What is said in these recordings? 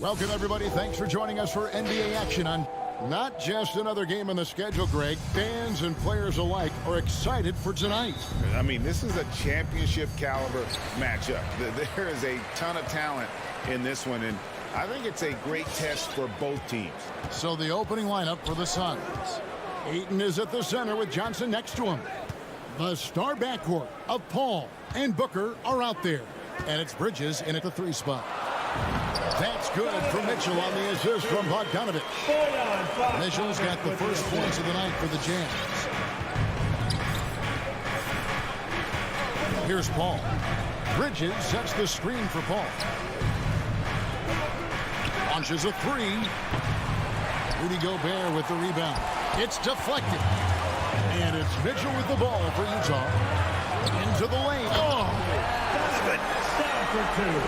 Welcome, everybody. Thanks for joining us for NBA action on not just another game on the schedule, Greg. Fans and players alike are excited for tonight. I mean, this is a championship caliber matchup. There is a ton of talent in this one, and I think it's a great test for both teams. So the opening lineup for the Suns. Ayton is at the center with Johnson next to him. The star backcourt of Paul and Booker are out there. And it's Bridges in at the 3 spot. That's good for Mitchell on the assist from Bogdanović. Mitchell's got the first points of the night for the Jazz. Here's Paul. Bridges sets the screen for Paul. Launches a 3. Rudy Gobert with the rebound. It's deflected. And it's Mitchell with the ball for Utah. Into the lane. Oh!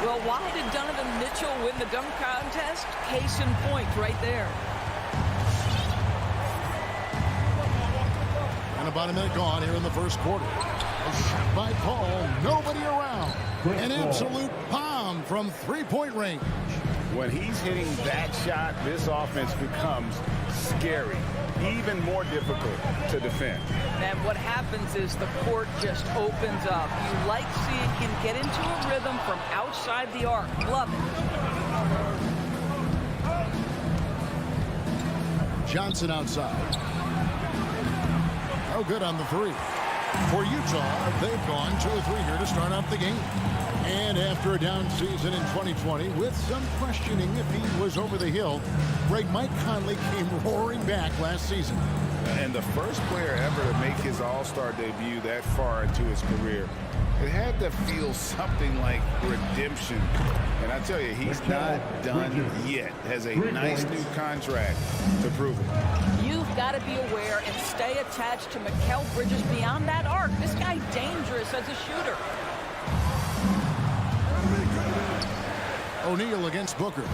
Well, why did Donovan Mitchell win the dunk contest? Case in point right there. And about a minute gone here in the first quarter. A shot by Paul. Nobody around. An absolute bomb from three-point range. When he's hitting that shot, this offense becomes scary, even more difficult to defend. And what happens is the court just opens up. You like seeing him get into a rhythm from outside the arc. Love it. Johnson outside. No good on the 3. For Utah, they've gone 2 of 3 here to start off the game. And after a down season in 2020, with some questioning if he was over the hill, Mike Conley came roaring back last season. And the first player ever to make his All-Star debut that far into his career, it had to feel something like redemption. And I tell you, he's not done yet. Has a nice new contract to prove it. You've got to be aware and stay attached to Mikal Bridges beyond that arc. This guy's dangerous as a shooter. O'Neal against Booker.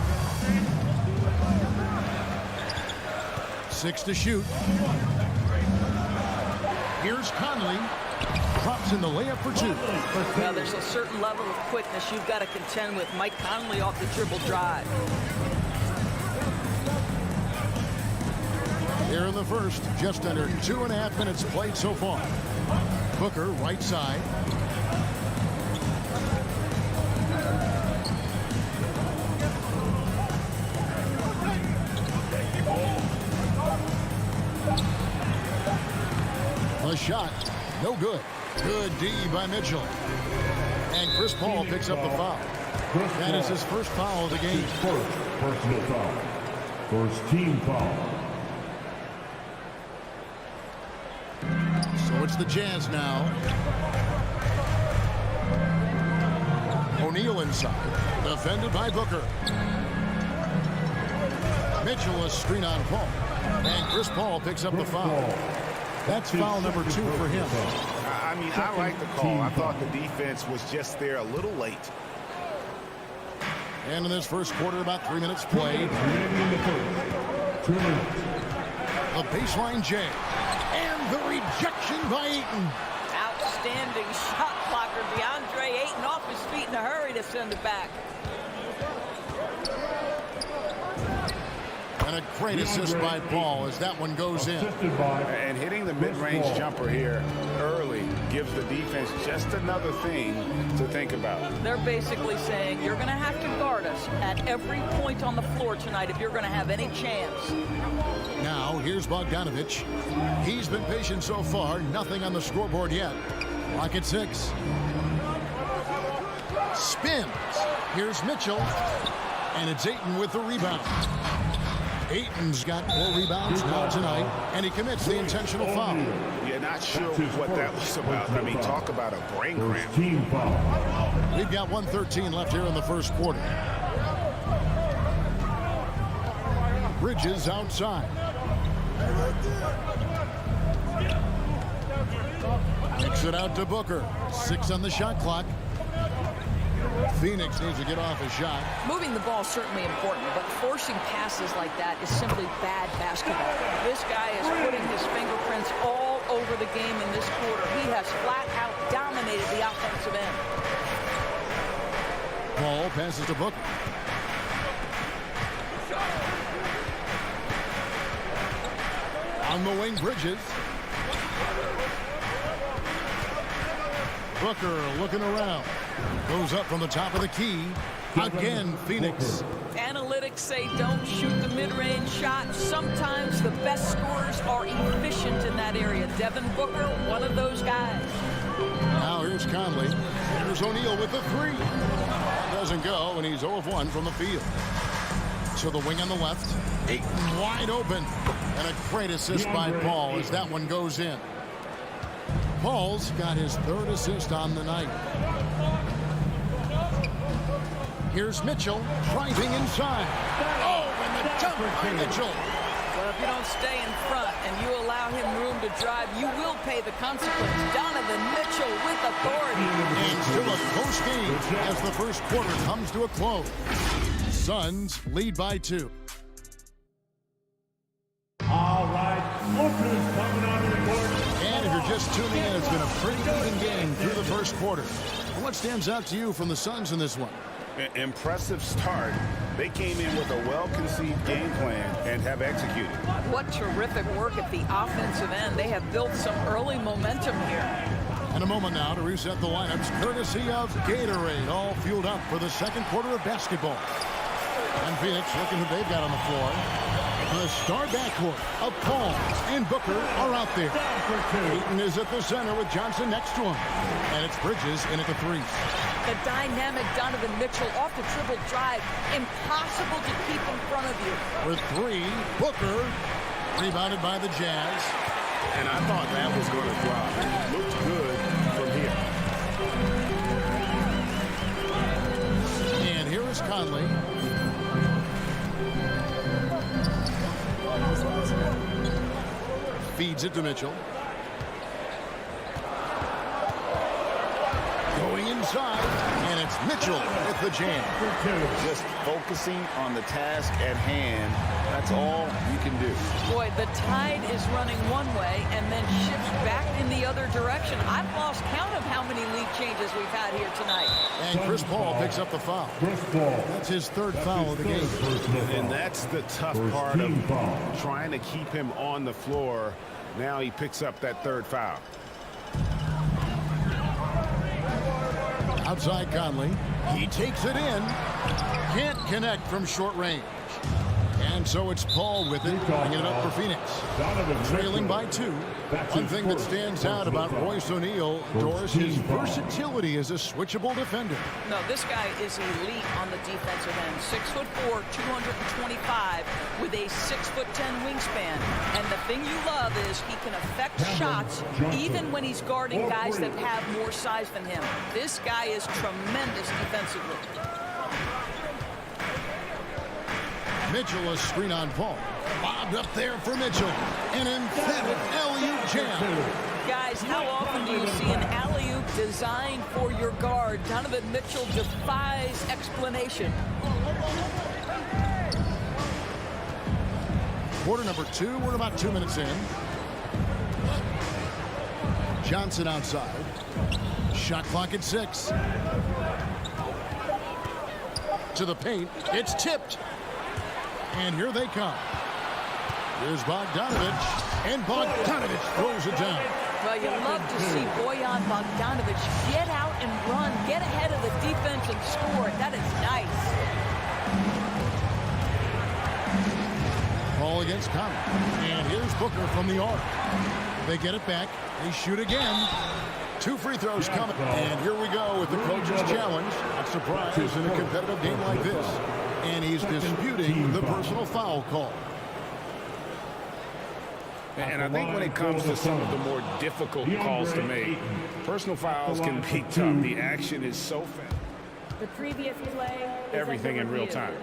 6 to shoot. Here's Conley. Drops in the layup for 2. Now, there's a certain level of quickness you've got to contend with. Mike Conley off the dribble drive. Here in the first, just under 2.5 minutes played so far. Booker, right side. A shot, no good. Good D by Mitchell. And Chris Paul picks up the foul. That is his first foul of the game. First personal foul. First team foul. So it's the Jazz now. O'Neal inside. Defended by Booker. Mitchell a screen on Paul. And Chris Paul picks up the foul. That's foul number 2 for him. I mean, I like the call. I thought the defense was just there a little late. And in this first quarter, about 3 minutes played. A baseline J. And the rejection by Ayton. Outstanding shot blocker. DeAndre Ayton off his feet in a hurry to send it back. And a great assist by Paul as that one goes in. And hitting the mid-range jumper here early gives the defense just another thing to think about. They're basically saying you're going to have to guard us at every point on the floor tonight if you're going to have any chance. Now, here's Bogdanović. He's been patient so far. Nothing on the scoreboard yet. Clock at 6. Spins. Here's Mitchell. And it's Ayton with the rebound. Ayton's got 4 rebounds now tonight, and he commits the intentional foul. You're not sure what that was about. I mean, talk about a brain cramp. We've got 1:13 left here in the first quarter. Bridges outside. Kicks it out to Booker. 6 on the shot clock. Phoenix needs to get off a shot. Moving the ball is certainly important, but forcing passes like that is simply bad basketball. This guy is putting his fingerprints all over the game in this quarter. He has flat out dominated the offensive end. Paul passes to Booker. On the wing, Bridges. Booker looking around. Goes up from the top of the key. Again, Phoenix. Analytics say don't shoot the mid-range shot. Sometimes the best scorers are efficient in that area. Devin Booker, one of those guys. Now here's Conley. Here's O'Neal with the three. Doesn't go, and he's 0 of 1 from the field. To the wing on the left. Ayton wide open. And a great assist by Paul as that one goes in. Paul's got his 3rd assist on the night. Here's Mitchell driving inside. Oh, and the jump by Mitchell. Well, if you don't stay in front and you allow him room to drive, you will pay the consequence. Donovan Mitchell with authority. And still a close game as the first quarter comes to a close. Suns lead by 2. All right, Lucas coming on the board. And if you're just tuning in, it's been a pretty even game through the first quarter. What stands out to you from the Suns in this one? Impressive start. They came in with a well-conceived game plan and have executed. What terrific work at the offensive end. They have built some early momentum here. And a moment now to reset the lineups, courtesy of Gatorade, all fueled up for the second quarter of basketball. And Phoenix looking who they've got on the floor. The star backcourt of Paul and Booker are out there. Ayton is at the center with Johnson next to him. And it's Bridges in at the 3. The dynamic Donovan Mitchell off the dribble drive. Impossible to keep in front of you. With 3, Booker rebounded by the Jazz. And I thought that was going to drop. It looked good from here. And here is Conley. Feeds it to Mitchell. Going inside, and it's Mitchell with the jam. Just focusing on the task at hand. That's all you can do. Boy, the tide is running one way and then shifts back in the other direction. I've lost count of how many lead changes we've had here tonight. And Chris Paul picks up the foul. That's his 3rd foul of the game. And that's the tough part of trying to keep him on the floor. Now he picks up that 3rd foul. Outside Conley. He takes it in. Can't connect from short range. And so it's Paul with it, bringing it up for Phoenix. Trailing by 2. One thing that stands out about Royce O'Neal, Doris, his versatility as a switchable defender. No, this guy is elite on the defensive end. 6'4", 225, with a 6'10" wingspan. And the thing you love is he can affect shots even when he's guarding guys that have more size than him. This guy is tremendous defensively. Mitchell, a screen on Paul. Bobbed up there for Mitchell. An emphatic alley-oop jam. Guys, how often do you see an alley-oop designed for your guard? Donovan Mitchell defies explanation. Quarter number 2. We're about 2 minutes in. Johnson outside. Shot clock at 6. To the paint. It's tipped. And here they come. Here's Bogdanovich. And Bogdanovich throws it down. Well, you love to see Bojan Bogdanovich get out and run, get ahead of the defense and score. That is nice. Ball against Conley. And here's Booker from the arc. They get it back. They shoot again. 2 free throws coming. And here we go with the coach's challenge. A surprise in a competitive game like this. And he's disputing the personal foul call. And I think when it comes to some of the more difficult calls to make, personal fouls can be tough. The action is so fast. The previous play. Everything in real time.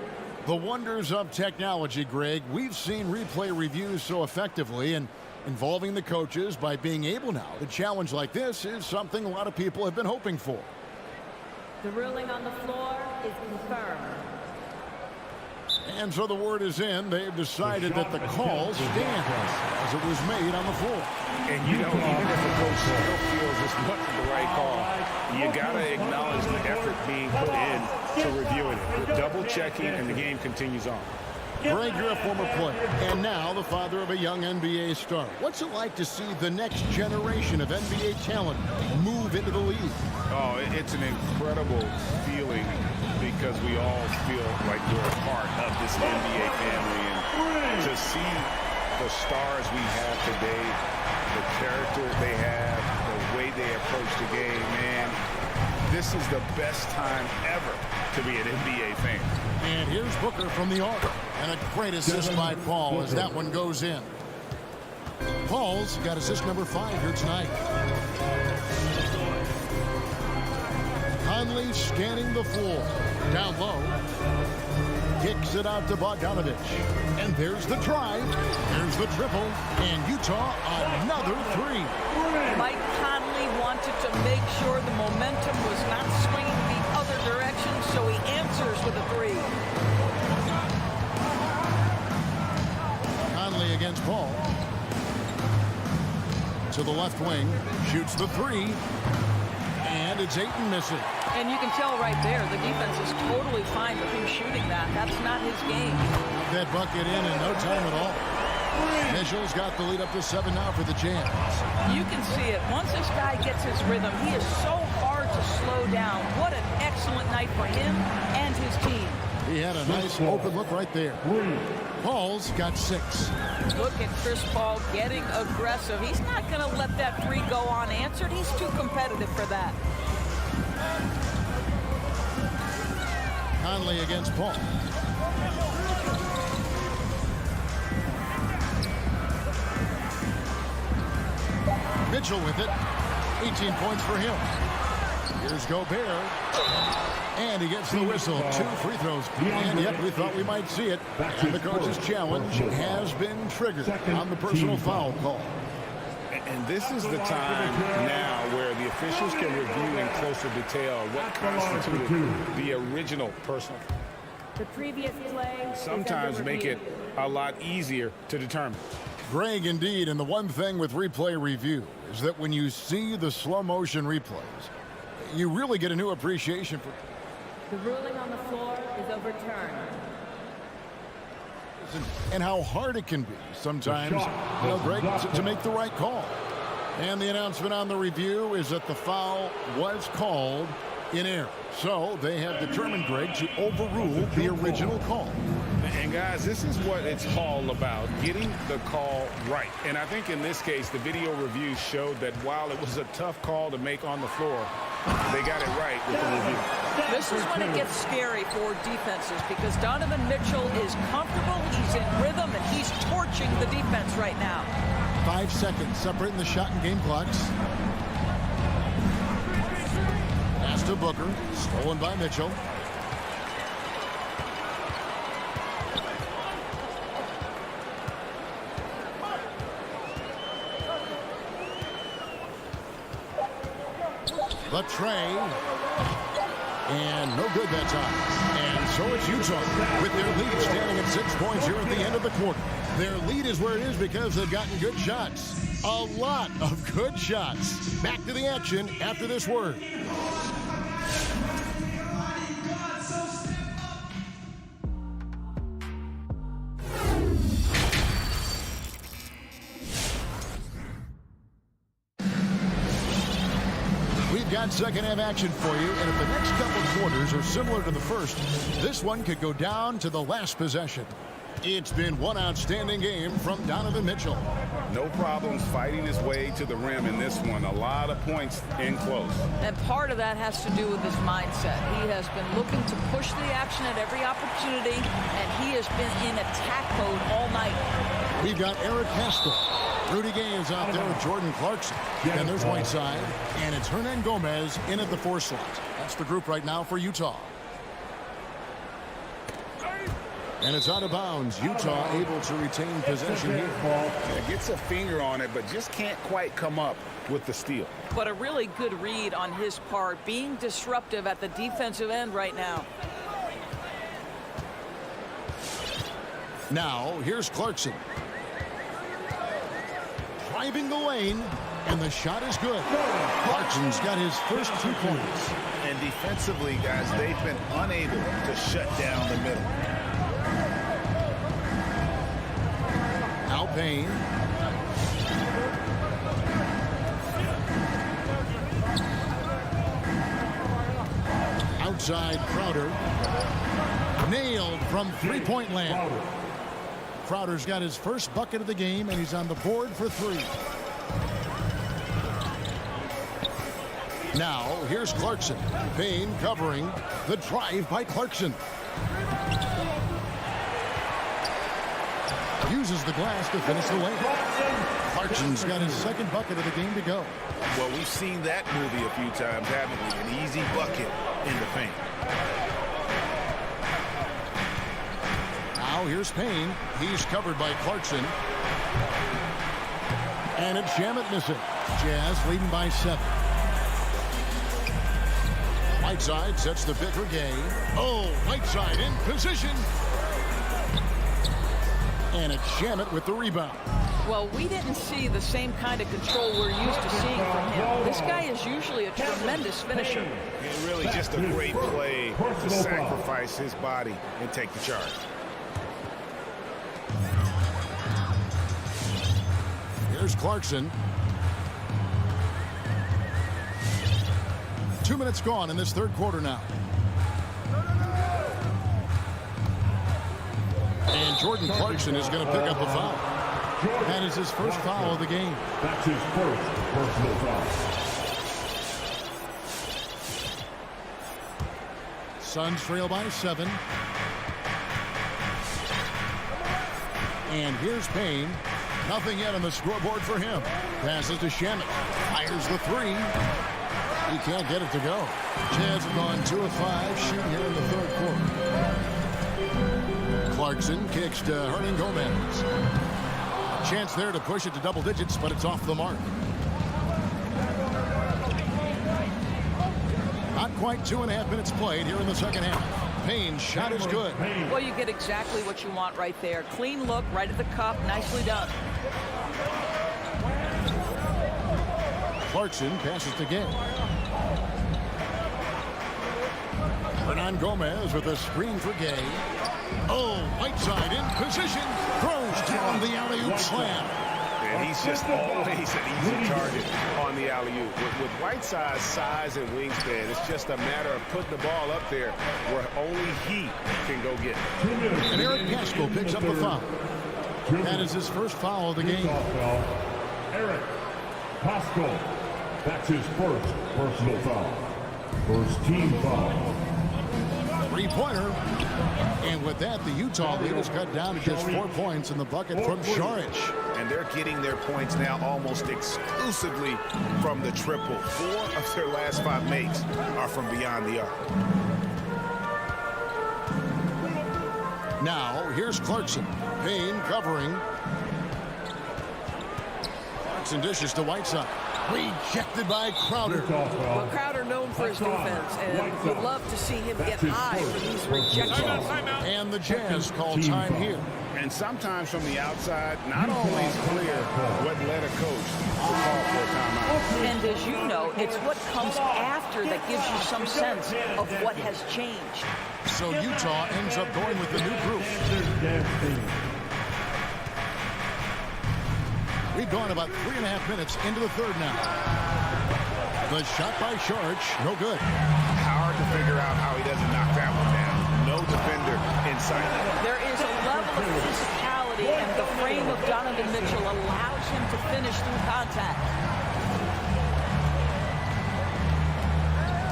The wonders of technology, Greg. We've seen replay reviews so effectively, and involving the coaches by being able now to challenge like this is something a lot of people have been hoping for. The ruling on the floor is confirmed. And so the word is in. They've decided that the call stands as it was made on the floor. And you know, even if a coach still feels this wasn't the right call, you got to acknowledge the effort being put in to reviewing it. Double checking, and the game continues on. Greg, you're a former player, and now the father of a young NBA star. What's it like to see the next generation of NBA talent move into the league? Oh, it's an incredible feeling because we all feel like we're a part of this NBA family. And to see the stars we have today, the character they have, the way they approach the game, man, this is the best time ever to be an NBA fan. And here's Booker from the arc. And a great assist by Paul as that one goes in. Paul's got assist number 5 here tonight. Conley scanning the floor. Down low. Kicks it out to Bogdanovich. And there's the drive. There's the triple. And Utah another 3. Mike Conley wanted to make sure the momentum was not swinging the other direction, so he answers with a 3. Conley against Paul. To the left wing. Shoots the 3. And it's Ayton missing. And you can tell right there, the defense is totally fine with him shooting that. That's not his game. That bucket in no time at all. Mitchell's got the lead up to 7 now for the Jazz. You can see it. Once this guy gets his rhythm, he is so hard to slow down. What an excellent night for him and his team. He had a nice open look right there. Paul's got 6. Look at Chris Paul getting aggressive. He's not going to let that 3 go unanswered. He's too competitive for that. Conley against Paul. Mitchell with it. 18 points for him. Here's Gobert. And he gets the whistle. 2 free throws. And yet we thought we might see it. And the coach's challenge has been triggered on the personal foul call. And this is the time now where the officials can review in closer detail what constituted the original personal. The previous play is Sometimes under make it review. a lot easier to determine. Greg, indeed, and the one thing with replay review is that when you see the slow motion replays, you really get a new appreciation for The ruling on the floor is overturned. and how hard it can be sometimes, Greg, to make the right call. And the announcement on the review is that the foul was called in error. So they have determined, Greg, to overrule the original call. And guys, this is what it's all about, getting the call right. And I think in this case, the video review showed that while it was a tough call to make on the floor, they got it right with the review. This is when it gets scary for defenses because Donovan Mitchell is comfortable, he's in rhythm, and he's torching the defense right now. 5 seconds separating the shot and game clocks. Pass to Booker. Stolen by Mitchell. The tray. And no good that time. And so it's Utah with their lead standing at 6 points here at the end of the quarter. Their lead is where it is because they've gotten good shots. A lot of good shots. Back to the action after this word. We've got second half action for you, and if the next couple quarters are similar to the first, this one could go down to the last possession. It's been one outstanding game from Donovan Mitchell. No problems fighting his way to the rim in this one. A lot of points in close. And part of that has to do with his mindset. He has been looking to push the action at every opportunity, and he has been in attack mode all night. We've got Eric Haskell. Rudy Gay is out there with Jordan Clarkson. And there's Whiteside. And it's Hernan Gomez in at the 4 slot. That's the group right now for Utah. And it's out of bounds. Utah able to retain possession here. Yeah, gets a finger on it, but just can't quite come up with the steal. But a really good read on his part, being disruptive at the defensive end right now. Now, here's Clarkson. Driving the lane, and the shot is good. Clarkson's got his first 2 points. And defensively, guys, they've been unable to shut down the middle. Payne. Outside Crowder. Nailed from three-point land. Crowder's got his first bucket of the game, and he's on the board for 3. Now, here's Clarkson. Payne covering the drive by Clarkson. Uses the glass to finish the layup. Clarkson's got his second bucket of the game to go. Well, we've seen that movie a few times, haven't we? An easy bucket in the paint. Now here's Payne. He's covered by Clarkson. And it's Shamet missing. Jazz leading by 7. Whiteside sets the pick for Gay. Oh, Whiteside in position. And it's Shamet with the rebound. Well, we didn't see the same kind of control we're used to seeing from him. This guy is usually a tremendous finisher. And really just a great play to sacrifice his body and take the charge. Here's Clarkson. 2 minutes gone in this third quarter now. And Jordan Clarkson is going to pick up a foul. That is his first foul of the game. That's his first personal foul. Suns trail by 7. And here's Payne. Nothing yet on the scoreboard for him. Passes to Shamet. Fires the 3. He can't get it to go. Jazz have gone 2 of 5 shooting here in the third quarter. Clarkson kicks to Hernan Gomez. Chance there to push it to double digits, but it's off the mark. Not quite 2.5 minutes played here in the second half. Payne's shot is good. Well, you get exactly what you want right there. Clean look, right at the cup. Nicely done. Clarkson passes to Gay. Hernan Gomez with a screen for Gay. Oh, Whiteside in position. Throws down the alley-oop slam. And he's just always an easy target on the alley-oop. With Whiteside's size and wingspan, it's just a matter of putting the ball up there where only he can go get it. And Eric Pascal picks up the foul. That is his first foul of the game. Eric Pascal. That's his first personal foul. First team foul. Three-pointer. And with that, the Utah lead is cut down to just 4 points in the bucket from Šarić. And they're getting their points now almost exclusively from the triple. 4 of their last 5 makes are from beyond the arc. Now, here's Clarkson. Payne covering. Clarkson dishes to Whiteside. Rejected by Crowder. Well, Crowder known for his defense, and would love to see him get high for these rejections. And the Jazz call time here. And sometimes from the outside, not always clear what led a coach to call for a timeout. And as you know, it's what comes after that gives you some sense of what has changed. So Utah ends up going with the new group. We've gone about 3.5 minutes into the third now. The shot by Šarić, no good. Hard to figure out how he doesn't knock that one down. No defender in sight. There is a level of physicality, and the frame of Donovan Mitchell allows him to finish through contact.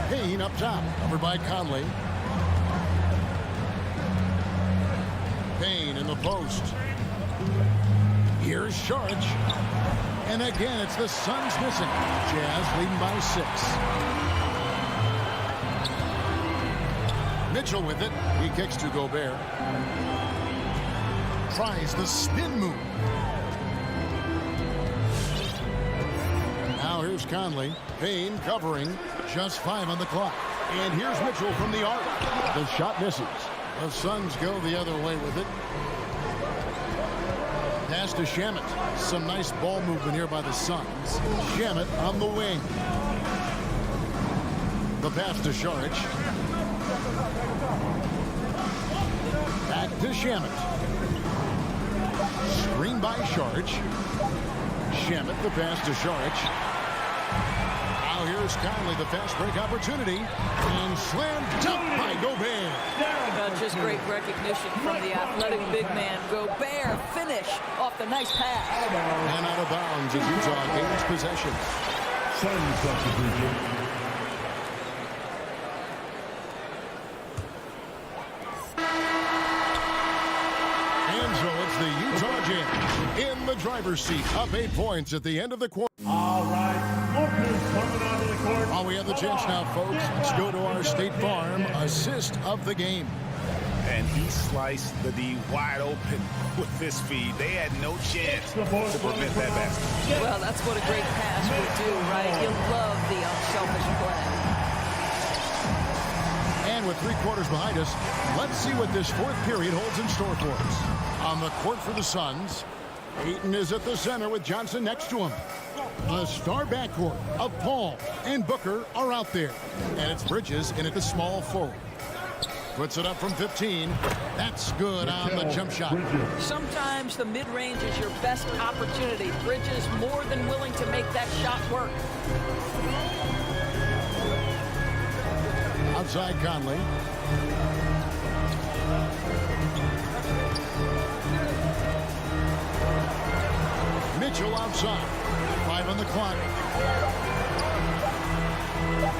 Payne up top, covered by Conley. Payne in the post. Here's Šarić. And again, it's the Suns missing. Jazz leading by 6. Mitchell with it. He kicks to Gobert. Tries the spin move. Now here's Conley. Payne covering. Just 5 on the clock. And here's Mitchell from the arc. The shot misses. The Suns go the other way with it. Pass to Shamet. Some nice ball movement here by the Suns. Shamet on the wing. The pass to Šarić. Back to Shamet. Screen by Saric. Shamet the pass to Saric. Now here's Conley, the fast break opportunity. And slam dunk by Gobert. Just great recognition from the athletic big man. Gobert finish off the nice pass. And out of bounds as Utah gains possession. Sun substitution. And so it's the Utah Jazz in the driver's seat, up 8 points at the end of the quarter. All right, Booker's coming onto the court. While we have the chance now, folks, let's go to our State Farm assist of the game. And he sliced the D wide open with this feed. They had no chance to prevent that basket. Well, that's what a great pass will do, right? You love the unselfish play. And with 3 quarters behind us, let's see what this fourth period holds in store for us. On the court for the Suns, Ayton is at the center with Johnson next to him. The star backcourt of Paul and Booker are out there. And it's Bridges in at the small forward. Puts it up from 15. That's good on the jump shot. Sometimes the mid-range is your best opportunity. Bridges more than willing to make that shot work. Outside Conley. Mitchell outside. 5 on the clock.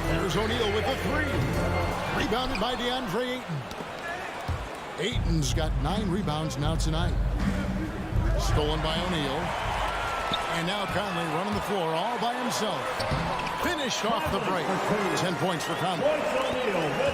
There's O'Neal with the 3. Rebounded by DeAndre Ayton. Ayton's got 9 rebounds now tonight. Stolen by O'Neal. And now Conley running the floor all by himself. Finished off the break. 10 points for Conley.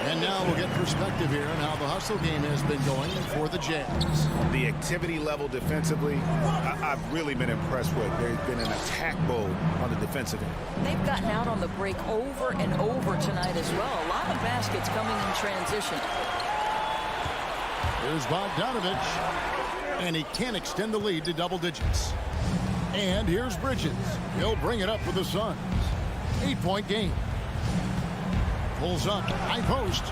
And now we'll get perspective here on how the hustle game has been going for the Jazz. The activity level defensively, I've really been impressed with. There's been an attack mode on the defensive end. They've gotten out on the break over and over tonight as well. A lot of baskets coming in transition. Here's Bogdanovich. And he can't extend the lead to double digits. And here's Bridges. He'll bring it up for the Suns. 8-point game. Pulls up. High post.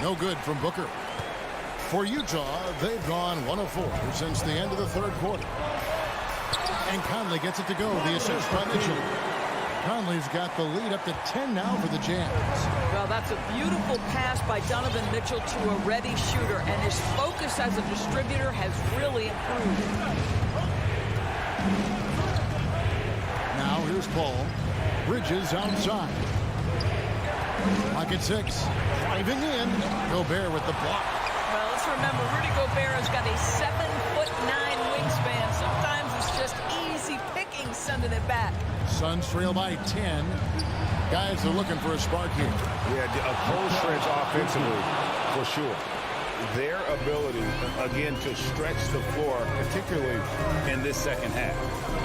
No good from Booker. For Utah, they've gone 1 of 4 since the end of the third quarter. And Conley gets it to go. The assist by Mitchell. Conley's got the lead up to 10 now for the Jazz. Well, that's a beautiful pass by Donovan Mitchell to a ready shooter, and his focus as a distributor has really improved. Now here's Paul. Bridges outside. Lock at 6. Driving in. Gobert with the block. Well, let's remember, Rudy Gobert has got a 7'9" wingspan. Sometimes it's just easy picking sending it back. Suns trail by 10. Guys are looking for a spark here. Yeah, a cold stretch offensively, for sure. Their ability, again, to stretch the floor, particularly in this second half.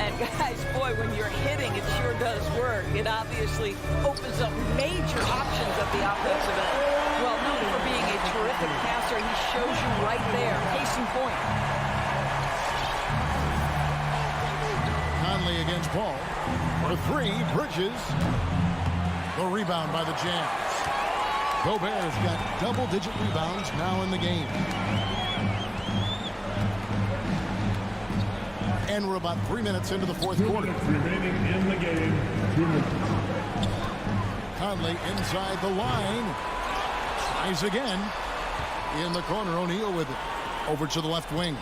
And guys, boy, when you're hitting, it sure does work. It obviously opens up major options at the offensive end. Well, known for being a terrific passer, he shows you right there. Case in point. Conley against Paul. For 3, Bridges. The rebound by the Jazz. Gobert's got double-digit rebounds now in the game. And we're about 3 minutes into the fourth quarter. 2 minutes remaining in the game. 2 minutes. Conley inside the line. Tries again. In the corner, O'Neal with it. Over to the left wing.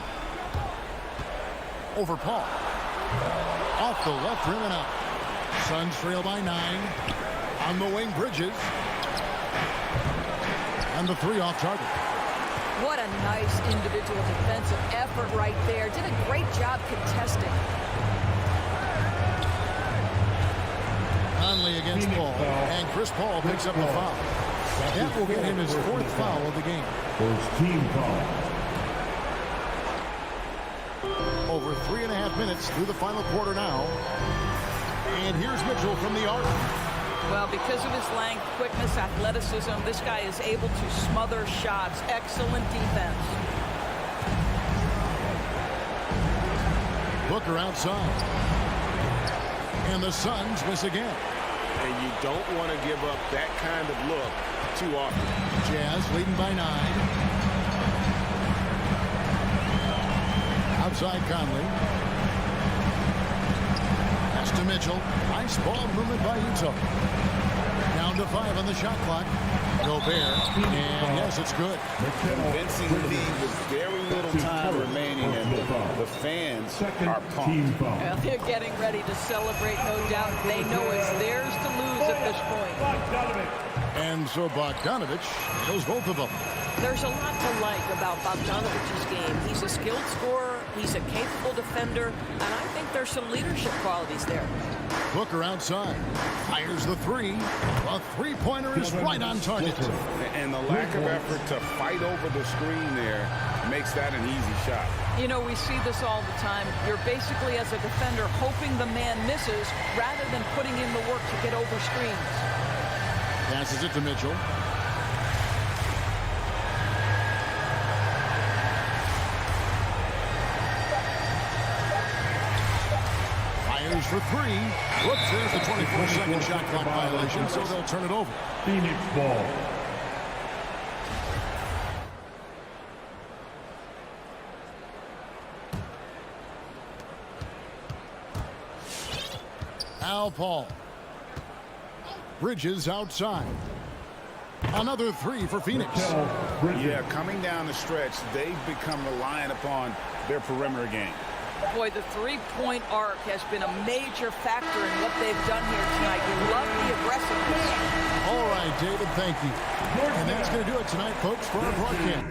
Over Paul. Off the left rim and out. Suns trail by 9. On the wing, Bridges. And the 3 off target. What a nice individual defensive effort right there. Did a great job contesting. Conley against Paul. And Chris Paul picks up the foul. That will get him his 4th foul of the game. First team foul. Over 3.5 minutes through the final quarter now. And here's Mitchell from the arc. Well, because of his length, quickness, athleticism, this guy is able to smother shots. Excellent defense. Booker outside. And the Suns miss again. And you don't want to give up that kind of look too often. Jazz leading by 9. outside Conley. Pass to Mitchell. Nice ball movement by Utah. Down to 5 on the shot clock. Gobert. And yes, it's good. Convincing lead with very little time remaining, and the fans are pumped. Well, they're getting ready to celebrate, no doubt. They know it's theirs to lose at this point. And so Bogdanovich knows both of them. There's a lot to like about Bogdanovich's game. He's a skilled scorer, he's a capable defender, and I think there's some leadership qualities there. Booker outside. Fires the 3. A three-pointer is right on target. And the lack of effort to fight over the screen there makes that an easy shot. You know, we see this all the time. You're basically, as a defender, hoping the man misses rather than putting in the work to get over screens. Passes it to Mitchell. Fires for 3. Whoops, there's the 24-second shot clock violation, so they'll turn it over. Phoenix ball. Al Paul. Bridges outside. Another 3 for Phoenix. Yeah, coming down the stretch, they've become reliant upon their perimeter game. Boy, the three-point arc has been a major factor in what they've done here tonight. You love the aggressiveness. All right, David, thank you. And that's going to do it tonight, folks, for our broadcast.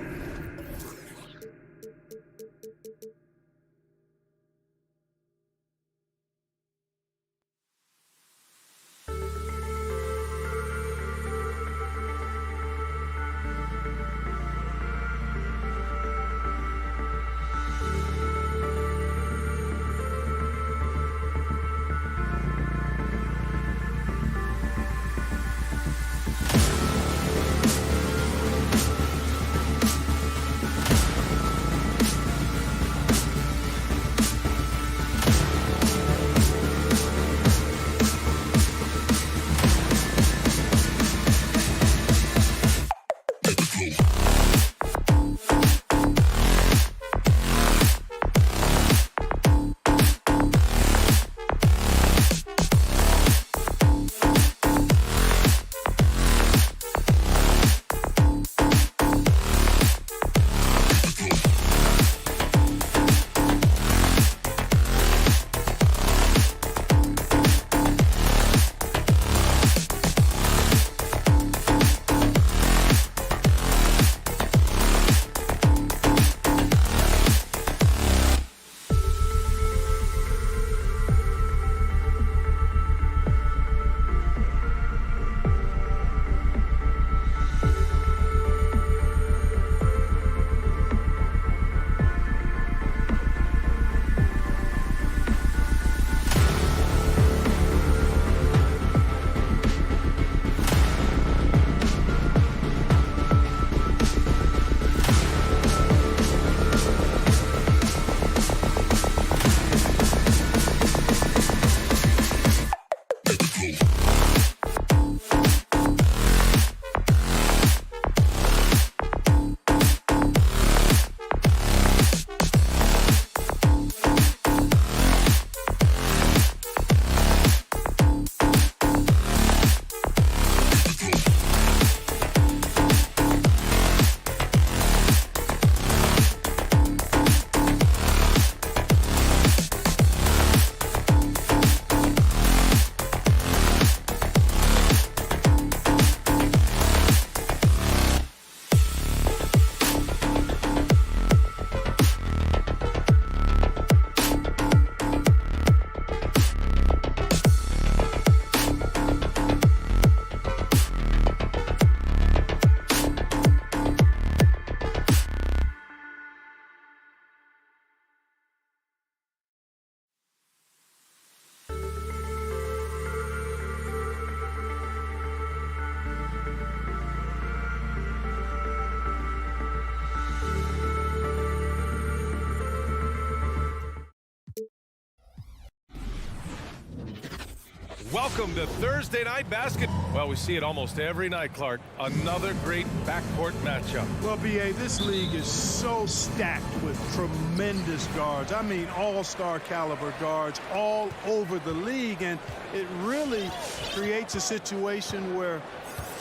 welcome to Thursday Night Basket. Well, we see it almost every night, Clark. Another great backcourt matchup. Well, B.A., this league is so stacked with tremendous guards. I mean, all-star caliber guards all over the league, and it really creates a situation where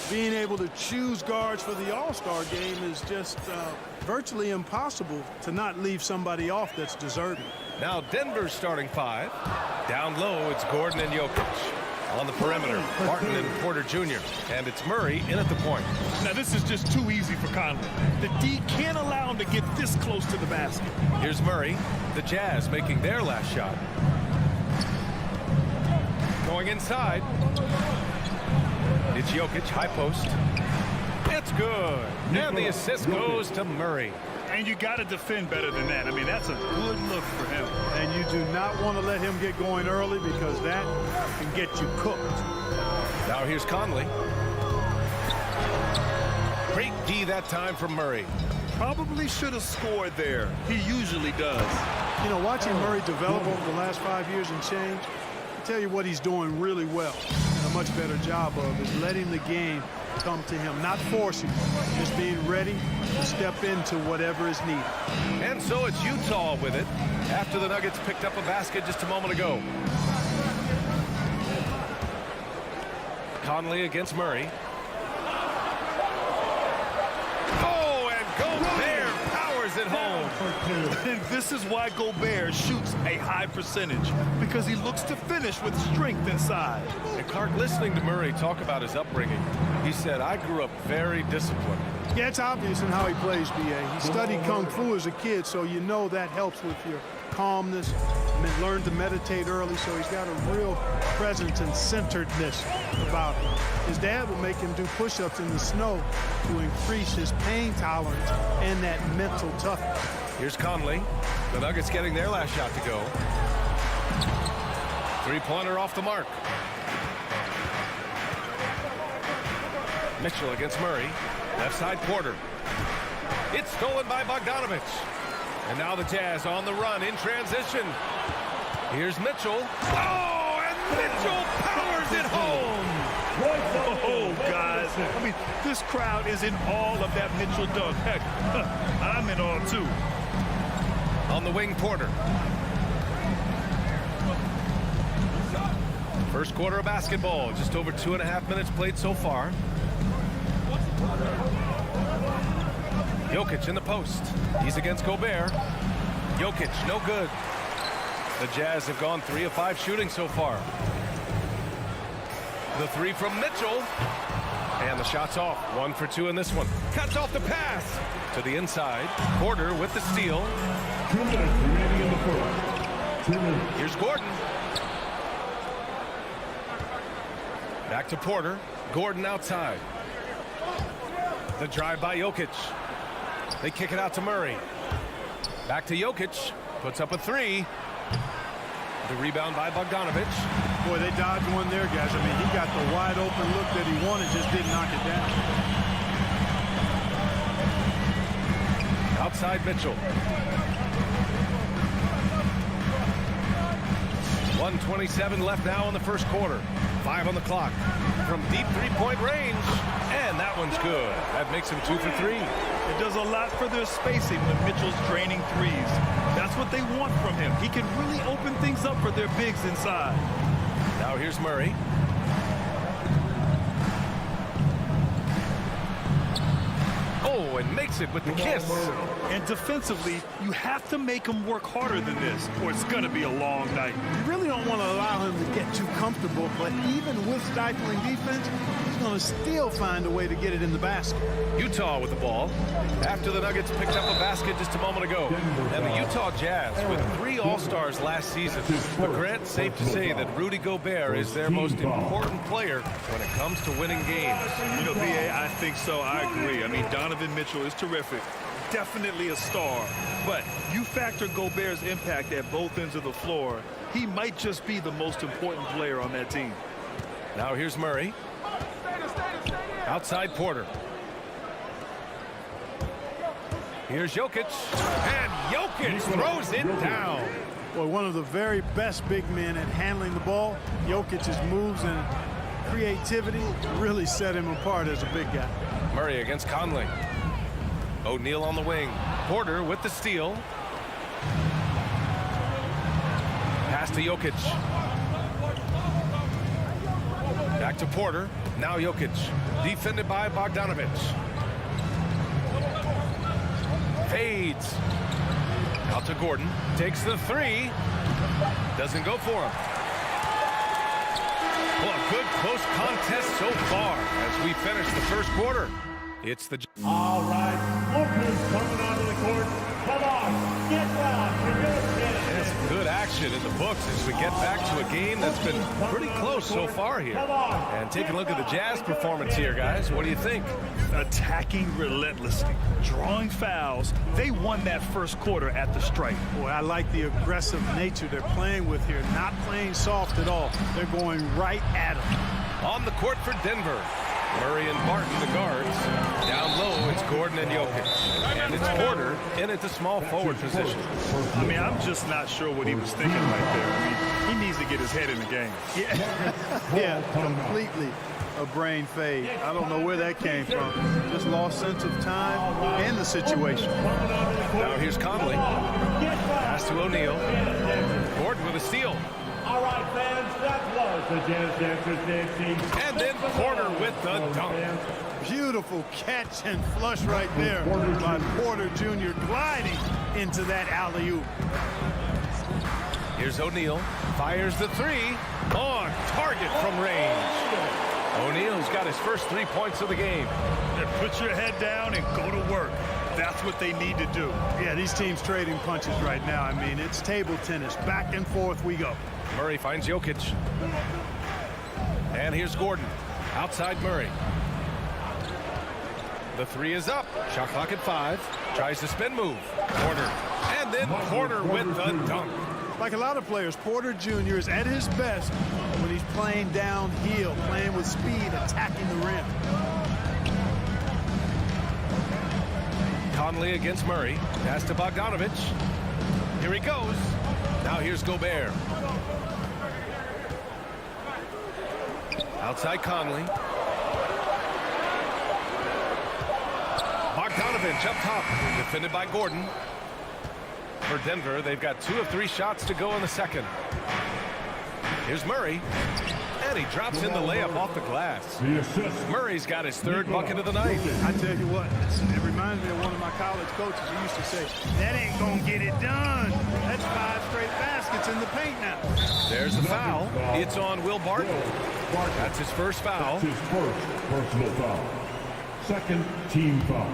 being able to choose guards for the all-star game is just virtually impossible to not leave somebody off that's deserving. Now Denver's starting five. Down low, it's Gordon and Jokic. On the perimeter, Martin and Porter Jr. And it's Murray in at the point. Now this is just too easy for Conley. The D can't allow him to get this close to the basket. Here's Murray. The Jazz making their last shot. Going inside. It's Jokic, high post. It's good. And the assist goes to Murray. And you got to defend better than that. I mean, that's a good look for him. And you do not want to let him get going early because that can get you cooked. Now here's Conley. Great D that time from Murray. Probably should have scored there. He usually does. You know, watching Murray develop over the last 5 years and change, I tell you what he's doing really well and a much better job of is letting the game come to him, not forcing, just being ready to step into whatever is needed. And so it's Utah with it after the Nuggets picked up a basket just a moment ago. Conley against Murray. Oh, and Gobert powers it home. And this is why Gobert shoots a high percentage, because he looks to finish with strength inside. And Clark, listening to Murray talk about his upbringing, he said, I grew up very disciplined. Yeah, it's obvious in how he plays, B.A. He studied Kung Fu as a kid, so you know that helps with your calmness. Learned to meditate early, so he's got a real presence and centeredness about him. His dad would make him do push-ups in the snow to increase his pain tolerance and that mental toughness. Here's Conley. The Nuggets getting their last shot to go. Three-pointer off the mark. Mitchell against Murray. Left side Porter. It's stolen by Bogdanovic. And now the Jazz on the run in transition. Here's Mitchell. Oh, and Mitchell powers it home. Oh, guys. I mean, this crowd is in awe of that Mitchell dunk. Heck, I'm in awe, too. On the wing, Porter. First quarter of basketball. Just over 2.5 minutes played so far. Jokic in the post. He's against Gobert. Jokic, no good. The Jazz have gone 3 of 5 shooting so far. The three from Mitchell. And the shot's off. 1 for 2 in this one. Cuts off the pass. To the inside. Porter with the steal. 2 minutes remaining in the first. 2 minutes. Here's Gordon. Back to Porter. Gordon outside. The drive by Jokic. They kick it out to Murray. Back to Jokic. Puts up a 3. The rebound by Bogdanovic. Boy, they dodged one there, guys. I mean, he got the wide open look that he wanted, just didn't knock it down. Outside Mitchell. 1:27 left now in the first quarter. 5 on the clock. From deep three-point range. And that one's good. That makes him 2 for 3. It does a lot for their spacing when Mitchell's draining threes. That's what they want from him. He can really open things up for their bigs inside. Now here's Murray. Oh, and makes it with the kiss. And defensively, you have to make him work harder than this, or it's going to be a long night. You really don't want to allow him to get too comfortable, but even with stifling defense, he's going to still find a way to get it in the basket. Utah with the ball after the Nuggets picked up a basket just a moment ago. And the Utah Jazz with 3 All-Stars last season. But Grant, safe to say that Rudy Gobert is their most important player when it comes to winning games. You know, B.A., I think so. I agree. I mean, Donovan Mitchell is terrific. Definitely a star. But you factor Gobert's impact at both ends of the floor, he might just be the most important player on that team. Now here's Murray. Outside Porter. Here's Jokic. And Jokic throws it down. Boy, one of the very best big men at handling the ball. Jokic's moves and creativity really set him apart as a big guy. Murray against Conley. O'Neal on the wing. Porter with the steal. Pass to Jokic. Back to Porter. Now Jokic. Defended by Bogdanovic. Fades. Out to Gordon. Takes the three. Doesn't go for him. Well, a good close contest so far as we finish the first quarter. It's the... All right, Booker's coming onto the court. Come on, get down for your team. It's good action in the books as we get back to a game that's been pretty close so far here. And take a look at the Jazz performance here, guys. What do you think? Attacking relentlessly, drawing fouls. They won that first quarter at the stripe. Boy, I like the aggressive nature they're playing with here. Not playing soft at all. They're going right at them. On the court for Denver. Murray and Barton, the guards. Down low, it's Gordon and Jokic. And it's Porter in at the small forward position. I mean, I'm just not sure what he was thinking right there. I mean, he needs to get his head in the game. Yeah, completely a brain fade. I don't know where that came from. Just lost sense of time and the situation. Now here's Conley. Pass to O'Neal. Gordon with a steal. All right, fans, that was the Jazz Dancers dancing. And then Porter with the dunk. Beautiful catch and flush right there by Porter Jr. gliding into that alley-oop. Here's O'Neal. Fires the three. On target from range. O'Neal's got his first 3 points of the game. Put your head down and go to work. That's what they need to do. Yeah, these teams trading punches right now. I mean, it's table tennis. Back and forth we go. Murray finds Jokic. And here's Gordon. Outside Murray. The three is up. Shot clock at 5. Tries the spin move. Porter. And then Porter with the dunk. Like a lot of players, Porter Jr. is at his best when he's playing downhill, playing with speed, attacking the rim. Conley against Murray. Pass to Bogdanovic. Here he goes. Now here's Gobert. Outside Conley. Bogdanovic up top. Defended by Gordon. For Denver, they've got 2 of 3 shots to go in the second. Here's Murray. And he drops in the layup off the glass. Murray's got his 3rd bucket of the night. I tell you what, it reminds me of one of my college coaches who used to say, that ain't gonna get it done. That's 5 straight baskets in the paint now. There's the foul. It's on Will Barton. That's his first foul. That's his first personal foul. Second team foul.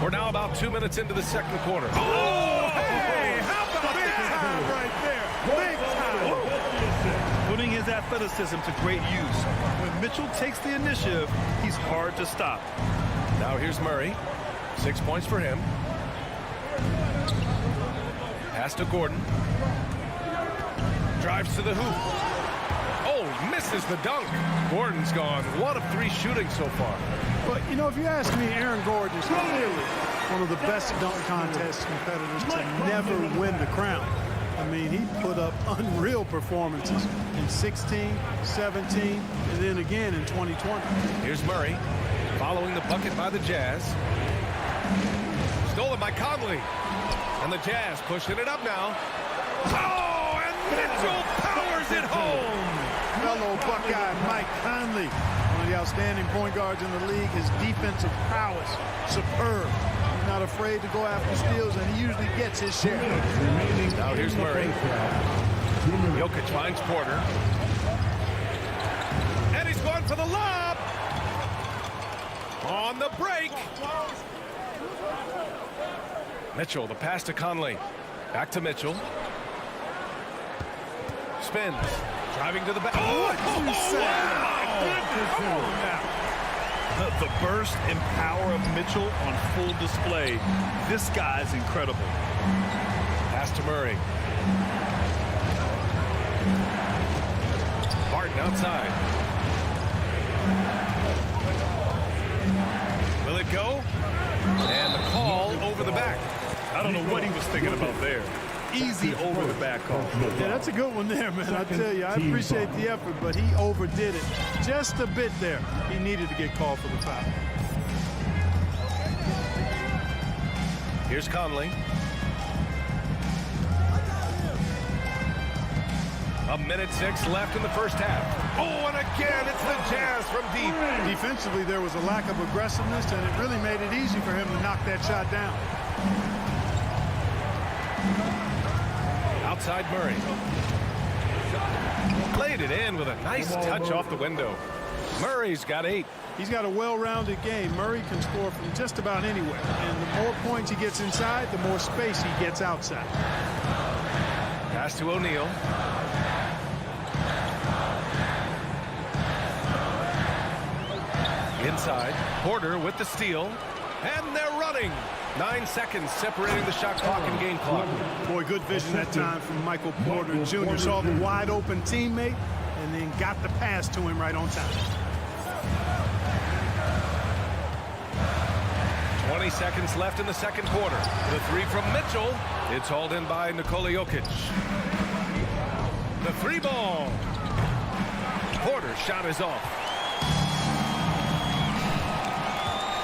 We're now about 2 minutes into the second quarter. Oh, hey, how about big time right there? Big time. Putting his athleticism to great use. When Mitchell takes the initiative, he's hard to stop. Now here's Murray. 6 points for him. Pass to Gordon. Drives to the hoop. Oh, misses the dunk. Gordon's gone 1 of 3 shooting so far. But, you know, if you ask me, Aaron Gordon is clearly one of the best dunk contest competitors to never win the crown. I mean, he put up unreal performances in 16, 17, and then again in 2020. Here's Murray following the bucket by the Jazz. Stolen by Conley. And the Jazz pushing it up now. Oh, and Mitchell powers it home. Fellow Buckeye Mike Conley, one of the outstanding point guards in the league. His defensive prowess, superb. He's not afraid to go after steals, and he usually gets his share. Now here's Murray. Jokic finds Porter. And he's going for the lob. On the break. Mitchell, the pass to Conley. Back to Mitchell. Spins. Driving to the back. Oh, The burst and power of Mitchell on full display. This guy's incredible. Pass to Murray. Barton outside. Will it go? And the call over the back. I don't know what he was thinking about there. Easy over the back call. Yeah, that's a good one there, man. I tell you, I appreciate the effort, but he overdid it just a bit there. He needed to get called for the foul. Here's Conley. A minute 6 left in the first half. Oh, and again, it's the Jazz from deep. Defensively, there was a lack of aggressiveness, and it really made it easy for him to knock that shot down. Outside Murray. Laid it in with a nice touch off the window. Murray's got 8. He's got a well-rounded game. Murray can score from just about anywhere. And the more points he gets inside, the more space he gets outside. Pass to O'Neal. Inside. Porter with the steal. And they're running. 9 seconds separating the shot clock and game clock. Boy, good vision that time from Michael Porter Jr. Saw the wide-open teammate and then got the pass to him right on time. 20 seconds left in the second quarter. The 3 from Mitchell. It's hauled in by Nikola Jokic. The 3 ball. Porter's shot is off.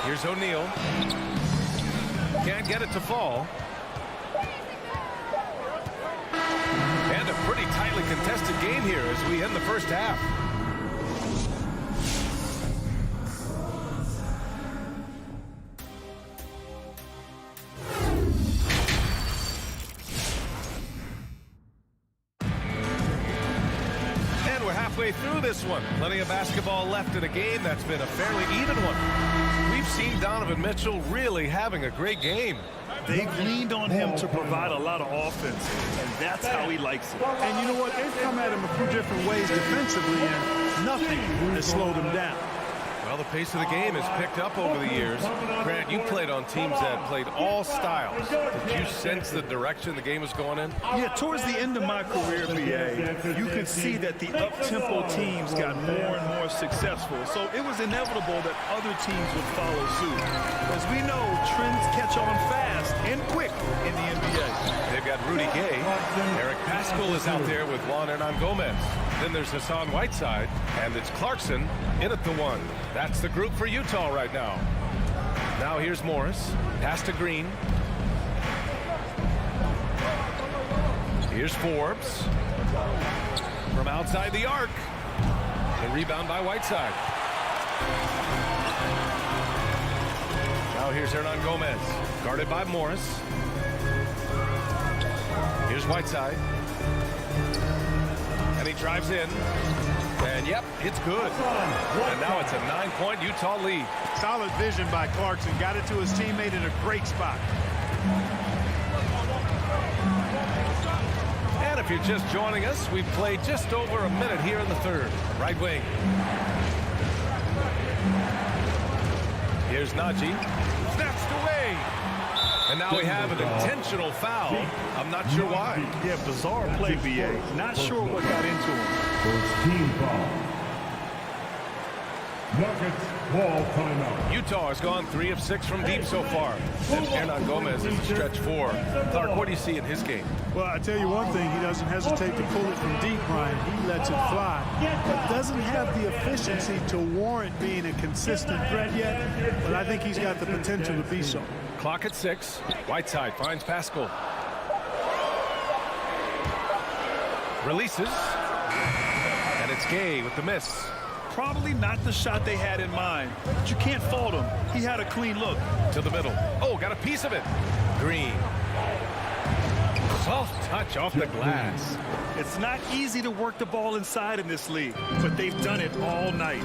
Here's O'Neal. Can't get it to fall. And a pretty tightly contested game here as we end the first half. And we're halfway through this one. Plenty of basketball left in a game that's been a fairly even one. We've seen Donovan Mitchell really having a great game. They've leaned on him to provide a lot of offense, and that's how he likes it. And you know what? They've come at him a few different ways defensively, and nothing has slowed him down. Well, the pace of the game has picked up over the years. Grant, you played on teams that played all styles. Did you sense the direction the game was going in? Yeah, towards the end of my career, BA, you could see that the up-tempo teams got more and more successful. So it was inevitable that other teams would follow suit. As we know, trends catch on fast and quick in the NBA. They've got Rudy Gay. Eric Paschall is out there with Juan Hernan Gomez. Then there's Hassan Whiteside, and it's Clarkson in at the 1. That's the group for Utah right now. Now here's Morris. Pass to Green. Here's Forbes. From outside the arc. The rebound by Whiteside. Now here's Hernan Gomez. Guarded by Morris. Here's Whiteside. And he drives in. And yep, it's good. And now it's a 9-point Utah lead. Solid vision by Clarkson. Got it to his teammate in a great spot. And if you're just joining us, we've played just over a minute here in the third. Right wing. Here's Najee. Snatched away. And now we have an intentional foul. I'm not sure why. Yeah, bizarre play, BA. Not sure what got into him. First team foul. Nuggets ball timeout. Utah has gone 3 of 6 from deep so far. And Hernan Gomez is stretch 4. Clark, what do you see in his game? Well, I tell you one thing, he doesn't hesitate to pull it from deep, Brian. He lets it fly, but doesn't have the efficiency to warrant being a consistent threat yet, but I think he's got the potential to be so. Clock at 6. Whiteside finds Paschall. Releases. And it's Gay with the miss. Probably not the shot they had in mind, but you can't fault him. He had a clean look. To the middle. Oh, got a piece of it. Green. Soft touch off the glass. It's not easy to work the ball inside in this league, but they've done it all night.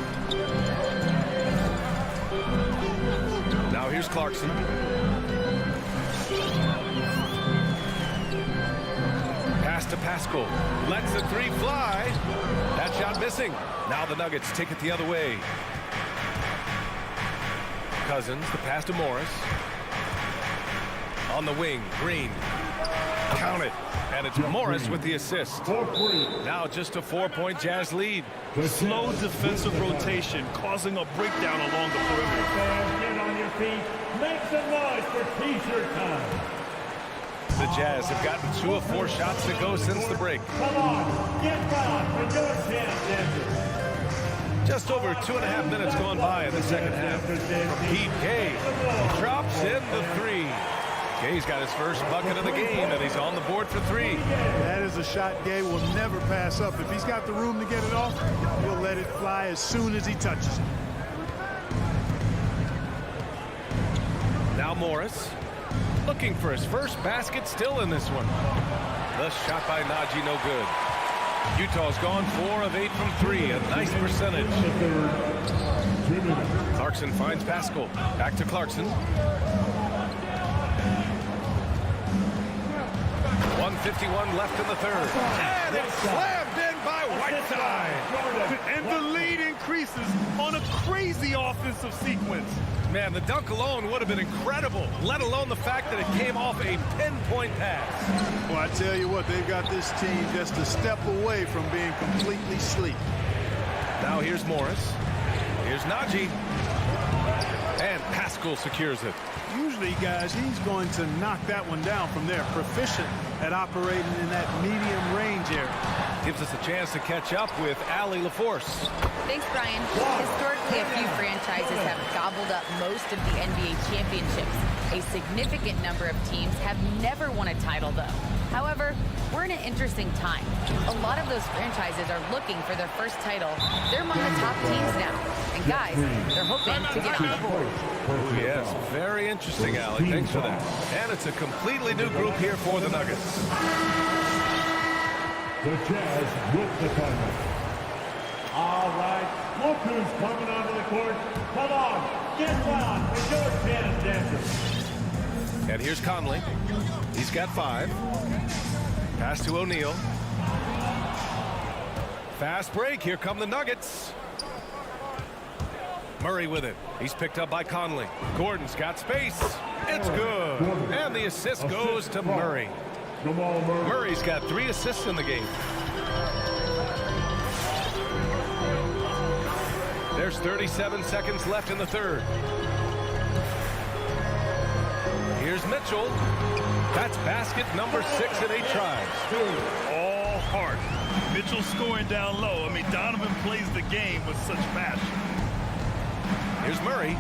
Now here's Clarkson. Pass to Paschall. Lets the 3 fly. That shot missing. Now the Nuggets take it the other way. Cousins, the pass to Morris. On the wing, Green. Count it. And it's Morris with the assist. Now just a 4-point Jazz lead. Slow defensive rotation causing a breakdown along the perimeter. Fans, get on your feet. Make some noise for T-shirt time. The Jazz have gotten 2 of 4 shots to go since the break. Come on, get fouled for your chance, Denver. Just over 2.5 minutes gone by in the second half. From Pete Gay, he drops in the 3. Gay's got his first bucket of the game, and he's on the board for 3. That is a shot Gay will never pass up. If he's got the room to get it off, he'll let it fly as soon as he touches it. Now Morris, looking for his first basket, still in this one. The shot by Naji, no good. Utah's gone 4 of 8 from 3, a nice percentage. Clarkson finds Pascal. Back to Clarkson. 1:51 left in the third. And it's slammed in by Whiteside. And the lead increases on a crazy offensive sequence. Man, the dunk alone would have been incredible, let alone the fact that it came off a pinpoint pass. Well, I tell you what, they've got this team just a step away from being completely asleep. Now here's Morris. Here's Naji. And Pascal secures it. Usually, guys, he's going to knock that one down from there. Proficient at operating in that medium range area. Gives us a chance to catch up with Allie LaForce. Thanks, Brian. Historically, a few franchises have gobbled up most of the NBA championships. A significant number of teams have never won a title, though. However, we're in an interesting time. A lot of those franchises are looking for their first title. They're among the top teams now. And guys, they're hoping to get on the board. Yes, very interesting, Allie. Thanks for that. And it's a completely new group here for the Nuggets. The Jazz with the title. All right, look who's coming onto the court. Come on, get down for your chance, Denver. And here's Conley. He's got 5. Pass to O'Neal. Fast break. Here come the Nuggets. Murray with it. He's picked up by Conley. Gordon's got space. It's good. And the assist goes to Murray. Murray's got 3 assists in the game. There's 37 seconds left in the third. Here's Mitchell. That's basket number 6 in 8 tries. All heart. Mitchell scoring down low. I mean, Donovan plays the game with such passion. Here's Murray.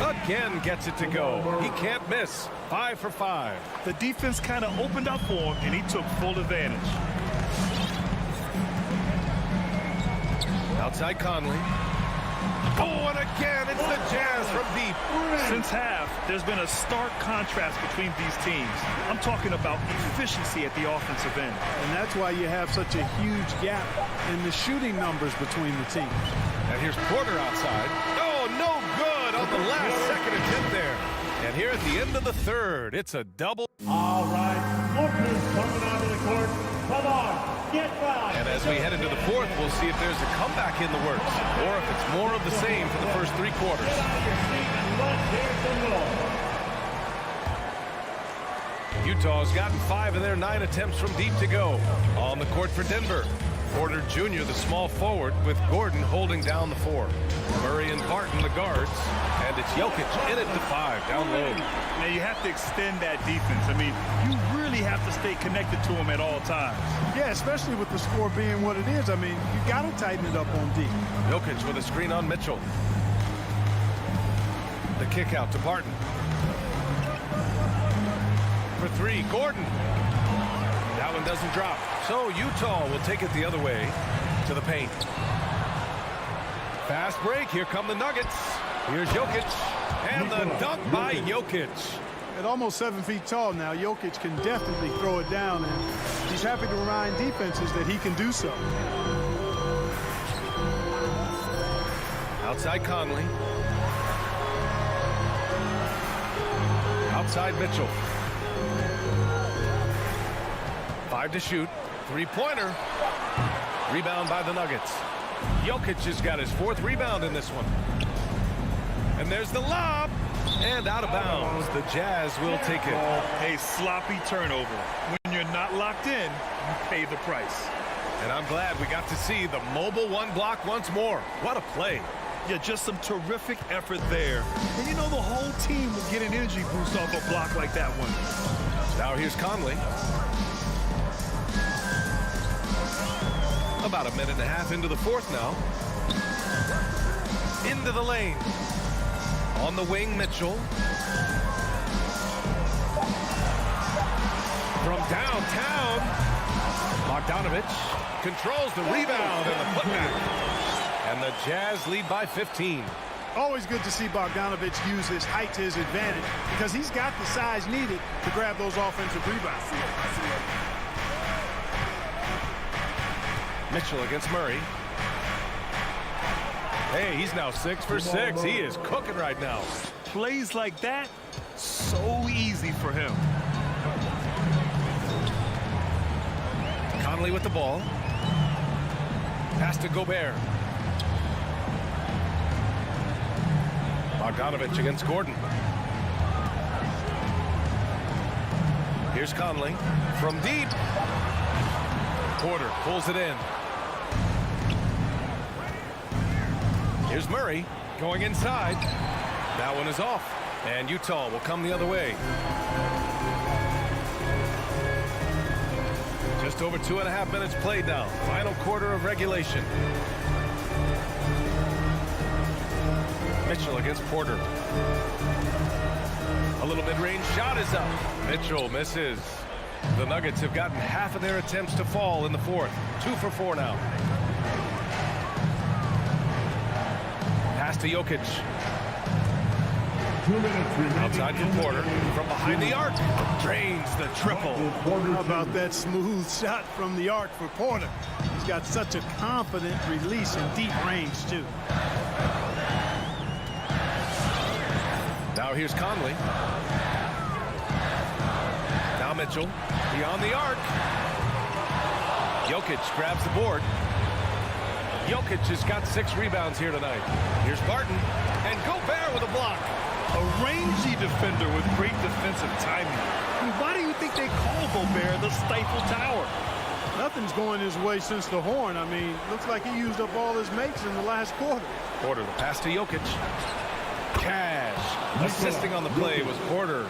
Again gets it to go. He can't miss. 5 for 5. The defense kind of opened up for him, and he took full advantage. Outside Conley. Oh, and again, it's the Jazz from deep. Since half, there's been a stark contrast between these teams. I'm talking about efficiency at the offensive end. And that's why you have such a huge gap in the shooting numbers between the teams. And here's Porter outside. Oh, no good on the last second attempt there. And here at the end of the third, it's a double. All right, look who's coming onto the court. Come on, get fouled. And as we head into the fourth, we'll see if there's a comeback in the works or if it's more of the same for the first 3 quarters. Utah's gotten 5 of their 9 attempts from deep to go. On the court for Denver, Porter Jr., the small forward, with Gordon holding down the 4. Murray and Barton, the guards. And it's Jokic in it to 5, down low. Now, you have to extend that defense. I mean, you really have to stay connected to him at all times. Yeah, especially with the score being what it is. I mean, you got to tighten it up on D. Jokic with a screen on Mitchell. The kick out to Barton. For 3, Gordon. That one doesn't drop. So Utah will take it the other way to the paint. Fast break. Here come the Nuggets. Here's Jokic. And the dunk by Jokic. At almost 7 feet tall now, Jokic can definitely throw it down, and he's happy to remind defenses that he can do so. Outside Conley. Outside Mitchell. 5 to shoot. 3-pointer. Rebound by the Nuggets. Jokic has got his 4th rebound in this one. And there's the lob. And out of bounds. The Jazz will take it. A sloppy turnover. When you're not locked in, you pay the price. And I'm glad we got to see the mobile 1 block once more. What a play. Yeah, just some terrific effort there. And you know the whole team will get an energy boost off a block like that one. Now here's Conley. About a minute and a half into the fourth now. Into the lane. On the wing, Mitchell. From downtown, Bogdanovich controls the rebound and the putback. And the Jazz lead by 15. Always good to see Bogdanovich use his height to his advantage because he's got the size needed to grab those offensive rebounds. Mitchell against Murray. Hey, he's now 6 for 6. He is cooking right now. Plays like that, so easy for him. Conley with the ball. Pass to Gobert. Bogdanovich against Gordon. Here's Conley from deep. Porter pulls it in. Here's Murray going inside. That one is off. And Utah will come the other way. Just over 2.5 minutes played now. Final quarter of regulation. Mitchell against Porter. A little mid-range shot is up. Mitchell misses. The Nuggets have gotten half of their attempts to fall in the fourth. 2 for 4 now. Pass to Jokic. 2 minutes remaining. Outside from Porter. From behind the arc. Drains the triple. How about that smooth shot from the arc for Porter? He's got such a confident release in deep range, too. Now here's Conley. Now Mitchell. Beyond the arc. Jokic grabs the board. Jokic has got 6 rebounds here tonight. Here's Barton. And Gobert with a block. A rangy defender with great defensive timing. I mean, why do you think they call Gobert the Stifle Tower? Nothing's going his way since the horn. I mean, looks like he used up all his makes in the last quarter. Porter, the pass to Jokic. Cash. Assisting on the play was Porter.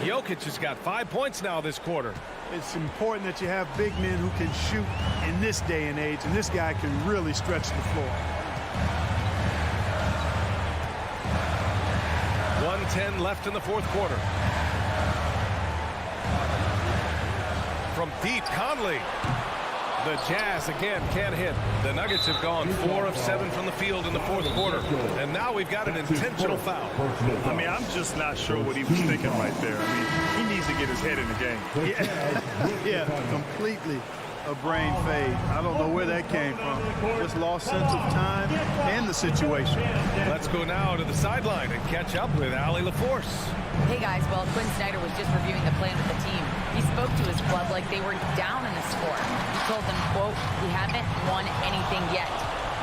Jokic has got 5 points now this quarter. It's important that you have big men who can shoot in this day and age, and this guy can really stretch the floor. 1:10 left in the fourth quarter. From deep, Conley. The Jazz again can't hit. The Nuggets have gone 4 of 7 from the field in the fourth quarter. And now we've got an intentional foul. I mean, I'm just not sure what he was thinking right there. I mean, he needs to get his head in the game. Yeah, completely a brain fade. I don't know where that came from. Just lost sense of time and the situation. Let's go now to the sideline and catch up with Allie LaForce. Hey guys, well, Quinn Snyder was just reviewing the plan with the team. He spoke to his club like they were down in the score. He told them, quote, "We haven't won anything yet.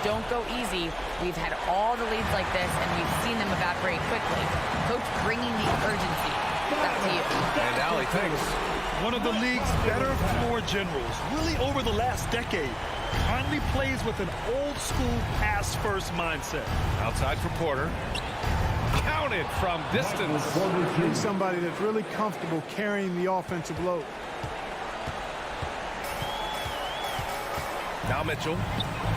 Don't go easy. We've had all the leads like this, and we've seen them evaporate quickly." Coach bringing the urgency. Back to you. And Allie, thanks. One of the league's better floor generals, really over the last decade. Conley plays with an old-school pass-first mindset. Outside for Porter. Counted from distance. He's somebody that's really comfortable carrying the offensive load. Now Mitchell.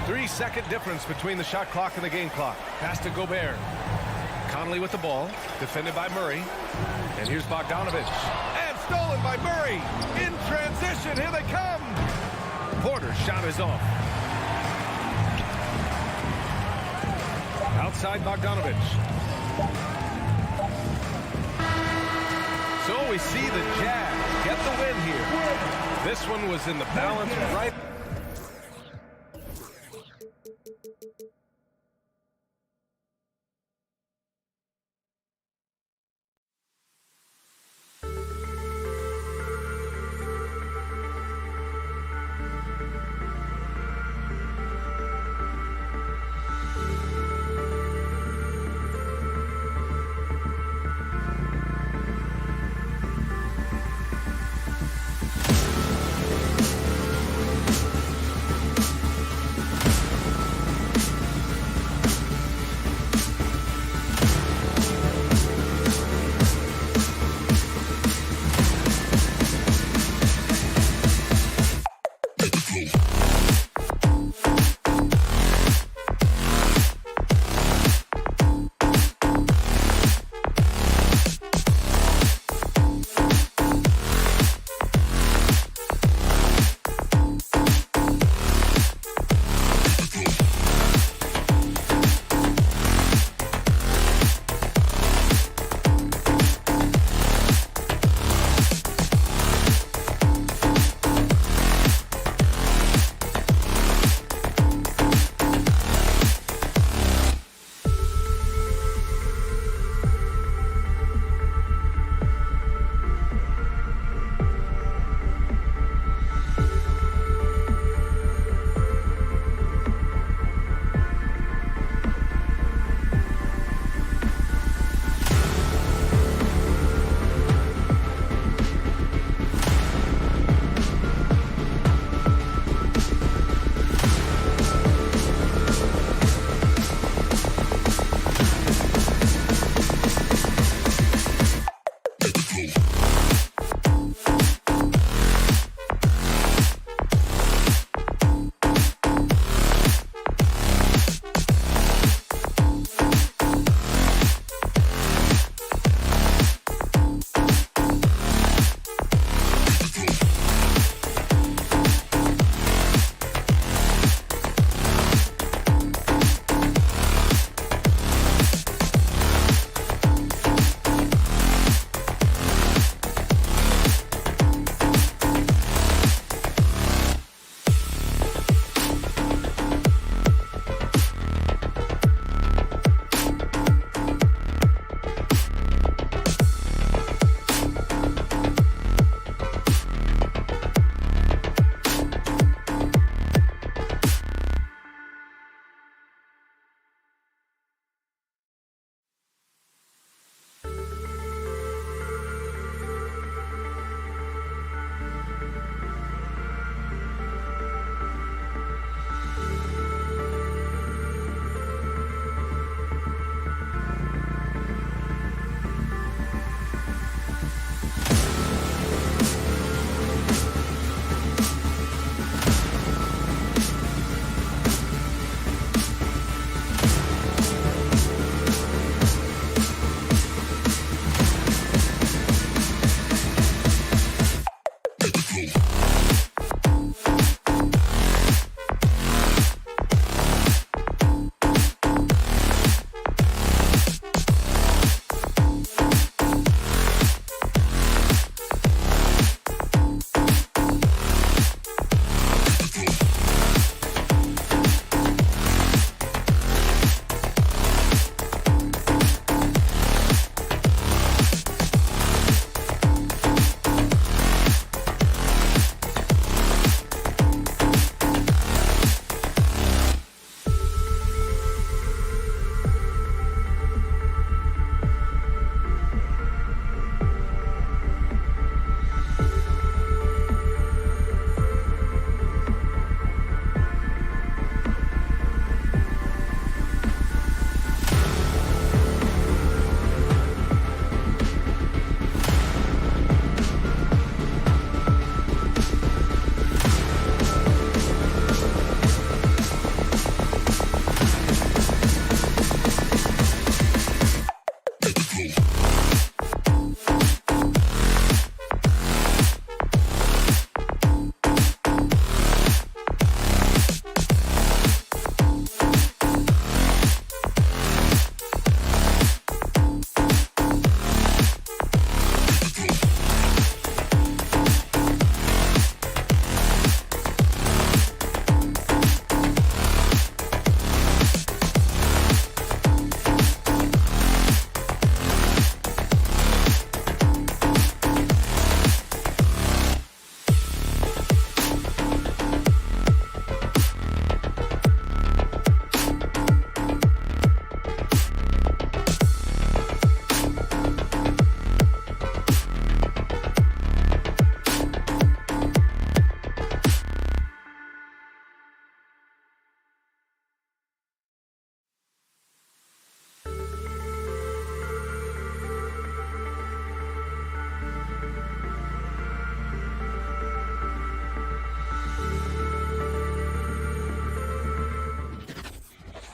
3-second difference between the shot clock and the game clock. Pass to Gobert. Conley with the ball. Defended by Murray. And here's Bogdanovich. And stolen by Murray. In transition. Here they come. Porter's shot is off. Outside Bogdanovich. So we see the Jazz get the win here. This one was in the balance right.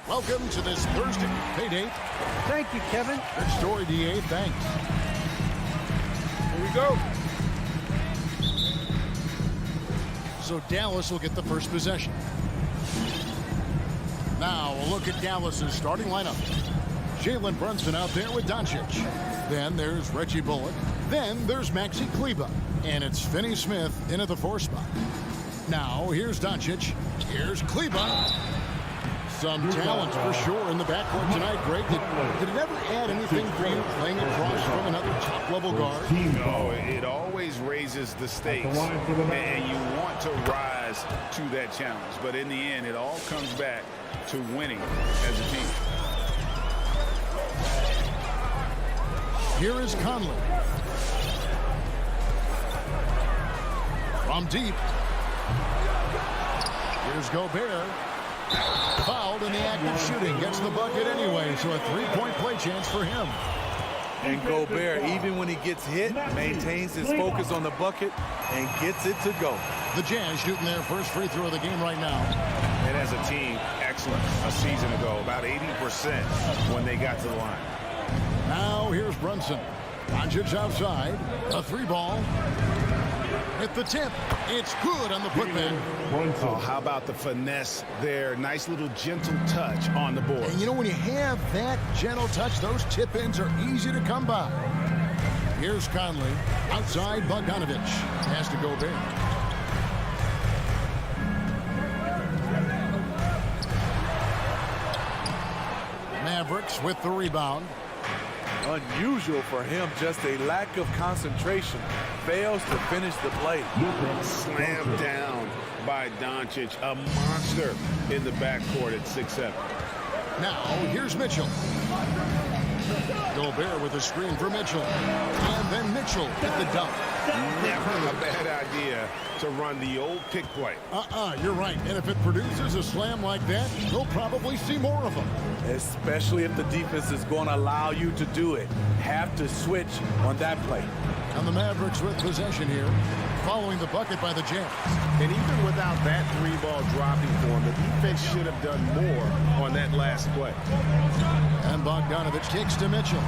Welcome to this Thursday pay date. Thank you, Kevin. Good story, DA. Thanks. Here we go. So Dallas will get the first possession. Now a look at Dallas's starting lineup. Jalen Brunson out there with Doncic. Then there's Reggie Bullock. Then there's Maxi Kleber. And it's Finney Smith in at the 4 spot. Now here's Doncic. Here's Kleber. Some talent for sure in the backcourt tonight, Greg. Did it ever add anything for you playing across from another top-level guard? No, it always raises the stakes, and you want to rise to that challenge. But in the end, it all comes back to winning as a team. Here is Conley. From deep. Here's Gobert. Fouled in the act of shooting. Gets the bucket anyway, so a 3-point play chance for him. And Gobert, even when he gets hit, maintains his focus on the bucket and gets it to go. The Jazz shooting their first free throw of the game right now. And as a team, excellent a season ago. About 80% when they got to the line. Now here's Brunson. Doncic outside. A 3-ball. At the tip. It's good on the putback. Oh, how about the finesse there? Nice little gentle touch on the board. And you know, when you have that gentle touch, those tip-ins are easy to come by. Here's Conley. Outside, Bogdanovich. Has to go there. Mavericks with the rebound. Unusual for him, just a lack of concentration. Fails to finish the play. Slammed down by Doncic, a monster in the backcourt at 6'7". Now, here's Mitchell. Gobert with a screen for Mitchell. And then Mitchell at the dunk. Never a bad idea to run the old pick play. You're right. And if it produces a slam like that, you'll probably see more of them. Especially if the defense is going to allow you to do it. Have to switch on that play. And the Mavericks with possession here, following the bucket by the Jazz. And even without that 3-ball dropping for him, the defense should have done more on that last play. And Bogdanovich kicks to Mitchell.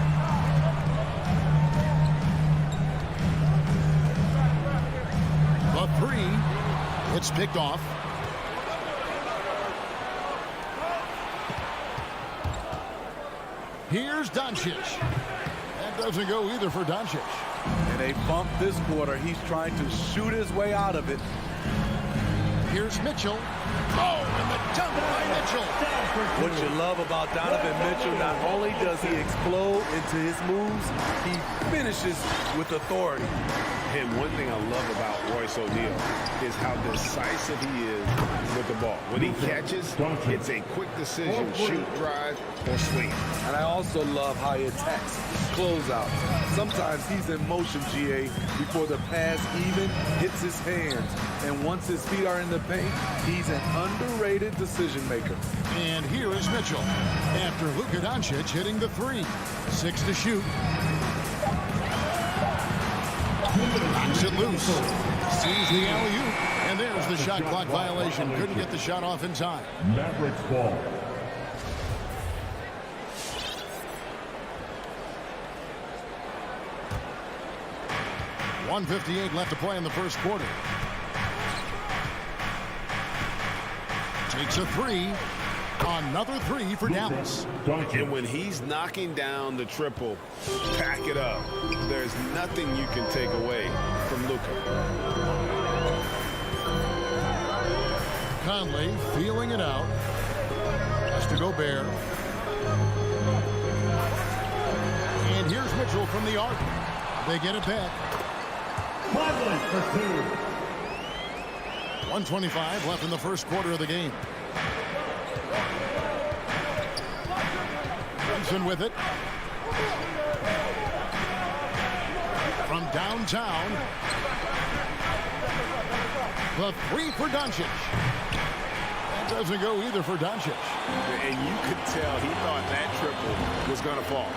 The 3. It's picked off. Here's Doncic. That doesn't go either for Doncic. And they bump this quarter. He's trying to shoot his way out of it. Here's Mitchell. Oh, and the dunk by Mitchell. What you love about Donovan Mitchell, not only does he explode into his moves, he finishes with authority. And one thing I love about Royce O'Neal is how decisive he is with the ball. When he catches, it's a quick decision, shoot, drive, or swing. And I also love how he attacks closeout. Sometimes he's in motion, GA, before the pass even hits his hands. And once his feet are in the paint, he's an underrated decision maker. And here is Mitchell after Luka Doncic hitting the 3. 6 to shoot. Knocks it loose. Sees the alley-oop. And there's the shot clock violation. Couldn't get the shot off in time. Mavericks ball. .158 left to play in the first quarter. Takes a 3. Another 3 for Dallas. And when he's knocking down the triple, pack it up. There's nothing you can take away from Luka. Conley feeling it out. Has to Gobert. And here's Mitchell from the arc. They get it back. Conley for 2. 1:25 left in the first quarter of the game. Brunson with it. From downtown. The 3 for Doncic. That doesn't go either for Doncic. And you could tell he thought that triple was going to fall.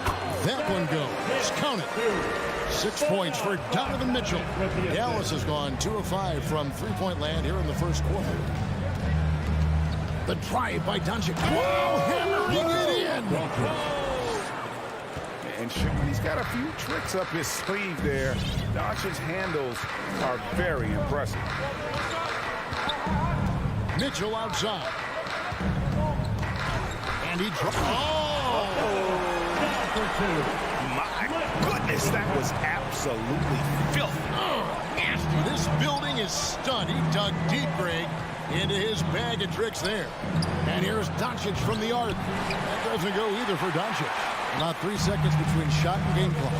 That one goes. Count it. 6 points for Donovan Mitchell. Dallas has gone 2 of 5 from three-point land here in the first quarter. The drive by Doncic. Whoa, hammer And he's got a few tricks up his sleeve there. Doncic's handles are very impressive. Mitchell outside. And he My goodness, that was absolutely filthy. Oh, nasty. This building is stunned. He dug deep, Greg, into his bag of tricks there. And here's Doncic from the arc. That doesn't go either for Doncic. About 3 seconds between shot and game clock.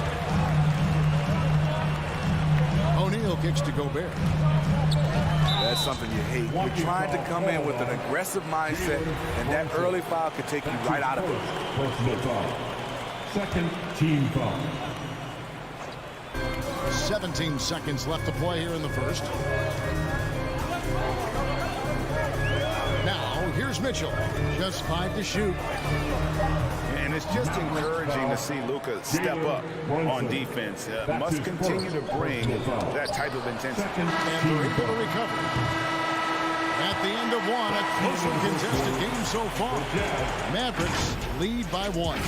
O'Neal kicks to Gobert. That's something you hate. You're trying to come in with an aggressive mindset, and that early foul could take you right out of it. Personal foul. Second team foul. 17 seconds left to play here in the first. Now, here's Mitchell. Just 5 to shoot. And it's just encouraging to see Luka step up on defense. Must continue to bring that type of intensity. And they're able to recover. At the end of one, a closely contested game so far. Mavericks lead by 1.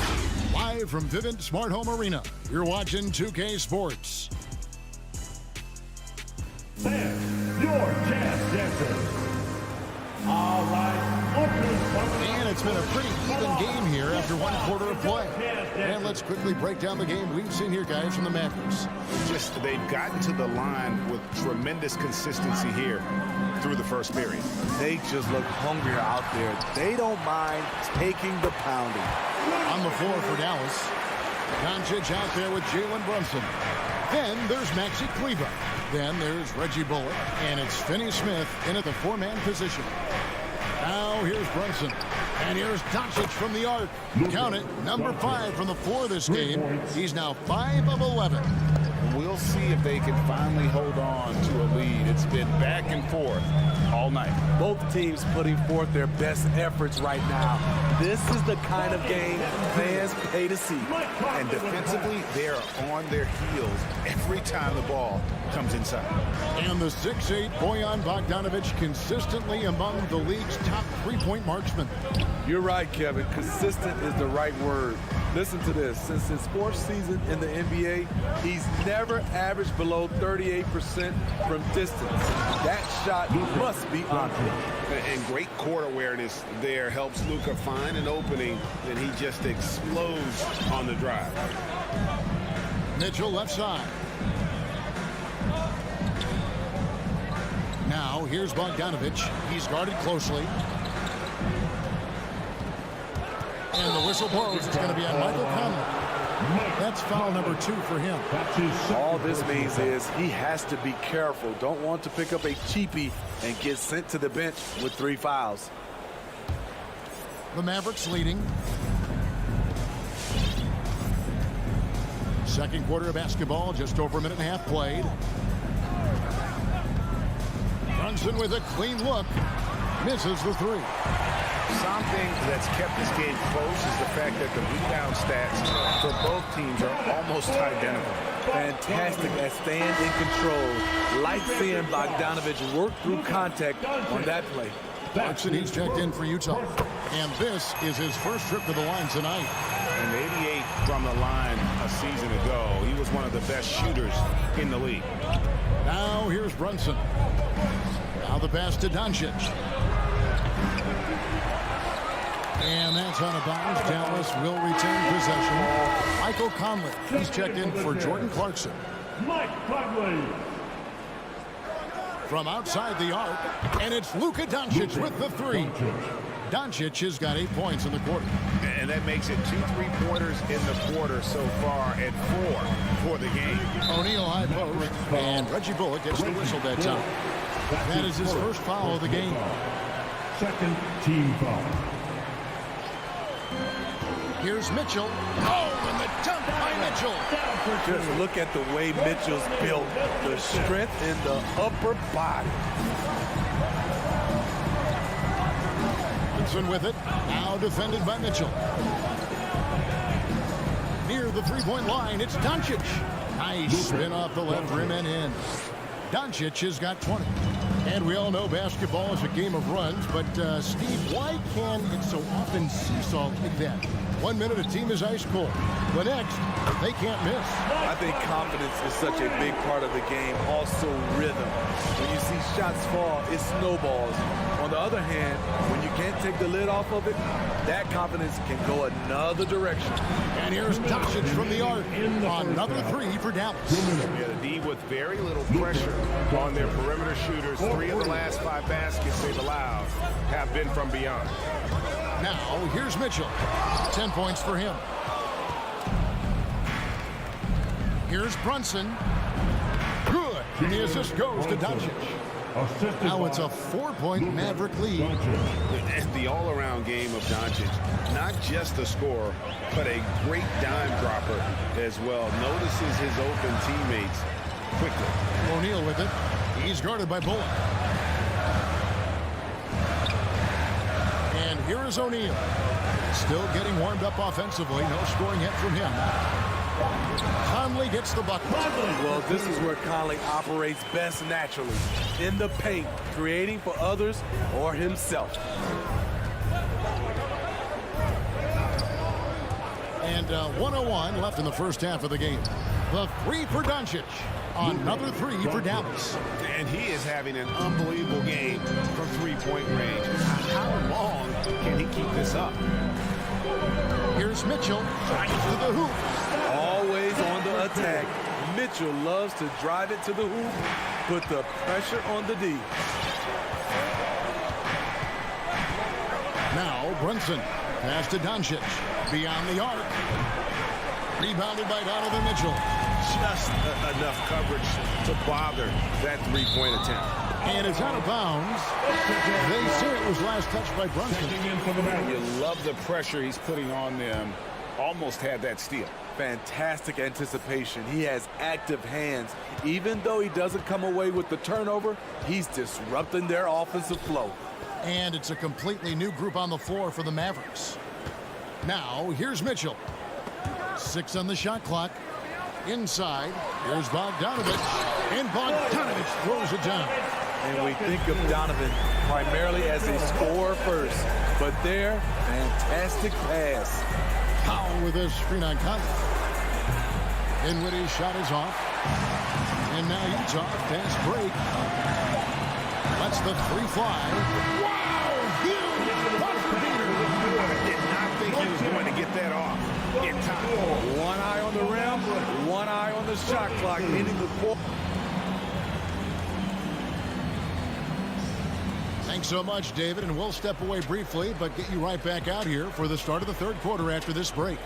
Live from Vivint Smart Home Arena, you're watching 2K Sports. And your chance dancer. All right. And it's been a pretty even game here after 1 quarter of play. And let's quickly break down the game we've seen here, guys, from the Mavericks. They've gotten to the line with tremendous consistency here through the first period. They just look hungrier out there. They don't mind taking the pounding. On the floor for Dallas, Doncic out there with Jalen Brunson. Then there's Maxi Kleber. Then there's Reggie Bullock. And it's Finney Smith in at the 4-man position. Now here's Brunson. And here's Doncic from the arc. Count it, number 5 from the floor this game. He's now 5 of 11. We'll see if they can finally hold on to a lead. It's been back and forth all night. Both teams putting forth their best efforts right now. This is the kind of game fans pay to see. And defensively, they're on their heels every time the ball comes inside. And the 6'8" Bojan Bogdanovic consistently among the league's top 3-point marksmen. You're right, Kevin. Consistent is the right word. Listen to this. Since his 4th season in the NBA, he's never averaged below 38% from distance. That shot must be on him. And great court awareness there helps Luka find an opening, and he just explodes on the drive. Mitchell left side. Now here's Bogdanovic. He's guarded closely. And the whistle blows. It's going to be on Michael Conley. That's foul number 2 for him. All this means is he has to be careful. Don't want to pick up a cheapie and get sent to the bench with 3 fouls. The Mavericks leading. Second quarter of basketball, just over a minute and a half played. Brunson with a clean look. Misses the 3. Something that's kept this game close is the fact that the rebound stats for both teams are almost identical. Fantastic at staying in control. Like seeing Bogdanovic work through contact on that play. Clarkson, he's checked in for Utah. And this is his first trip to the line tonight. And 88 from the line a season ago. He was one of the best shooters in the league. Now here's Brunson. Now the pass to Doncic. And that's out of bounds. Dallas will retain possession. Michael Conley. He's checked in for Jordan Clarkson. Mike Conley. From outside the arc. And it's Luka Doncic with the 3. Doncic has got 8 points in the quarter. And that makes it 2 3-pointers in the quarter so far and 4 for the game. O'Neal high post. And Reggie Bullock gets the whistle that time. That is his first foul of the game. Second team foul. Here's Mitchell. Oh, and the dunk by Mitchell. Just look at the way Mitchell's built. The strength in the upper body. Brunson with it. Now defended by Mitchell. Near the 3-point line, it's Doncic. Nice spin off the left rim and in. Doncic has got 20. And we all know basketball is a game of runs, but Steve, why can it so often seesaw like that? 1 minute a team is ice cold. The next, they can't miss. I think confidence is such a big part of the game. Also rhythm. When you see shots fall, it snowballs. On the other hand, when you can't take the lid off of it, that confidence can go another direction. And here's Doncic from the arc. Another three for Dallas. Yeah, the D with very little pressure on their perimeter shooters. 3 of the last 5 baskets they've allowed have been from beyond. Now, here's Mitchell. 10 points for him. Here's Brunson. Good. And the assist goes to Doncic. Now it's a 4-point Maverick lead. The all-around game of Doncic, not just a scorer, but a great dime dropper as well. Notices his open teammates quickly. O'Neal with it. He's guarded by Bullock. And here is O'Neal. Still getting warmed up offensively. No scoring yet from him. Conley gets the bucket. Well, this is where Conley operates best naturally. In the paint, creating for others or himself. And 1:01 left in the first half of the game. The three for Doncic. Another three for Dallas. And he is having an unbelievable game from three-point range. How long can he keep this up? Here's Mitchell. To the hoop. Always on the attack. Mitchell loves to drive it to the hoop, put the pressure on the D. Now Brunson. Pass to Doncic. Beyond the arc. Rebounded by Donovan Mitchell. Just enough coverage to bother that three-point attempt. And it's out of bounds. They say it was last touched by Brunson. You love the pressure he's putting on them. Almost had that steal. Fantastic anticipation. He has active hands. Even though he doesn't come away with the turnover, he's disrupting their offensive flow. And it's a completely new group on the floor for the Mavericks. Now, here's Mitchell. 6 on the shot clock. Inside, here's Bogdanovich. And Bogdanovich throws it down. And we think of Donovan primarily as a scorer first. But there, fantastic pass. Powell with a screen on Conley. Dinwiddie's shot is off. And now Utah fast break. Lets the three fly. Wow! Huge buzzer beater. I did not think he was going to get that off in time. One eye on the rim, one eye on the shot clock, leading the ball. Thanks so much, David, and we'll step away briefly, but get you right back out here for the start of the third quarter after this break.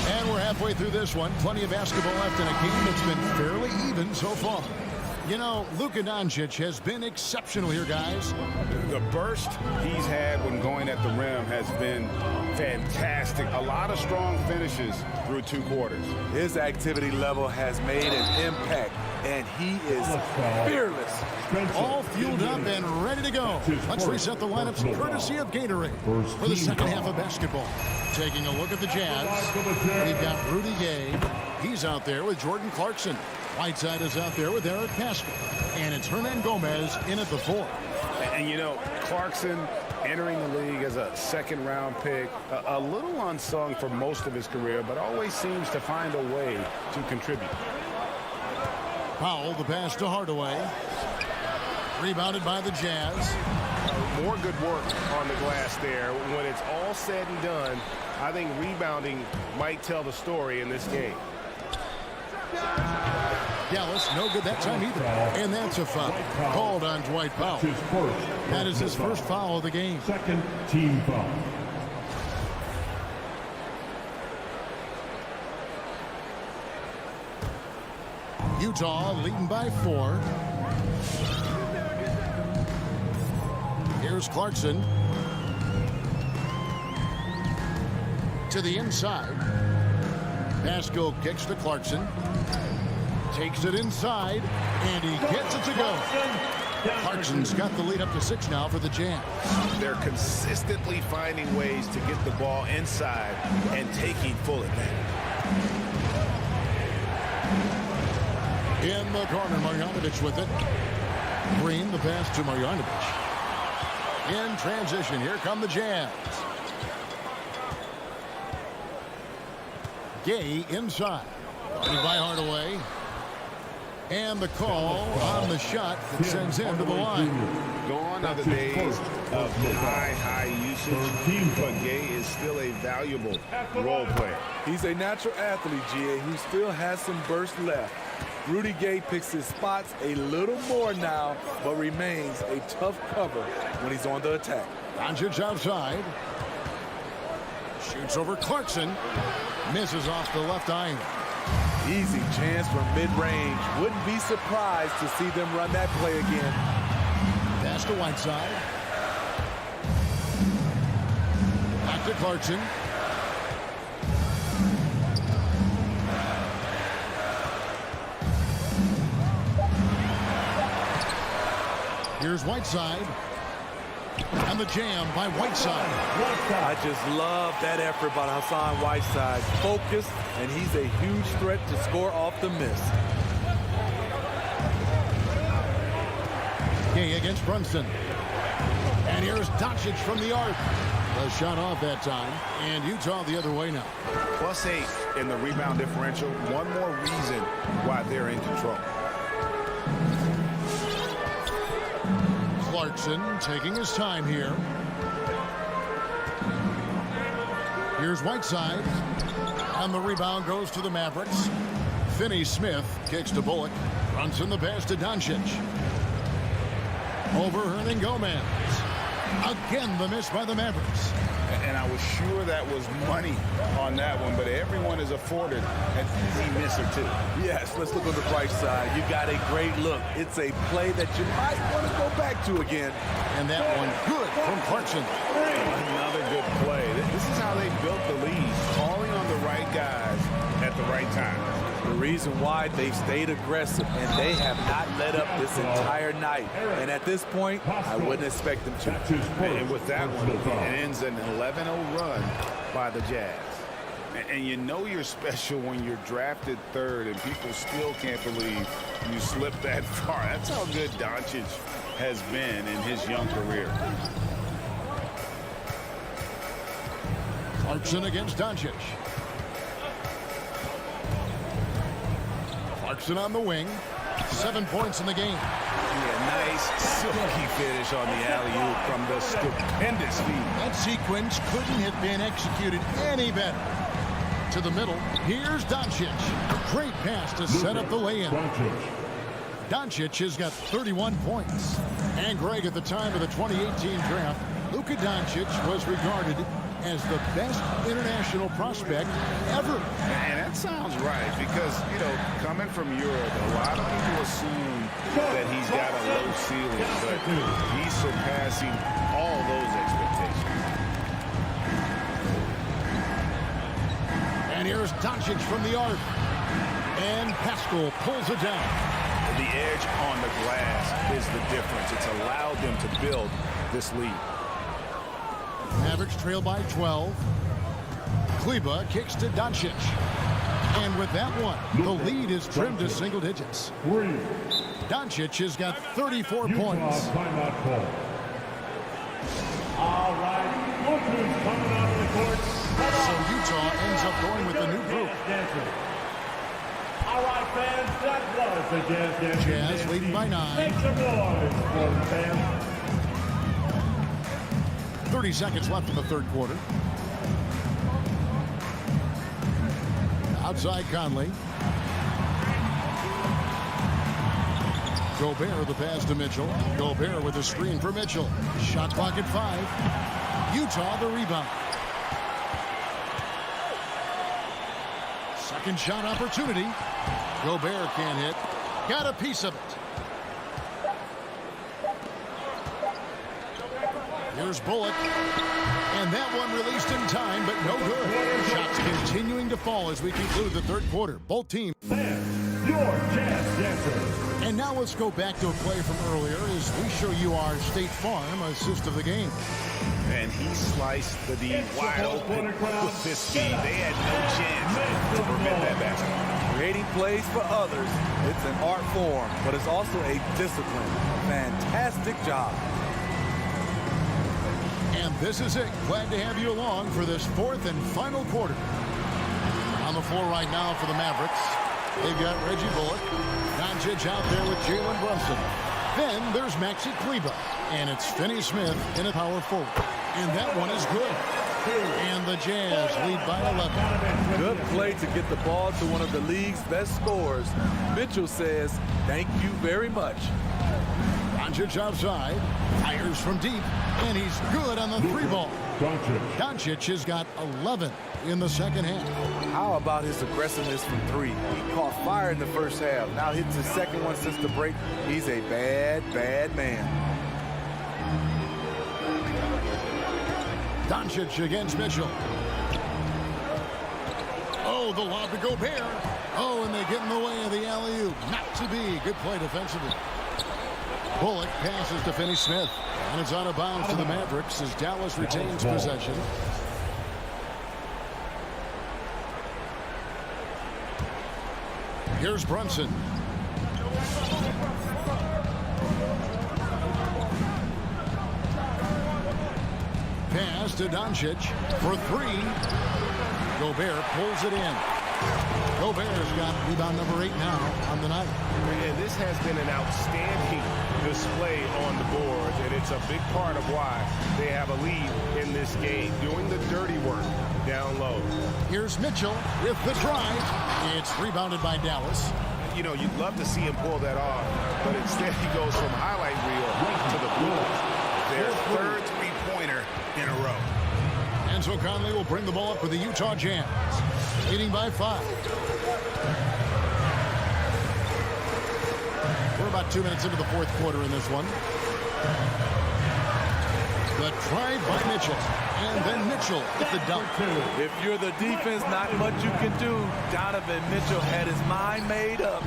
And we're halfway through this one. Plenty of basketball left in a game that's been fairly even so far. You know, Luka Doncic has been exceptional here, guys. The burst he's had when going at the rim has been fantastic. A lot of strong finishes through 2 quarters. His activity level has made an impact, and he is fearless. All fueled up and ready to go. Let's reset the lineups courtesy of Gatorade for the second half of basketball. Taking a look at the Jazz, we've got Rudy Gay. He's out there with Jordan Clarkson. Whiteside is out there with Eric Pascal. And it's Hernan Gomez in at the 4. And you know, Clarkson entering the league as a second-round pick, a little unsung for most of his career, but always seems to find a way to contribute. Powell, the pass to Hardaway. Rebounded by the Jazz. More good work on the glass there. When it's all said and done, I think rebounding might tell the story in this game. Dallas, no good that time either. And that's a foul called on Dwight Powell. That is his first foul of the game. Second team foul. Utah leading by 4. Here's Clarkson. To the inside. Pascal kicks to Clarkson. Takes it inside, and he gets it to go. Clarkson's got the lead up to 6 now for the Jazz. They're consistently finding ways to get the ball inside and taking full advantage. In the corner, Marjanovic with it. Green, the pass to Marjanovic. In transition, here come the Jazz. Gay inside. Guarded by Hardaway. And the call on the shot that sends him to the line. Gone are the days of high usage, but Gay is still a valuable role player. He's a natural athlete, GA, who still has some burst left. Rudy Gay picks his spots a little more now, but remains a tough cover when he's on the attack. Doncic outside. Shoots over Clarkson. Misses off the left eye. Easy chance from mid-range. Wouldn't be surprised to see them run that play again. Pass to Whiteside. Back to Clarkson. Here's Whiteside. And the jam by Whiteside. I just love that effort by Hassan Whiteside. Focused, and he's a huge threat to score off the miss. Gay against Brunson. And here's Doncic from the arc. A shot off that time. And Utah the other way now. +8 in the rebound differential. One more reason why they're in control. Clarkson taking his time here. Here's Whiteside. And the rebound goes to the Mavericks. Finney-Smith kicks to Bullock. Brunson the pass to Doncic. Over Hernangomez. Again the miss by the Mavericks. And I was sure that was money on that one, but everyone is afforded an easy miss or two. Yes, let's look on the bright side. You got a great look. It's a play that you might want to go back to again. And that one good from Clarkson. Another good play. This is how they built the lead, calling on the right guys at the right time. The reason why they stayed aggressive, and they have not let up this entire night. And at this point, I wouldn't expect them to. And with that one, it ends an 11-0 run by the Jazz. And you know you're special when you're drafted third and people still can't believe you slipped that far. That's how good Doncic has been in his young career. Clarkson against Doncic. Clarkson on the wing. 7 points in the game. Yeah, nice silky finish on the alley-oop from the stupendous feed. That sequence couldn't have been executed any better. To the middle. Here's Doncic. Great pass to set up the lay-in. Doncic has got 31 points. And Greg, at the time of the 2018 draft, Luka Doncic was regarded as the best international prospect ever. And that sounds right because, you know, coming from Europe, a lot of people assume that he's got a low ceiling, but he's surpassing all those expectations. And here's Doncic from the arc. And Pascal pulls it down. The edge on the glass is the difference. It's allowed them to build this lead. Mavericks trail by 12. Kleba kicks to Doncic. And with that one, the lead is trimmed to single digits. Doncic has got 34 points. All right, look who's coming onto the court. So Utah ends up going with the new group. All right, fans, that was the Jazz Dancing. Jazz leading by 9. Make some noise for the fans. 30 seconds left in the third quarter. Outside Conley. Gobert the pass to Mitchell. Gobert with a screen for Mitchell. Shot clock at 5. Utah the rebound. Second shot opportunity. Gobert can't hit. Got a piece of it. Here's Bullock. And that one released in time, but no good. Shots continuing to fall as we conclude the third quarter. Both teams. your Jazz Dancer. And now let's go back to a play from earlier as we show you our State Farm assist of the game. And he sliced the D wide open with this speed. They had no chance to prevent that basket. Creating plays for others, it's an art form, but it's also a discipline. Fantastic job. And this is it. Glad to have you along for this fourth and final quarter. On the floor right now for the Mavericks, they've got Reggie Bullock, Doncic out there with Jalen Brunson. Then there's Maxi Kleber, and it's Finney Smith in a power forward. And that one is good. And the Jazz lead by 11. Good play to get the ball to one of the league's best scorers. Mitchell says, thank you very much. Doncic outside, fires from deep, and he's good on the three ball. Doncic has got 11 in the second half. How about his aggressiveness from three? He caught fire in the first half. Now hits his second one since the break. He's a bad, bad man. Doncic against Mitchell. Oh, the lob to Gobert. Oh, and they get in the way of the alley-oop. Not to be. Good play defensively. Bullock passes to Finney Smith. And it's out of bounds to the Mavericks as Dallas retains possession. Here's Brunson. Pass to Doncic for three. Gobert pulls it in. Gobert's got rebound number 8 now on the night. And this has been an outstanding display on the boards, and it's a big part of why they have a lead in this game, doing the dirty work down low. Here's Mitchell with the drive. It's rebounded by Dallas. You know, you'd love to see him pull that off, but instead he goes from highlight reel to the Blues. Their third three-pointer in a row. Enzo Conley will bring the ball up for the Utah Jazz, leading by 5. We're about 2 minutes into the fourth quarter in this one. The drive by Mitchell, and then Mitchell with the dunk. If you're the defense, not much you can do. Donovan Mitchell had his mind made up.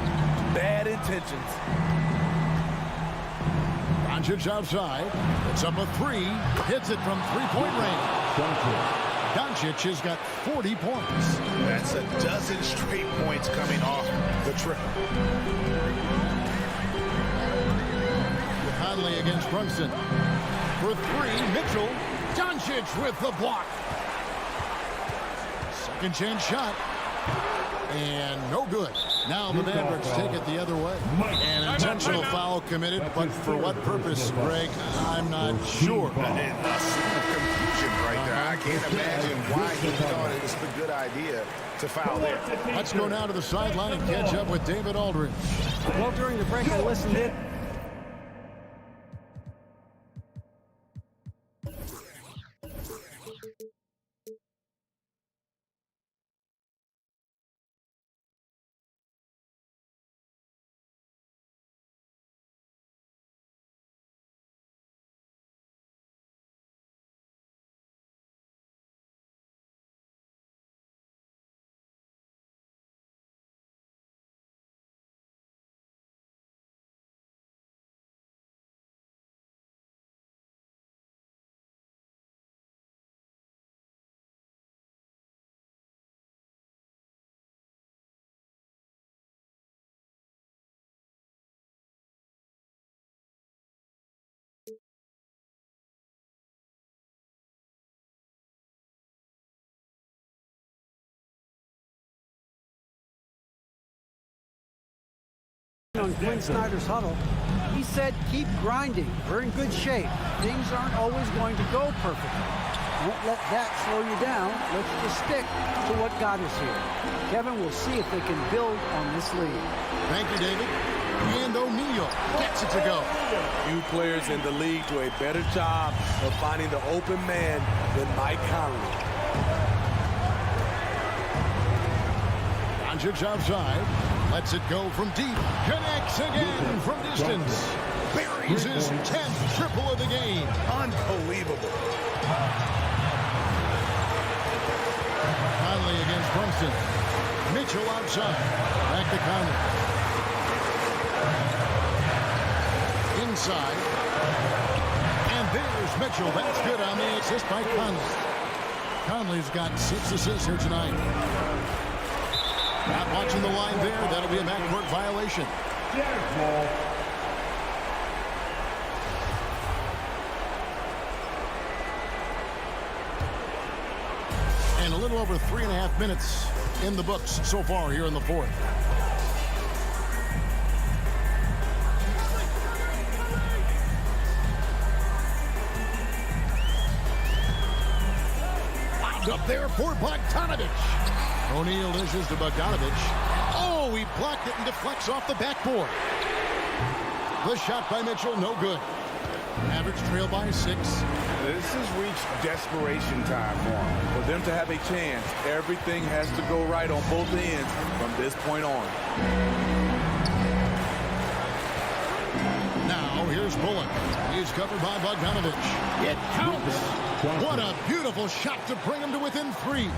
Bad intentions. Doncic outside. It's up a 3. Hits it from three-point range. Doncic has got 40 points. That's a dozen straight points coming off the triple. Conley against Brunson. For 3, Mitchell. Doncic with the block. Second chance shot. And no good. Now the Mavericks take it the other way. An intentional foul committed, but for what purpose, Greg, I'm not sure. Confusion right there. I can't imagine why he thought it was a good idea to foul there. Let's go now to the sideline and catch up with David Aldridge. Well, during the break, I listened in. On Quinn Snyder's huddle, he said, keep grinding. We're in good shape. Things aren't always going to go perfectly. Don't let that slow you down. Let's just stick to what got us here. Kevin, we'll see if they can build on this lead. Thank you, David. And O'Neal gets it to go. Few players in the league do a better job of finding the open man than Mike Conley. Doncic outside. Lets it go from deep. Connects again from distance. Buries his 10th triple of the game. Unbelievable. Conley against Brunson. Mitchell outside. Back to Conley. Inside. And there's Mitchell. That's good on the assist by Conley. Conley's got 6 assists here tonight. Not watching the line there. That'll be a backcourt violation. And a little over 3.5 minutes in the books so far here in the fourth. Up there for Bogdanovic. O'Neal dishes to Bogdanovic. Oh, he blocked it and deflects off the backboard. The shot by Mitchell, no good. Mavericks trail by 6. This has reached desperation time for them. For them to have a chance, everything has to go right on both ends from this point on. Now, here's Bullock. He's covered by Bogdanovic. It counts. What a beautiful shot to bring him to within 3.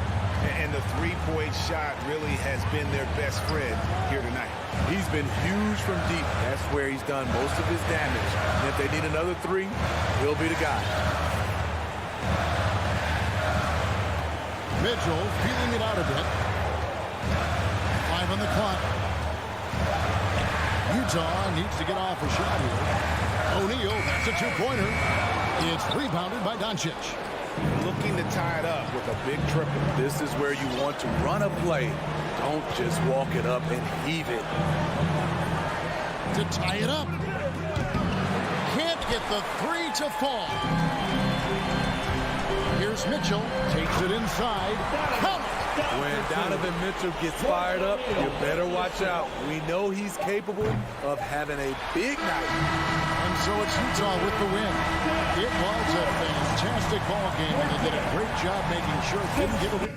And the three-point shot really has been their best friend here tonight. He's been huge from deep. That's where he's done most of his damage. And if they need another 3, he'll be the guy. Mitchell feeling it out a bit. 5 on the clock. Utah needs to get off a shot here. O'Neal, that's a 2-pointer. It's rebounded by Doncic. Looking to tie it up with a big triple. This is where you want to run a play. Don't just walk it up and heave it. To tie it up. Can't get the 3 to fall. Here's Mitchell. Takes it inside. Count. When Donovan Mitchell gets fired up, you better watch out. We know he's capable of having a big night. And so it's Utah with the win. It was a fantastic ball game, and they did a great job making sure it didn't give away.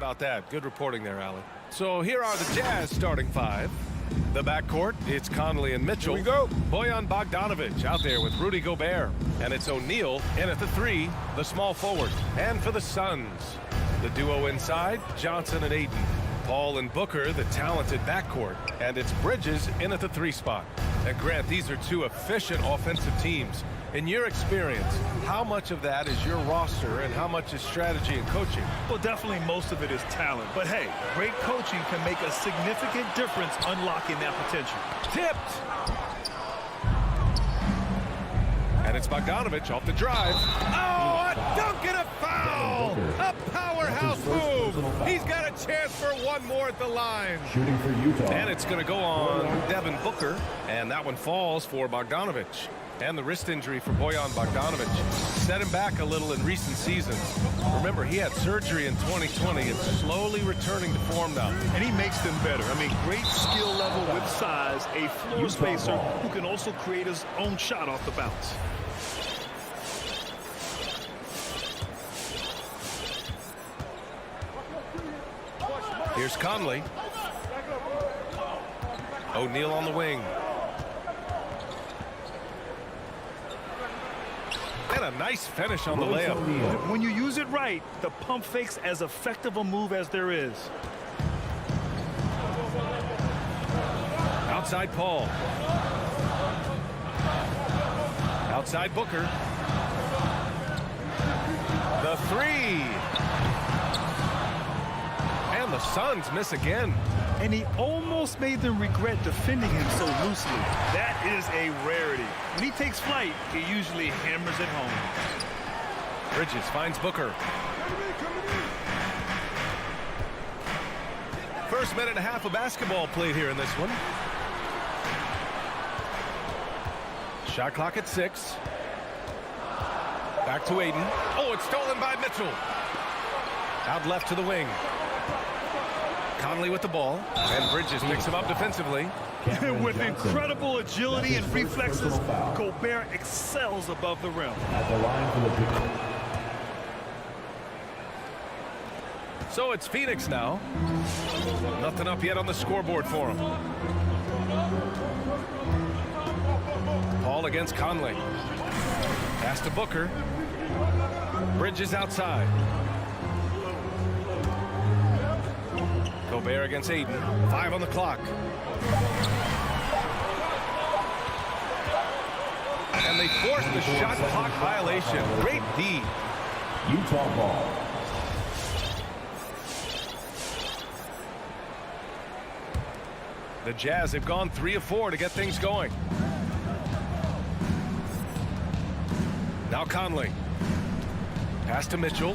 about that? Good reporting there, Allie. So here are the Jazz starting five. The backcourt, it's Conley and Mitchell. Here we go. Bojan Bogdanovic out there with Rudy Gobert. And it's O'Neal in at the 3, the small forward. And for the Suns, the duo inside, Johnson and Ayton. Paul and Booker, the talented backcourt. And it's Bridges in at the 3 spot. And Grant, these are two efficient offensive teams. In your experience, how much of that is your roster and how much is strategy and coaching? Well, definitely most of it is talent. But hey, great coaching can make a significant difference unlocking that potential. Tipped! And it's Bogdanovic off the drive. Oh, a dunk and a foul! A powerhouse move! He's got a chance for one more at the line. Shooting for Utah. And it's going to go on Devin Booker. And that one falls for Bogdanovic. And the wrist injury for Bojan Bogdanovic set him back a little in recent seasons. Remember, he had surgery in 2020. It's slowly returning to form now. And he makes them better. I mean, great skill level with size, a floor spacer who can also create his own shot off the bounce. Here's Conley. O'Neal on the wing. And a nice finish on the layup. When you use it right, the pump fake's as effective a move as there is. Outside Paul. Outside Booker. The 3. And the Suns miss again. And he almost made them regret defending him so loosely. That is a rarity. When he takes flight, he usually hammers it home. Bridges finds Booker. First minute and a half of basketball played here in this one. Shot clock at 6. Back to Ayton. Oh, it's stolen by Mitchell. Out left to the wing. Conley with the ball, and Bridges picks him up defensively. With incredible agility and reflexes, Gobert excels above the rim. At the line for the pick. So it's Phoenix now. Nothing up yet on the scoreboard for him. Paul against Conley. Pass to Booker. Bridges outside. Gobert against Ayton. 5 on the clock. And they force the shot clock violation. Great D. Utah ball. The Jazz have gone 3 of 4 to get things going. Now Conley. Pass to Mitchell.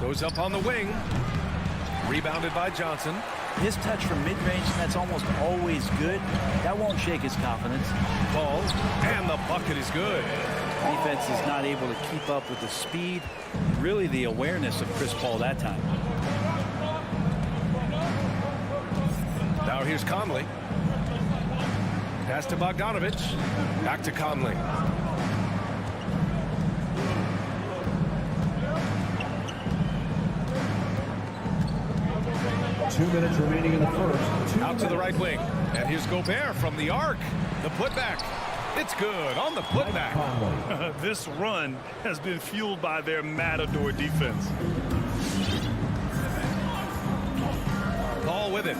Goes up on the wing. Rebounded by Johnson. His touch from mid-range, that's almost always good. That won't shake his confidence. Ball, and the bucket is good. Defense is not able to keep up with the speed, really the awareness of Chris Paul that time. Now here's Conley. Pass to Bogdanovic. Back to Conley. Two minutes remaining in the first. Out to the right wing. And here's Gobert from the arc. The putback. It's good on the putback. This run has been fueled by their matador defense. Ball with it.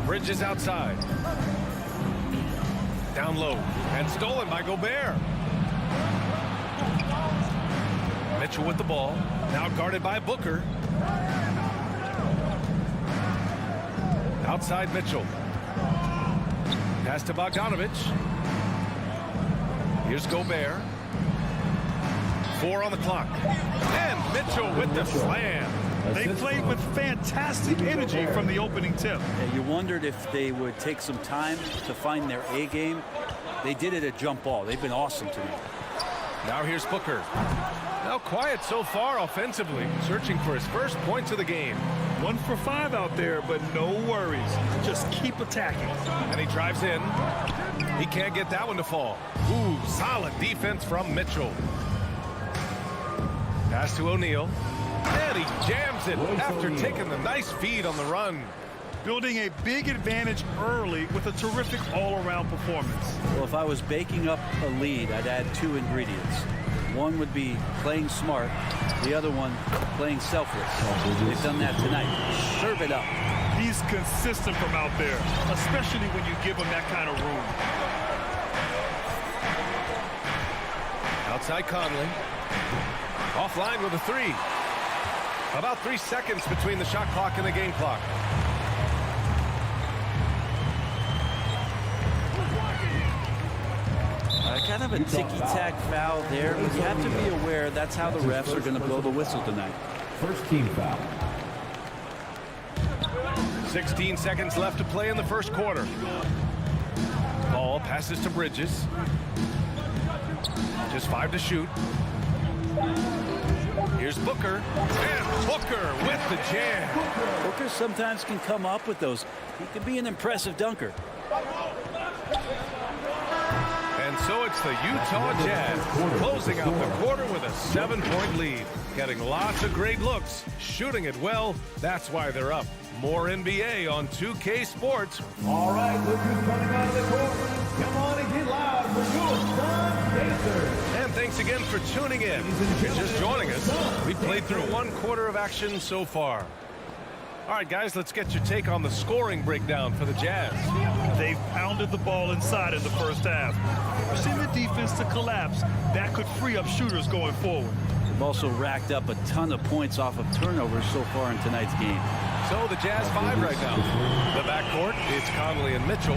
Bridges outside. Down low. And stolen by Gobert. Mitchell with the ball. Now guarded by Booker. Outside Mitchell. Pass to Bogdanovic. Here's Gobert. 4 on the clock. And Mitchell with the slam. They played with fantastic energy from the opening tip. Yeah, you wondered if they would take some time to find their A game. They did it at jump ball. They've been awesome to me. Now here's Booker. Now quiet so far offensively, searching for his first points of the game. 1 for 5 out there, but no worries. Just keep attacking. And he drives in. He can't get that one to fall. Ooh, solid defense from Mitchell. Pass to O'Neal. And he jams it after taking the nice feed on the run. Building a big advantage early with a terrific all-around performance. Well, if I was baking up a lead, I'd add 2 ingredients. One would be playing smart. The other one, playing selfless. They've done that tonight. Serve it up. He's consistent from out there, especially when you give him that kind of room. Outside Conley. Offline with a 3. About 3 seconds between the shot clock and the game clock. Kind of a ticky-tack foul there, but you have to be aware that's how the refs are going to blow the whistle tonight. First team foul. 16 seconds left to play in the first quarter. Ball passes to Bridges. Just 5 to shoot. Here's Booker. And Booker with the jam. Booker sometimes can come up with those. He can be an impressive dunker. And so it's the Utah Jazz closing out the quarter with a 7-point lead. Getting lots of great looks, shooting it well. That's why they're up. More NBA on 2K Sports. All right, look who's coming out of the court. Come on and get loud for your son, Pacers. And thanks again for tuning in. If you're just joining us, we played through 1 quarter of action so far. All right, guys, let's get your take on the scoring breakdown for the Jazz. They've pounded the ball inside in the first half, forcing the defense to collapse. That could free up shooters going forward. They've also racked up a ton of points off of turnovers so far in tonight's game. So the Jazz 5 right now. The backcourt, it's Conley and Mitchell.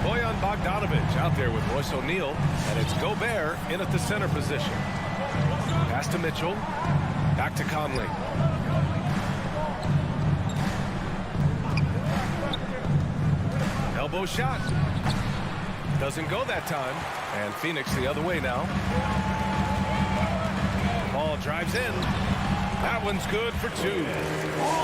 Bojan Bogdanovic out there with Royce O'Neal. And it's Gobert in at the center position. Pass to Mitchell. Back to Conley. Elbow shot. Doesn't go that time. And Phoenix the other way now. Ball drives in. That one's good for 2.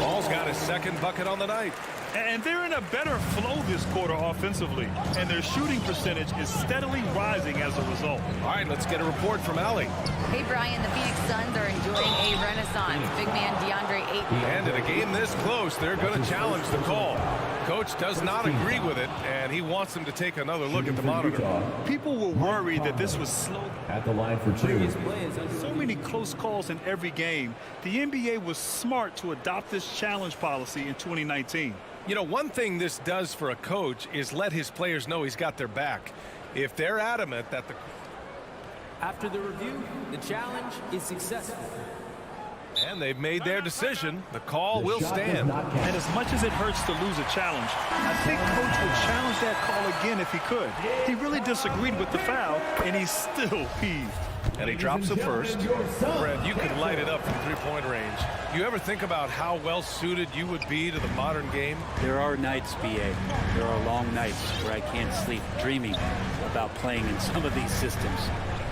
Ball's got his second bucket on the night. And they're in a better flow this quarter offensively. And their shooting percentage is steadily rising as a result. All right, let's get a report from Allie. Hey, Brian, the Phoenix Suns are enjoying a renaissance. Big man DeAndre Ayton. And in a game this close, they're going to challenge the call. Coach does not agree with it, and he wants them to take another look at the monitor. People were worried that this was slow. At the line for 2. So many close calls in every game. The NBA was smart to adopt this challenge policy in 2019. You know, one thing this does for a coach is let his players know he's got their back. If they're adamant that the... After the review, the challenge is successful. And they've made their decision. The call will stand. And as much as it hurts to lose a challenge, I think Coach would challenge that call again if he could. He really disagreed with the foul, and he's still peeved. And he drops the first. Brad, you could light it up from 3-point range. You ever think about how well suited you would be to the modern game? There are nights, BA. There are long nights where I can't sleep dreaming about playing in some of these systems.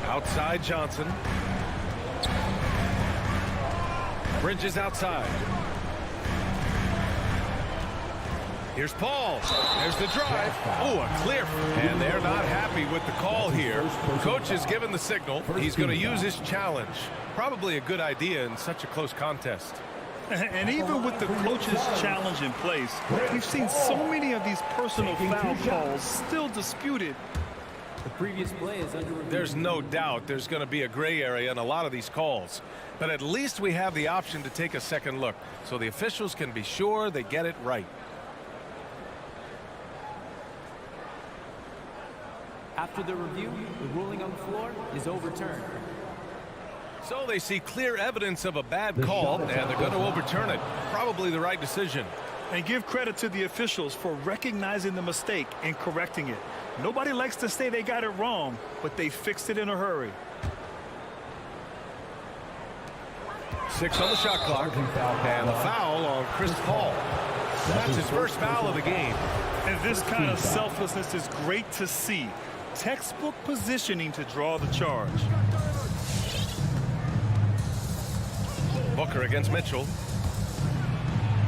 Outside Johnson. Bridges outside. Here's Paul. There's the drive. Oh, a clear. And they're not happy with the call here. Coach has given the signal. He's going to use his challenge. Probably a good idea in such a close contest. And even with the coach's challenge in place, we've seen so many of these personal foul calls still disputed. The previous play is under review. There's no doubt there's going to be a gray area in a lot of these calls. But at least we have the option to take a second look, so the officials can be sure they get it right. After the review, the ruling on the floor is overturned. So they see clear evidence of a bad call, and they're going to overturn it. Probably the right decision. And give credit to the officials for recognizing the mistake and correcting it. Nobody likes to say they got it wrong, but they fixed it in a hurry. 6 on the shot clock, and the foul on Chris Paul. That's his first foul of the game. And this kind of selflessness is great to see. Textbook positioning to draw the charge. Booker against Mitchell.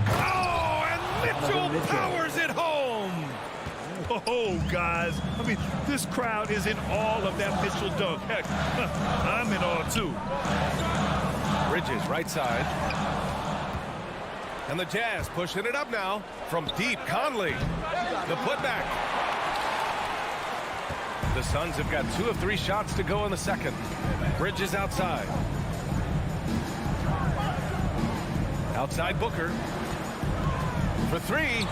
Oh, and Mitchell powers it home. Oh, guys. I mean, this crowd is in awe of that Mitchell dunk. Heck, I'm in awe, too. Bridges, right side. And the Jazz pushing it up now from deep. Conley, the putback. The Suns have got 2 of 3 shots to go in the second. Bridges outside. Outside Booker. For 3.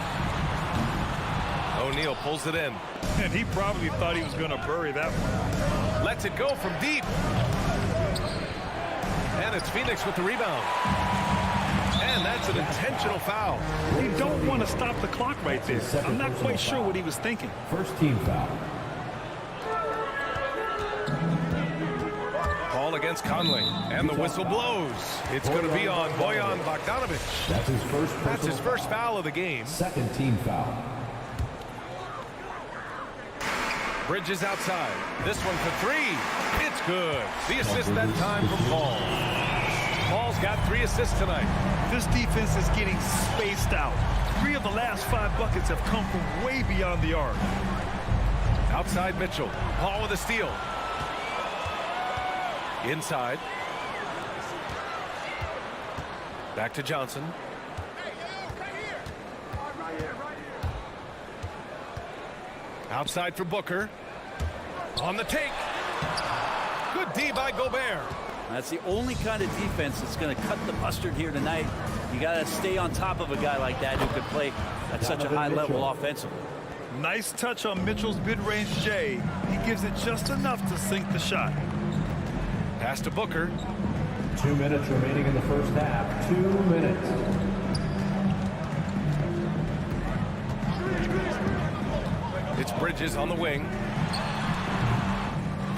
O'Neal pulls it in. And he probably thought he was going to bury that one. Lets it go from deep. And it's Phoenix with the rebound. And that's an intentional foul. You don't want to stop the clock right there. I'm not quite sure what he was thinking. First team foul. Ball against Conley. And the whistle blows. It's going to be on Bojan Bogdanovic. That's his first foul of the game. Second team foul. Bridges outside. This one for 3. It's good. The assist that time from Paul. Paul's got 3 assists tonight. This defense is getting spaced out. 3 of the last 5 buckets have come from way beyond the arc. Outside Mitchell. Paul with a steal. Inside. Back to Johnson. Outside for Booker. On the take. Good D by Gobert. That's the only kind of defense that's going to cut the mustard here tonight. You got to stay on top of a guy like that who can play at such a high level offensively. Nice touch on Mitchell's mid-range J. He gives it just enough to sink the shot. Pass to Booker. 2 minutes remaining in the first half. 2 minutes. It's Bridges on the wing.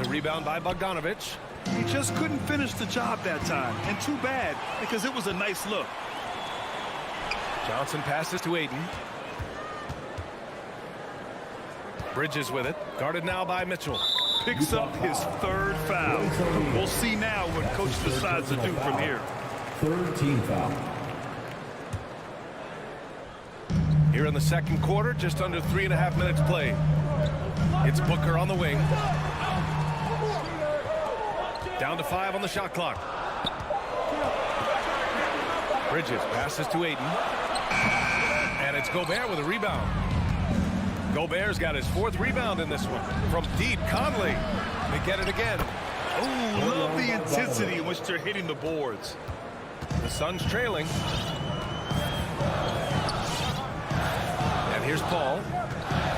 The rebound by Bogdanovic. He just couldn't finish the job that time. And too bad, because it was a nice look. Johnson passes to Ayton. Bridges with it. Guarded now by Mitchell. Picks up his 3rd foul. We'll see now what coach decides to do from here. 3rd team foul. Here in the second quarter, just under 3.5 minutes played. It's Booker on the wing. Down to 5 on the shot clock. Bridges passes to Ayton. And it's Gobert with a rebound. Gobert's got his 4th rebound in this one. From deep, Conley. They get it again. Oh, love the intensity in which they're hitting the boards. The Suns trailing. And here's Paul.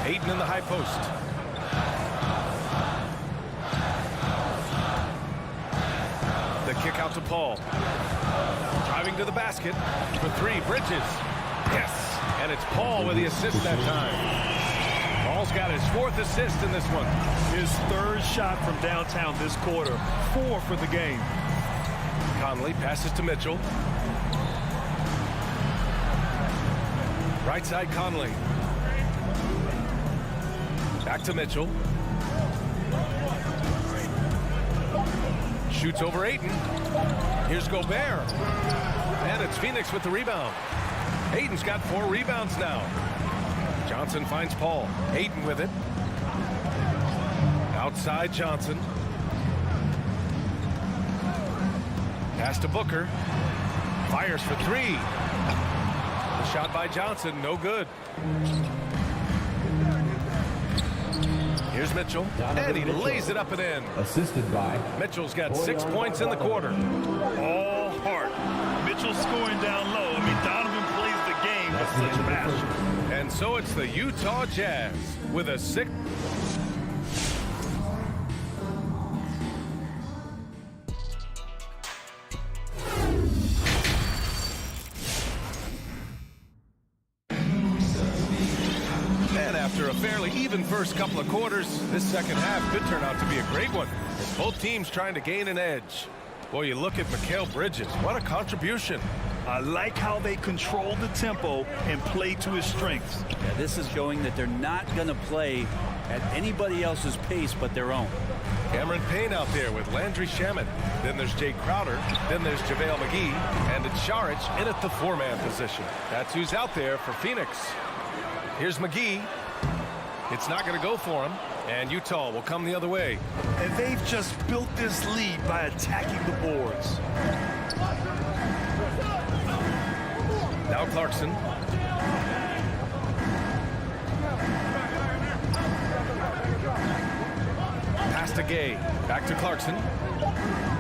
Ayton in the high post. The kick out to Paul. Driving to the basket for 3. Bridges. Yes. And it's Paul with the assist that time. Paul's got his 4th assist in this one. His 3rd shot from downtown this quarter. 4 for the game. Conley passes to Mitchell. Right side Conley. Back to Mitchell. Shoots over Ayton. Here's Gobert. And it's Phoenix with the rebound. Ayton's got 4 rebounds now. Johnson finds Paul. Ayton with it. Outside Johnson. Pass to Booker. Fires for 3. The shot by Johnson, no good. Here's Mitchell. And he lays it up and in. Assisted by. Mitchell's got 6 points in the quarter. All heart. Mitchell scoring down low. I mean, Donovan plays the game with such passion. And so it's the Utah Jazz with a 6. And after a fairly even first couple of quarters, this second half could turn out to be a great one. With both teams trying to gain an edge. Boy, you look at Mikal Bridges. What a contribution. I like how they control the tempo and play to his strengths. Yeah, this is showing that they're not going to play at anybody else's pace but their own. Cameron Payne out there with Landry Shamet. Then there's Jay Crowder. Then there's JaVale McGee. And it's Saric in at the 4-man position. That's who's out there for Phoenix. Here's McGee. It's not going to go for him, and Utah will come the other way. And they've just built this lead by attacking the boards. Now Clarkson. Pass to Gay. Back to Clarkson.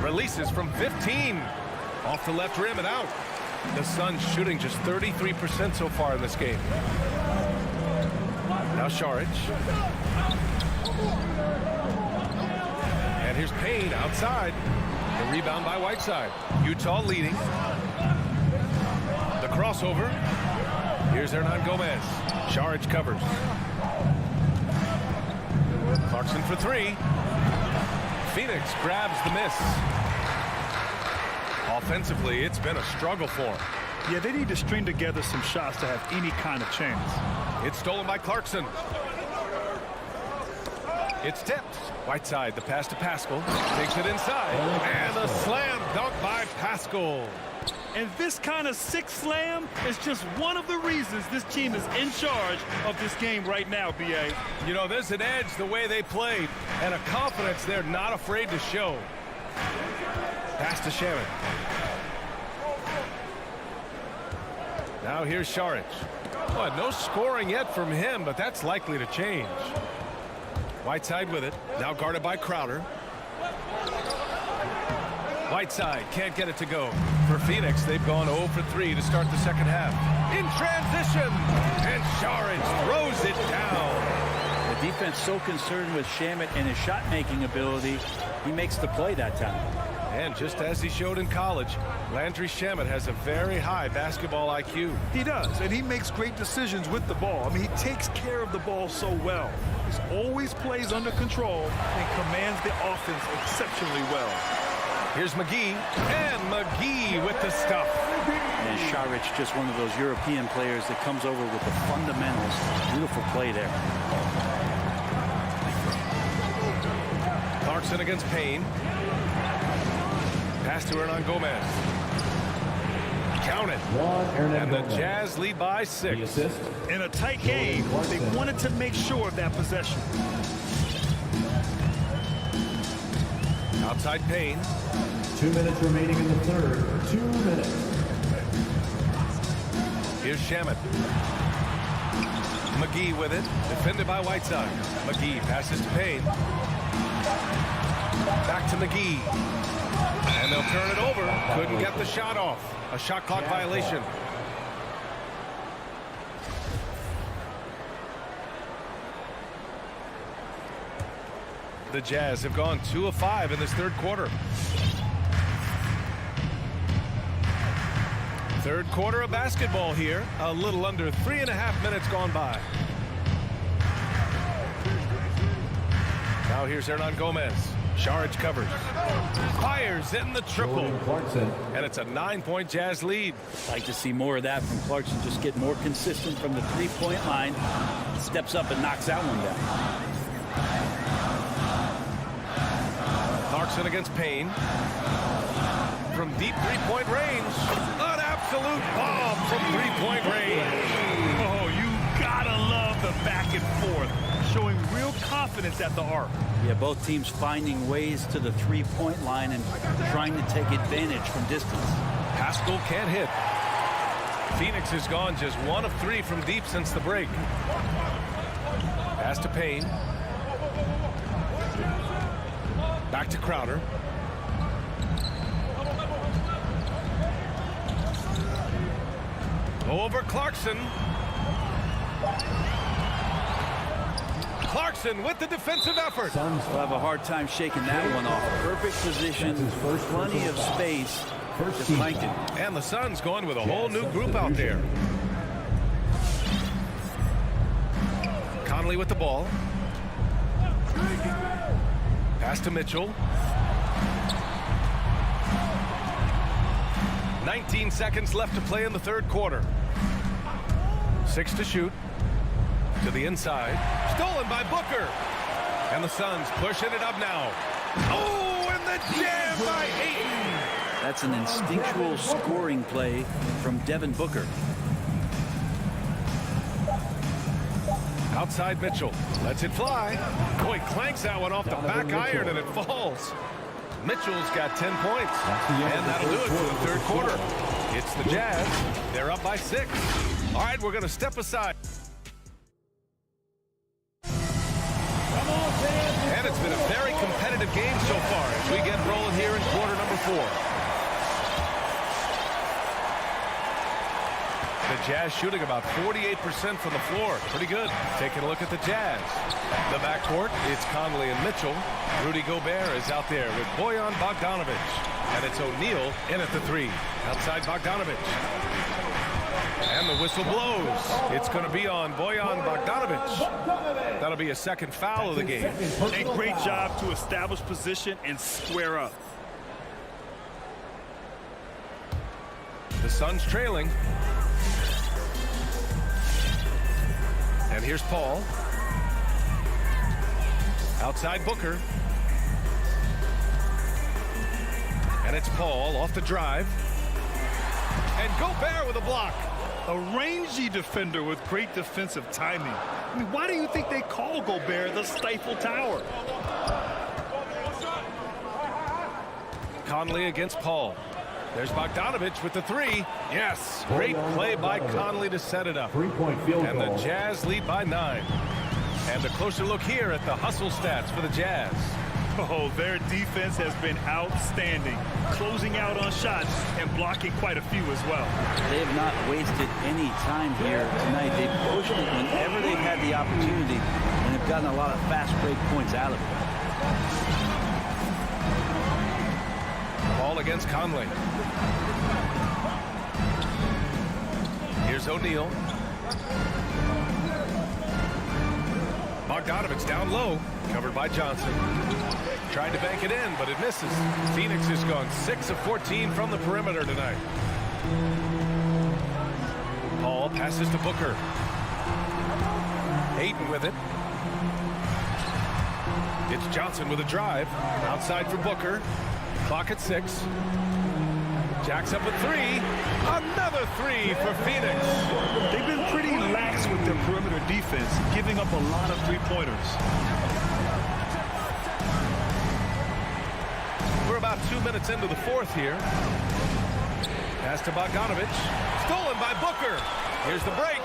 Releases from 15. Off the left rim and out. The Suns shooting just 33% so far in this game. Now Šarić. And here's Payne outside. The rebound by Whiteside. Utah leading. The crossover. Here's Hernangomez. Šarić covers. Clarkson for three. Phoenix grabs the miss. Offensively, it's been a struggle for him. Yeah, they need to string together some shots to have any kind of chance. It's stolen by Clarkson. It's tipped. Whiteside, the pass to Paschall. Takes it inside. And a slam dunk by Paschall. And this kind of six slam is just one of the reasons this team is in charge of this game right now, B.A. You know, there's an edge the way they played and a confidence they're not afraid to show. Pass to Shamet. Now here's Šarić. Well, no scoring yet from him, but that's likely to change. Whiteside with it. Now guarded by Crowder. Whiteside can't get it to go. For Phoenix, they've gone 0 for 3 to start the second half. In transition, and Šarić throws it down. The defense so concerned with Shamet and his shot-making ability, he makes the play that time. And just as he showed in college, Landry Shamet has a very high basketball IQ. He does, and he makes great decisions with the ball. I mean, he takes care of the ball so well. He always plays under control and commands the offense exceptionally well. Here's McGee, and McGee with the stuff. And Šarić, just one of those European players that comes over with the fundamentals. Beautiful play there. Clarkson against Payne. Pass to Hernangomez. Count it. And the Jazz lead by 6. In a tight game, they wanted to make sure of that possession. Outside Payne. 2 minutes remaining in the third. 2 minutes. Here's Shamet. McGee with it. Defended by Whiteside. McGee passes to Payne. Back to McGee. And they'll turn it over. Couldn't get the shot off. A shot clock violation. The Jazz have gone 2 of 5 in this third quarter. Third quarter of basketball here. A little under 3.5 minutes gone by. Now here's Hernangomez. Šarić covers. Fires in the triple. And it's a 9-point Jazz lead. Like to see more of that from Clarkson. Just get more consistent from the three-point line. Steps up and knocks that one down. Clarkson against Payne. From deep three-point range. An absolute bomb from three-point range. Oh, you gotta love the back and forth. Showing real confidence at the arc. Yeah, both teams finding ways to the three-point line and trying to take advantage from distance. Paschall can't hit. Phoenix has gone just 1 of 3 from deep since the break. Pass to Payne. Back to Crowder. Over Clarkson. Clarkson with the defensive effort. Suns will have a hard time shaking that one off. Perfect position, plenty of space to flank it. And the Suns going with a whole new group out there. Conley with the ball. Pass to Mitchell. 19 seconds left to play in the third quarter. 6 to shoot. To the inside. Stolen by Booker. And the Suns pushing it up now. Oh, and the jam by Ayton. That's an instinctual scoring play from Devin Booker. Outside Mitchell. Lets it fly. Boy, clanks that one off the back iron and it falls. Mitchell's got 10 points. And that'll do it for the third quarter. It's the Jazz. They're up by 6. All right, we're going to step aside. And it's been a very competitive game so far as we get rolling here in quarter number 4. The Jazz shooting about 48% from the floor. Pretty good. Taking a look at the Jazz. The backcourt, it's Conley and Mitchell. Rudy Gobert is out there with Bojan Bogdanovic. And it's O'Neal in at the 3. Outside Bogdanovic. And the whistle blows. It's going to be on Bojan Bogdanovic. That'll be a second foul of the game. A great job to establish position and square up. The Suns trailing. And here's Paul. Outside Booker. And it's Paul off the drive. And Gobert with a block. A rangy defender with great defensive timing. I mean, why do you think they call Gobert the Stifle Tower? Conley against Paul. There's Bogdanovic with the 3. Yes, great play by Conley to set it up. And the Jazz lead by 9. And a closer look here at the hustle stats for the Jazz. Oh, their defense has been outstanding, closing out on shots and blocking quite a few as well. They have not wasted any time here tonight. They've pushed it whenever they've had the opportunity, and have gotten a lot of fast break points out of it. Ball against Conley. Here's O'Neal. Bogdanovic down low, covered by Johnson. Tried to bank it in, but it misses. Phoenix has gone 6 of 14 from the perimeter tonight. Paul passes to Booker. Ayton with it. It's Johnson with a drive. Outside for Booker. Clock at 6. Jacks up a 3. Another 3 for Phoenix. They've been pretty lax with their perimeter defense, giving up a lot of three-pointers. We're about 2 minutes into the fourth here. Pass to Bogdanovic. Stolen by Booker. Here's the break.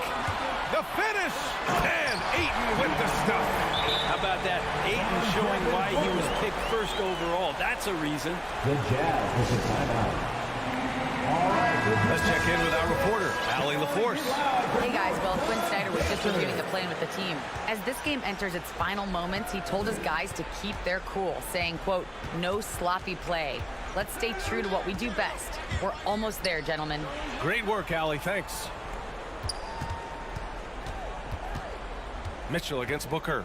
The finish. And Ayton with the stuff. How about that? Ayton showing why he was picked first overall. That's a reason. The Jazz with the timeout. Let's check in with our reporter, Allie LaForce. Hey guys, well, Quinn Snyder was just reviewing the plan with the team. As this game enters its final moments, he told his guys to keep their cool, saying, quote, no sloppy play. Let's stay true to what we do best. We're almost there, gentlemen. Great work, Allie. Thanks. Mitchell against Booker.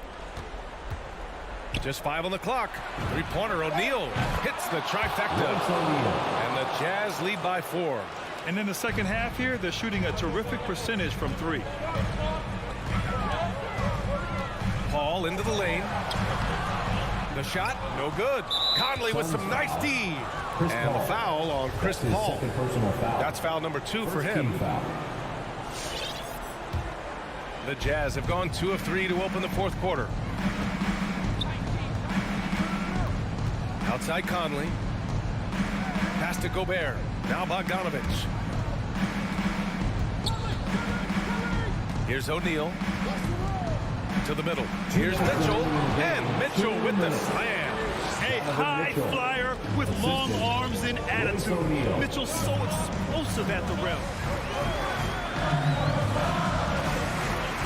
Just 5 on the clock. Three-pointer, O'Neal hits the trifecta. And the Jazz lead by 4. And in the second half here, they're shooting a terrific percentage from 3. Paul into the lane. The shot, no good. Conley with some nice D. And the foul on Chris Paul. That's foul number 2 for him. The Jazz have gone 2 of 3 to open the fourth quarter. Outside Conley. Pass to Gobert. Now Bogdanovic. Here's O'Neal. To the middle. Here's Mitchell. And Mitchell with the slam. A high flyer with long arms and attitude. Mitchell's so explosive at the rim.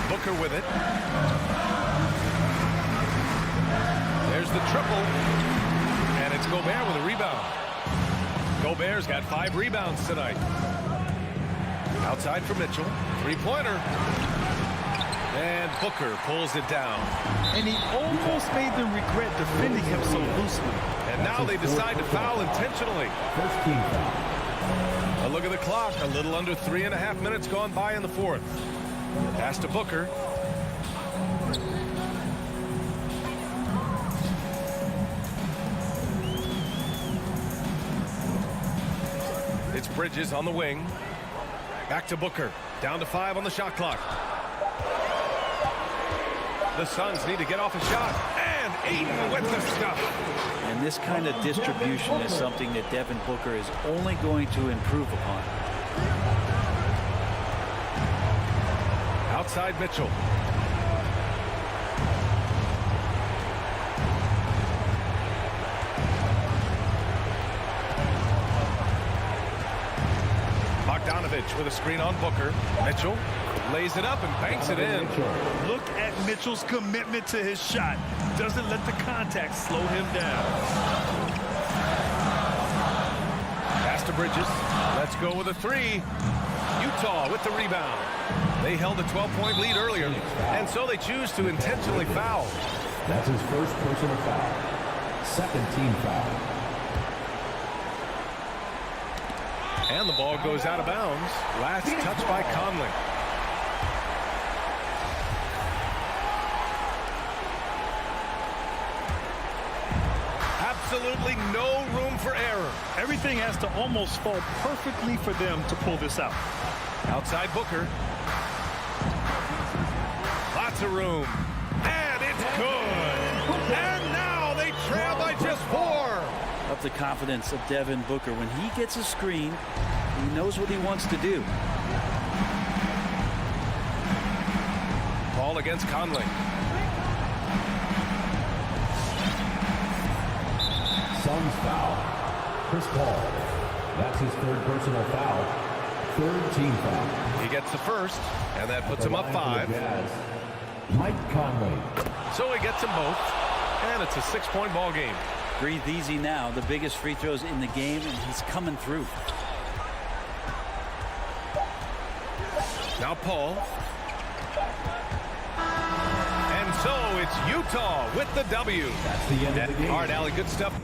Booker with it. There's the triple. And it's Gobert with a rebound. Gobert's got 5 rebounds tonight. Outside for Mitchell. Three-pointer. And Booker pulls it down. And he almost made them regret defending him so loosely. And now they decide to foul intentionally. First team foul. A look at the clock. A little under 3.5 minutes gone by in the fourth. Pass to Booker. It's Bridges on the wing. Back to Booker. Down to 5 on the shot clock. The Suns need to get off a shot. And Ayton with the stuff. And this kind of distribution is something that Devin Booker is only going to improve upon. Outside Mitchell. Bogdanovich with a screen on Booker. Mitchell lays it up and banks it in. Look at Mitchell's commitment to his shot. Doesn't let the contact slow him down. Pass to Bridges. Let's go with a three. Utah with the rebound. They held a 12-point lead earlier, and so they choose to intentionally foul. That's his first personal foul. Second team foul. And the ball goes out of bounds. Last touch by Conley. Absolutely no room for error. Everything has to almost fall perfectly for them to pull this out. Outside Booker. Lots of room. And it's good. And now they trail by just 4. Up the confidence of Devin Booker. When he gets a screen, he knows what he wants to do. Ball against Conley. Suns foul. Chris Paul. That's his third personal foul. Third team foul. He gets the first, and that puts him up 5. Mike Conley. So he gets them both, and it's a 6-point ball game. Breathe easy now. The biggest free throws in the game, and he's coming through. Now Paul. And so it's Utah with the W. That's the end of the game. All right, Allie, good stuff.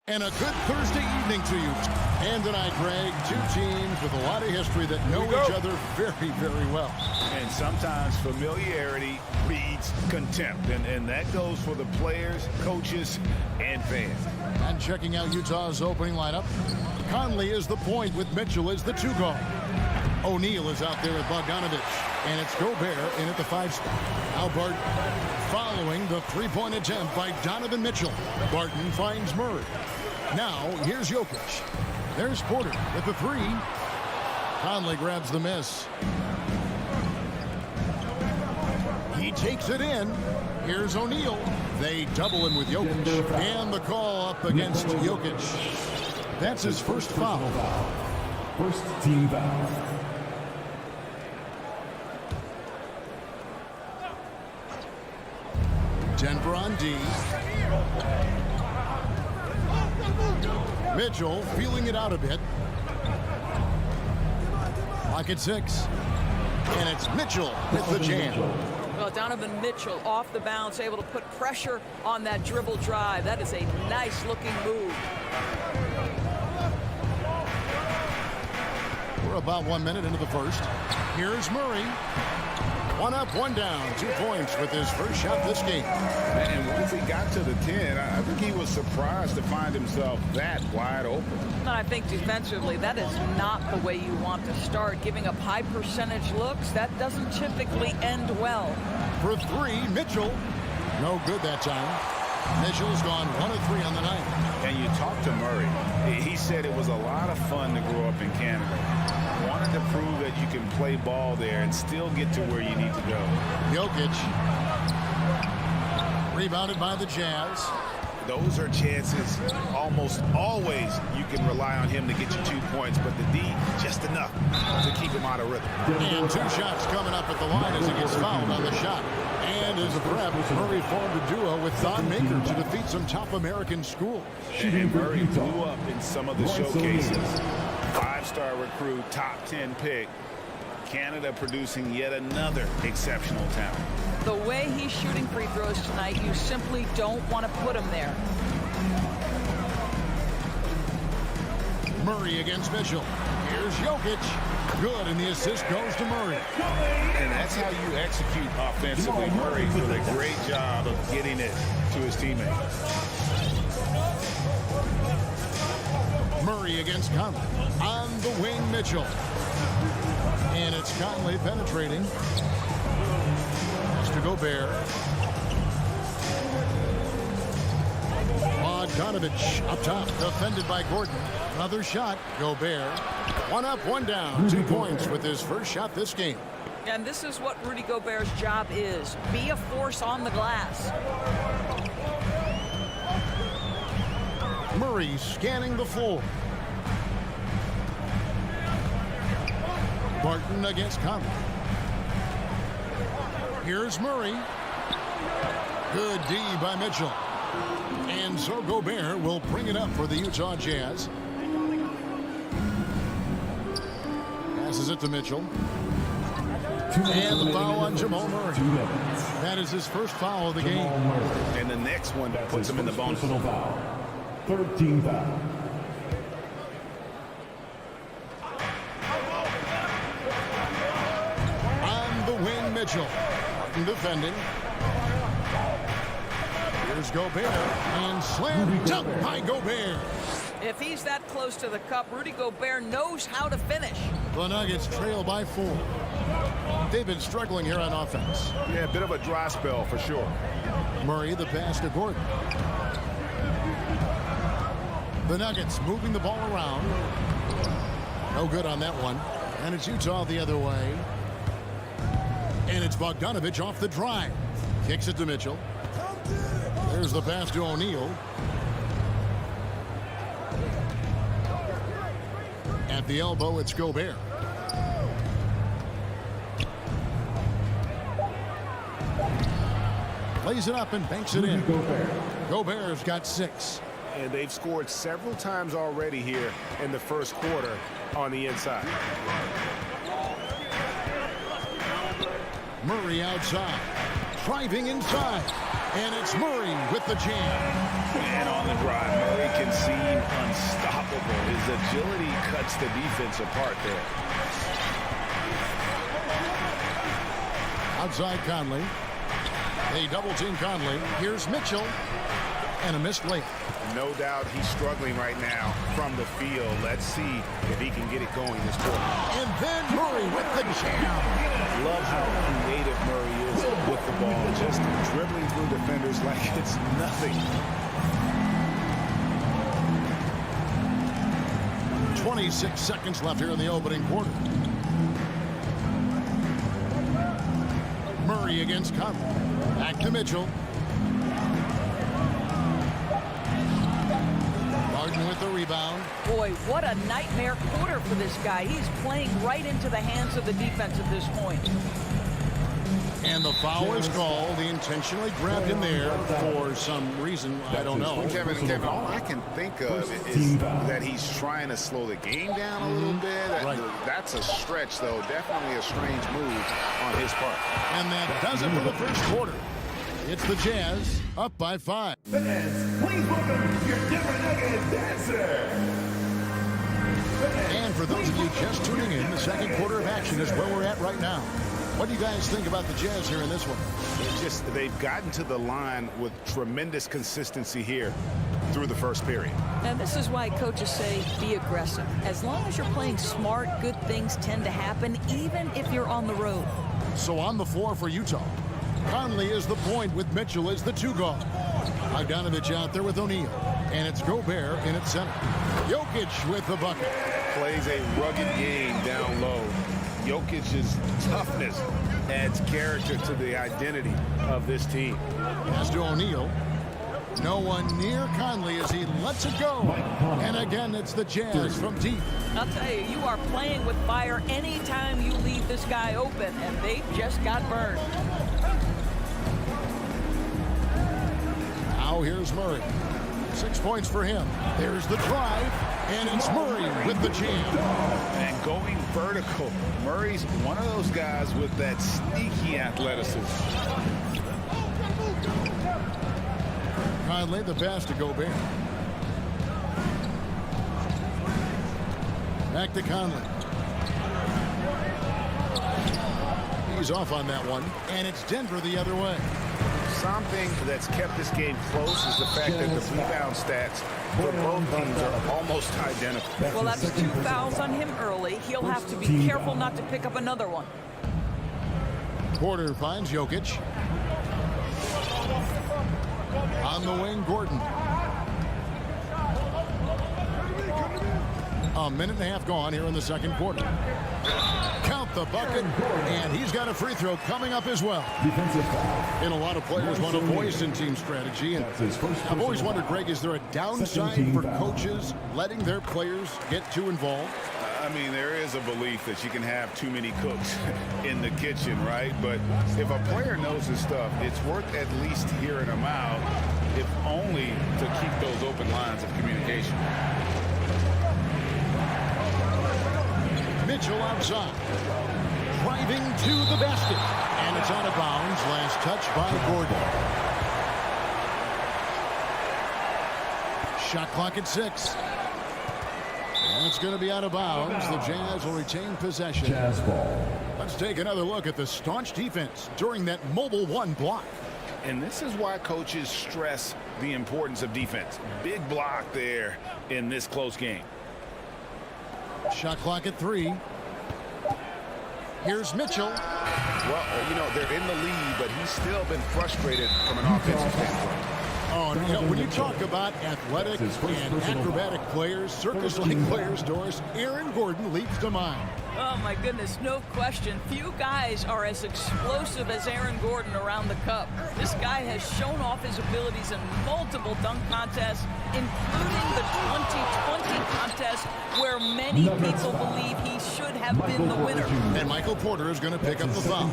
And a good Thursday evening to you. And tonight, Greg, two teams with a lot of history that know each other very, very well. And sometimes familiarity breeds contempt. And that goes for the players, coaches, and fans. And checking out Utah's opening lineup, Conley is the point with Mitchell as the 2 guard. O'Neal is out there with Bogdanovich. And it's Gobert in at the 5 spot. Now Barton following the 3-point attempt by Donovan Mitchell. Barton finds Murray. Now, here's Jokic. There's Porter with the 3. Conley grabs the miss. He takes it in. Here's O'Neal. They double him with Jokic. And the call up against Jokic. That's his first foul. First team foul. Denver on D. Mitchell feeling it out a bit. Clock at 6. And it's Mitchell with the jam. Well, Donovan Mitchell off the bounce, able to put pressure on that dribble drive. That is a nice-looking move. We're about 1 minute into the first. Here's Murray. 1 up, 1 down. 2 points with his first shot this game. And once he got to the 10, I think he was surprised to find himself that wide open. And I think defensively, that is not the way you want to start. Giving up high percentage looks, that doesn't typically end well. For 3, Mitchell. No good that time. Mitchell's gone 1 of 3 on the night. And you talk to Murray. He said it was a lot of fun to grow up in Canada. Wanted to prove that you can play ball there and still get to where you need to go. Jokic. Rebounded by the Jazz. Those are chances. Almost always you can rely on him to get you 2 points, but the D, just enough to keep him out of rhythm. And 2 shots coming up at the line as he gets fouled on the shot. And as a prep, Murray formed a duo with Thon Maker to defeat some top American schools. And Murray blew up in some of the showcases. 5-star recruit, top 10 pick. Canada producing yet another exceptional talent. The way he's shooting free throws tonight, you simply don't want to put him there. Murray against Mitchell. Here's Jokic. Good, and the assist goes to Murray. And that's how you execute offensively. Murray did a great job of getting it to his teammates. Murray against Conley. On the wing, Mitchell. And it's Conley penetrating. Pass to Gobert. Bogdanovich up top. Defended by Gordon. Another shot. Gobert. 1 up, 1 down. 2 points with his first shot this game. And this is what Rudy Gobert's job is. Be a force on the glass. Murray scanning the floor. Barton against Conley. Here's Murray. Good D by Mitchell. And so Gobert will bring it up for the Utah Jazz. Passes it to Mitchell. And the foul on Jamal Murray. That is his first foul of the game. And the next one puts him in the bonus. Foul. 13 foul. On the wing, Mitchell. Martin defending. Here's Gobert. And slam dunk by Gobert. If he's that close to the cup, Rudy Gobert knows how to finish. The Nuggets trail by 4. They've been struggling here on offense. Yeah, a bit of a dry spell for sure. Murray the pass to Gordon. The Nuggets moving the ball around. No good on that one. And it's Utah the other way. And it's Bogdanovich off the drive. Kicks it to Mitchell. There's the pass to O'Neal. At the elbow, it's Gobert. Plays it up and banks it in. Gobert's got 6. And they've scored several times already here in the first quarter on the inside. Murray outside. Driving inside. And it's Murray with the jam. And on the drive, Murray can see unstoppable. His agility cuts the defense apart there. Outside Conley. They double team Conley. Here's Mitchell. And a missed layup. No doubt he's struggling right now from the field. Let's see if he can get it going this quarter. And then Murray with the jam. Love how creative Murray is with the ball. Just dribbling through defenders like it's nothing. 26 seconds left here in the opening quarter. Murray against Conley. Back to Mitchell. Harden with the rebound. Boy, what a nightmare quarter for this guy. He's playing right into the hands of the defense at this point. And the foul is called. He intentionally grabbed him there for some reason. I don't know. Kevin, all I can think of is that he's trying to slow the game down a little bit. That's a stretch, though. Definitely a strange move on his part. And that does it for the first quarter. It's the Jazz up by 5. Fans, please welcome your Denver Nuggets dancer. And for those of you just tuning in, the second quarter of action is where we're at right now. What do you guys think about the Jazz here in this one? They've gotten to the line with tremendous consistency here through the first period. And this is why coaches say be aggressive. As long as you're playing smart, good things tend to happen, even if you're on the road. So on the floor for Utah, Conley is the point with Mitchell as the 2 guard. Bogdanovich out there with O'Neal. And it's Gobert in its center. Jokic with the bucket. Plays a rugged game down low. Jokic's toughness adds character to the identity of this team. As to O'Neal. No one near Conley as he lets it go. And again, it's the Jazz from deep. I'll tell you, you are playing with fire anytime you leave this guy open, and they just got burned. Now here's Murray. 6 points for him. There's the drive, and it's Murray with the jam. And going vertical. Murray's one of those guys with that sneaky athleticism. Conley the pass to Gobert. Back to Conley. He's off on that one, and it's Denver the other way. Something that's kept this game close is the fact that the rebound stats for both teams are almost identical. Well, that's 2 fouls on him early. He'll have to be careful not to pick up another one. Porter finds Jokic. On the wing, Gordon. A minute and a half gone here in the second quarter. Count the bucket, and he's got a free throw coming up as well. And a lot of players want a voice in team strategy, and I've always wondered, Greg, is there a downside for coaches letting their players get too involved? I mean, there is a belief that you can have too many cooks in the kitchen, right? But if a player knows his stuff, it's worth at least hearing them out, if only to keep those open lines of communication. Mitchell outside. Driving to the basket. And it's out of bounds. Last touch by Gordon. Shot clock at 6. And it's going to be out of bounds. The Jazz will retain possession. Jazz ball. Let's take another look at the staunch defense during that mobile 1 block. And this is why coaches stress the importance of defense. Big block there in this close game. Shot clock at 3. Here's Mitchell. Well, you know, they're in the lead, but he's still been frustrated from an offensive standpoint. Oh, you know, when you talk about athletic and acrobatic players, circus-like players, Doris, Aaron Gordon leads to mind. Oh, my goodness, no question. Few guys are as explosive as Aaron Gordon around the cup. This guy has shown off his abilities in multiple dunk contests, including the 2020 contest, where many people believe he should have been the winner. And Michael Porter is going to pick up the foul.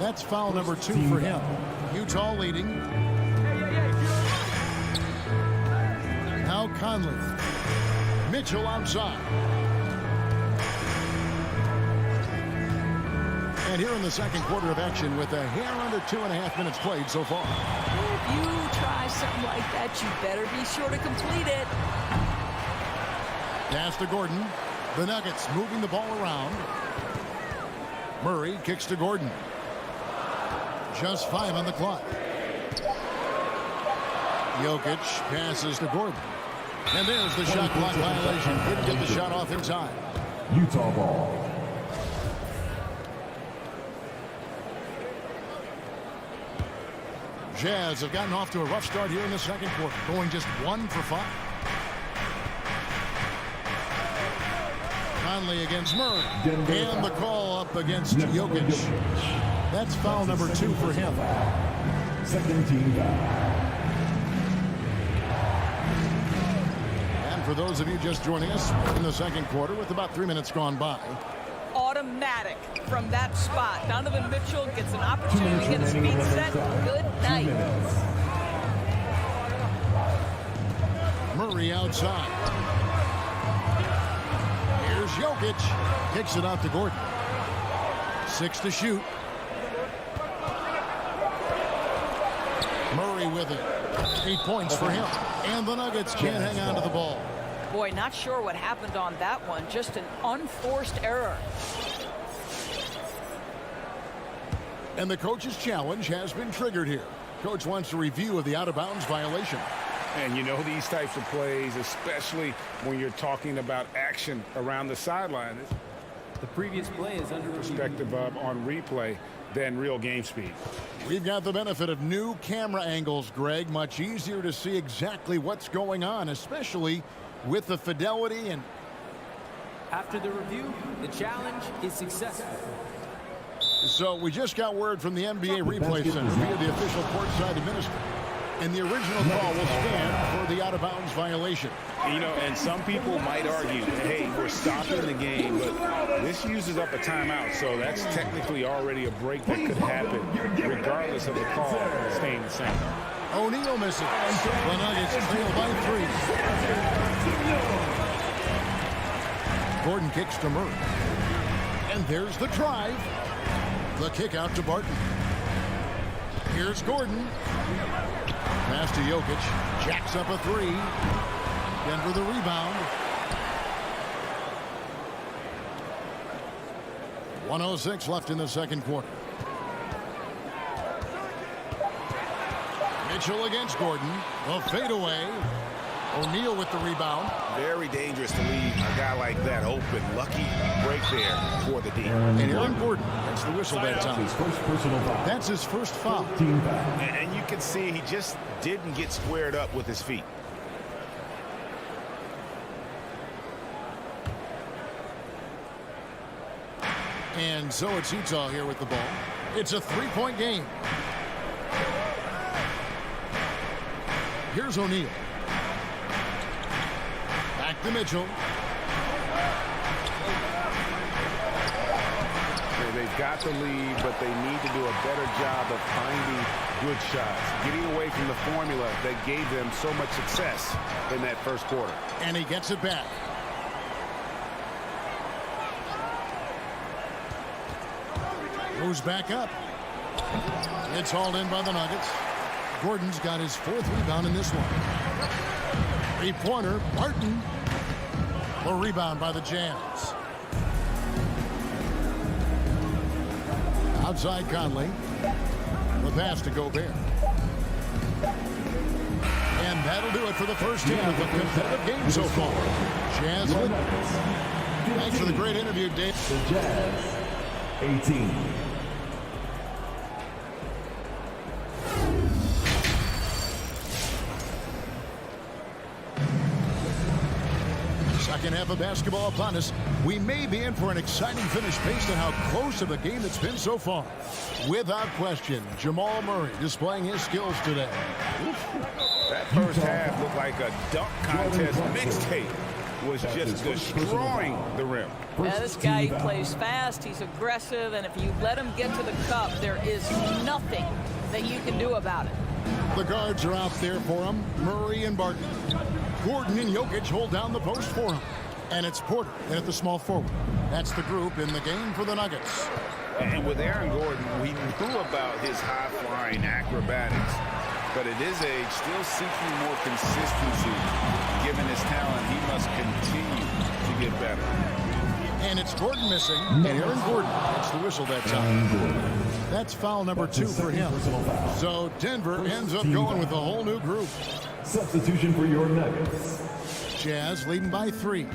That's foul number 2 for him. Utah leading. Now Conley. Mitchell outside. And here in the second quarter of action with a hair under 2.5 minutes played so far. If you try something like that, you better be sure to complete it. Pass to Gordon. The Nuggets moving the ball around. Murray kicks to Gordon. Just 5 on the clock. Jokic passes to Gordon. And there's the shot clock violation. Didn't get the shot off in time. Utah ball. Jazz have gotten off to a rough start here in the second quarter, going just 1 for 5. Conley against Murray. And the call up against Jokic. That's foul number 2 for him. Second team foul. And for those of you just joining us in the second quarter with about 3 minutes gone by. Automatic from that spot. Donovan Mitchell gets an opportunity to get his feet set. Good night. Murray outside. Here's Jokic. Kicks it out to Gordon. 6 to shoot. Murray with it. 8 points for him. And the Nuggets can't hang on to the ball. Boy, not sure what happened on that one. Just an unforced error. And the coach's challenge has been triggered here. Coach wants a review of the out-of-bounds violation. And you know these types of plays, especially when you're talking about action around the sideline. The previous play is under perspective on replay than real game speed. We've got the benefit of new camera angles, Greg. Much easier to see exactly what's going on, especially with the fidelity. And after the review, the challenge is successful. So we just got word from the NBA Replay Center via the official courtside administrator. And the original call will stand for the out-of-bounds violation. You know, and some people might argue, hey, we're stopping the game, but this uses up a timeout, so that's technically already a break that could happen, regardless of the call staying the same. O'Neal misses. The Nuggets trail by 3. Gordon kicks to Murray. And there's the drive. The kick out to Barton. Here's Gordon. Pass to Jokic. Jacks up a 3. Denver the rebound. 1:06 left in the second quarter. Mitchell against Gordon. A fadeaway. O'Neal with the rebound. Very dangerous to leave a guy like that open. Lucky break there for the D. And Aaron Gordon, that's the whistle that time. That's his first foul. And you can see he just didn't get squared up with his feet. And so it's Utah here with the ball. It's a 3-point game. Here's O'Neal. Back to Mitchell. They've got the lead, but they need to do a better job of finding good shots, getting away from the formula that gave them so much success in that first quarter. And he gets it back. Goes back up. It's hauled in by the Nuggets. Gordon's got his 4th rebound in this one. 3-pointer, Barton. The rebound by the Jazz. Outside Conley. The pass to Gobert. And that'll do it for the first half of competitive game so far. Jazz. Thanks for the great interview, Dave. The Jazz, 18. Second half of basketball upon us. We may be in for an exciting finish based on how close of a game it's been so far. Without question, Jamal Murray displaying his skills today. That first half looked like a dunk contest mixtape. Was just destroying the rim. Yeah, this guy plays fast, he's aggressive, and if you let him get to the cup, there is nothing that you can do about it. The guards are out there for him, Murray and Barton. Gordon and Jokic hold down the post for him. And it's Porter in at the small forward. That's the group in the game for the Nuggets. And with Aaron Gordon, we knew about his high-flying acrobatics. But at his age, still seeking more consistency. Given his talent, he must continue get better. And it's Gordon missing, and Aaron Gordon gets the whistle that time. That's foul number 2 for him. So Denver ends up going with a whole new group. Substitution for your Nuggets. Jazz leading by 3.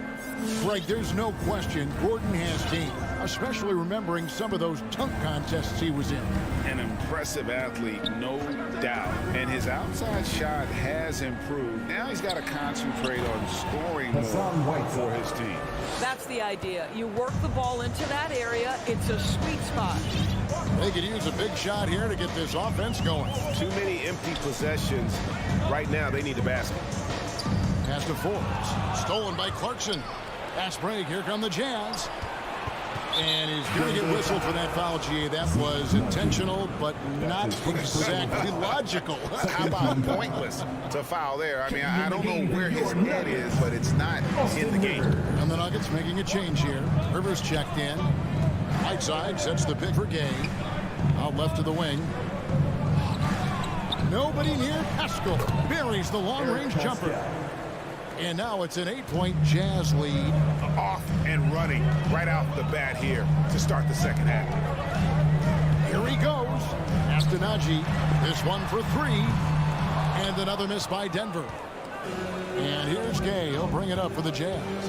Greg, there's no question Gordon has game, especially remembering some of those dunk contests he was in. An impressive athlete, no doubt. And his outside shot has improved. Now he's got to concentrate on scoring more for his team. That's the idea. You work the ball into that area. It's a sweet spot. They could use a big shot here to get this offense going. Too many empty possessions. Right now, they need the basket. Pass to Forbes. Stolen by Clarkson. Pass break. Here come the Jazz. And he's going to get whistled for that foul, GA. That was intentional, but not exactly logical. How about pointless to foul there? I mean, I don't know where his head is, but it's not in the game. And the Nuggets making a change here. Rivers checked in. Right side sets the pick for Gay. Out left to the wing. Nobody near Pascal. Buries the long-range jumper. And now it's an 8-point Jazz lead. Off and running right out the bat here to start the second half. Here he goes. Astonagi. This one for 3. And another miss by Denver. And here's Gay. He'll bring it up for the Jazz.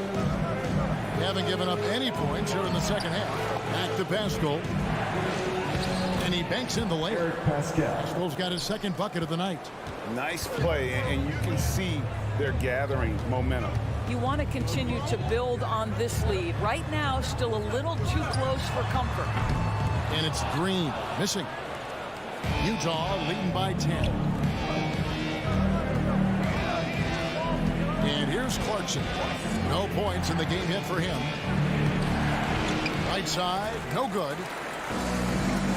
They haven't given up any points here in the second half. Back to Pascal. And he banks in the layup. Pascal's got his second bucket of the night. Nice play, and you can see they're gathering momentum. You want to continue to build on this lead. Right now, still a little too close for comfort. And it's Green missing. Utah leading by 10. And here's Clarkson. No points in the game hit for him. Right side, no good.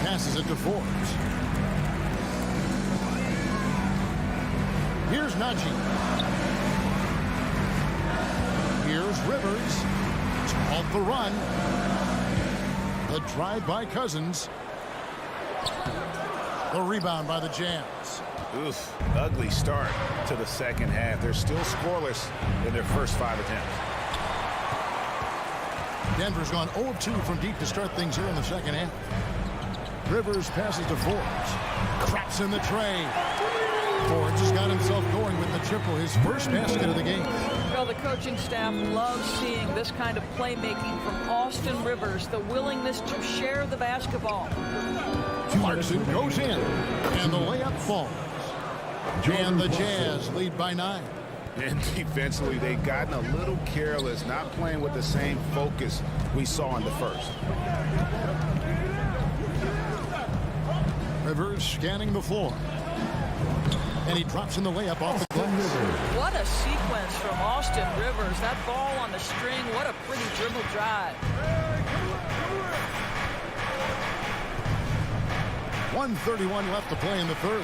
Passes it to Forbes. Here's Najee. Here's Rivers. Off the run. The drive by Cousins. The rebound by the Jazz. Oof, ugly start to the second half. They're still scoreless in their first 5 attempts. Denver's gone 0 of 2 from deep to start things here in the second half. Rivers passes to Forbes. Traps in the tray. Forbes has got himself going with the triple, his first basket of the game. Well, the coaching staff loves seeing this kind of playmaking from Austin Rivers, the willingness to share the basketball. Clarkson goes in, and the layup falls. And the Jazz lead by 9. And defensively, they've gotten a little careless, not playing with the same focus we saw in the first. Rivers scanning the floor. And he drops in the layup off the glass. What a sequence from Austin Rivers. That ball on the string, what a pretty dribble drive. 1:31 left to play in the third.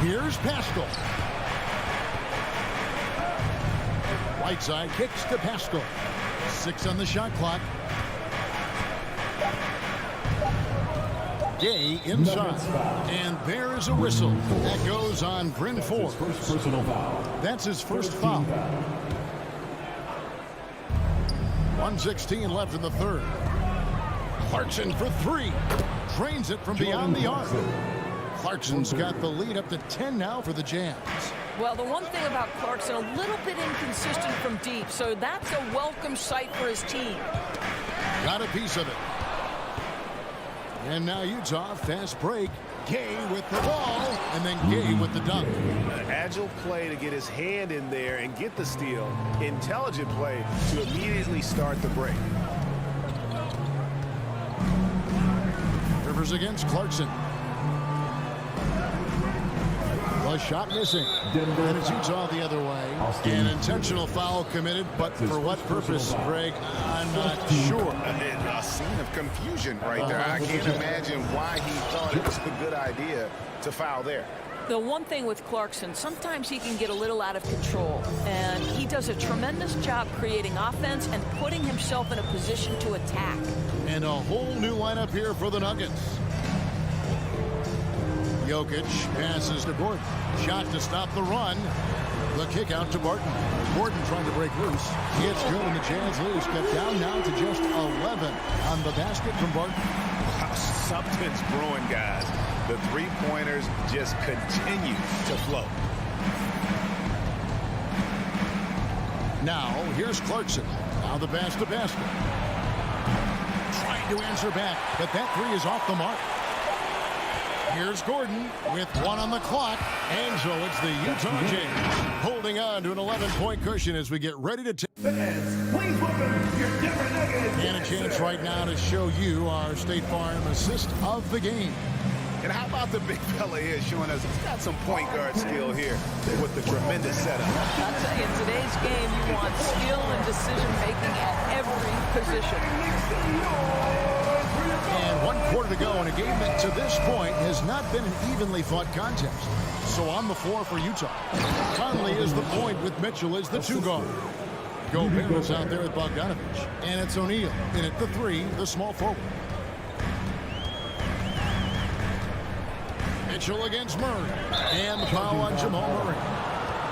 Here's Pascal. Right side kicks to Pascal. 6 on the shot clock. Gay inside. And there is a whistle. That goes on Bryn Forbes. Personal foul. That's his first foul. 1:16 left in the third. Clarkson for 3. Drains it from beyond the arc. Clarkson's got the lead up to 10 now for the Jazz. Well, the one thing about Clarkson, a little bit inconsistent from deep, so that's a welcome sight for his team. Got a piece of it. And now Utah, fast break. Gay with the ball, and then Gay with the dunk. An agile play to get his hand in there and get the steal. Intelligent play to immediately start the break. Rivers against Clarkson. A shot missing. And it's Utah the other way. An intentional foul committed, but for what purpose, Greg? I'm not sure. A scene of confusion right there. I can't imagine why he thought it was a good idea to foul there. The one thing with Clarkson, sometimes he can get a little out of control, and he does a tremendous job creating offense and putting himself in a position to attack. And a whole new lineup here for the Nuggets. Jokic passes to Gordon. Shot to stop the run. The kick out to Barton. Gordon trying to break loose. It's good, and the Jazz lose. Cut down now to just 11 on the basket from Barton. Wow, something's brewing, guys. The three-pointers just continue to flow. Now, here's Clarkson. Now the pass to basket. Trying to answer back, but that three is off the mark. Here's Gordon with 1 on the clock. And so it's the Utah Jazz holding on to an 11-point cushion as we get ready to take. And a chance right now to show you our State Farm assist of the game. And how about the big fella here showing us he's got some point guard skill here with the tremendous setup. I'll tell you, in today's game, you want skill and decision-making at every position. And 1 quarter to go in a game that to this point has not been an evenly fought contest. So on the floor for Utah, Conley is the point with Mitchell as the 2 guard. Gobert is out there with Bogdanovich. And it's O'Neal in at the 3, the small forward. Mitchell against Murray. And the foul on Jamal Murray.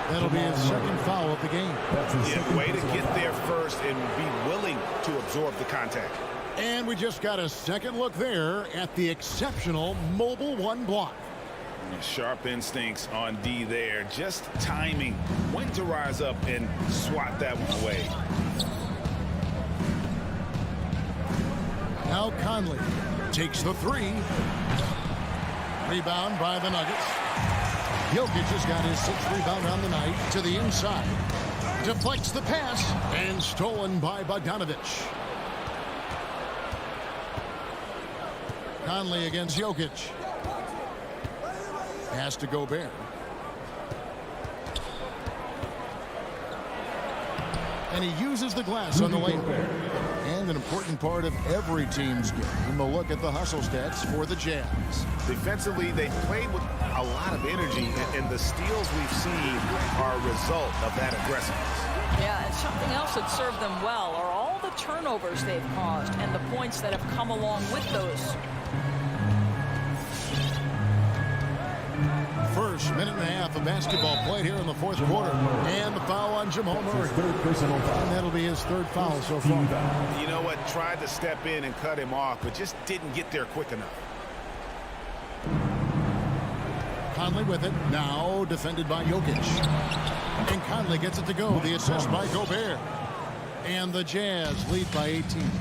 That'll be his second foul of the game. Yeah, way to get there first and be willing to absorb the contact. And we just got a second look there at the exceptional Mobile 1 block. Sharp instincts on D there. Just timing when to rise up and swat that one away. Now Conley takes the 3. Rebound by the Nuggets. Jokic has got his 6th rebound on the night to the inside. Deflects the pass and stolen by Bogdanovich. Conley against Jokic. Pass to Gobert. And he uses the glass on the lane. And an important part of every team's game. And we'll look at the hustle stats for the Jazz. Defensively, they played with a lot of energy, and the steals we've seen are a result of that aggressiveness. Yeah, and something else that served them well are all the turnovers they've caused and the points that have come along with those. First minute and a half of basketball played here in the 4th quarter. And the foul on Jamal Murray. And that'll be his 3rd foul so far. You know what? Tried to step in and cut him off, but just didn't get there quick enough. Conley with it. Now defended by Jokic. And Conley gets it to go. The assist by Gobert. And the Jazz lead by 18.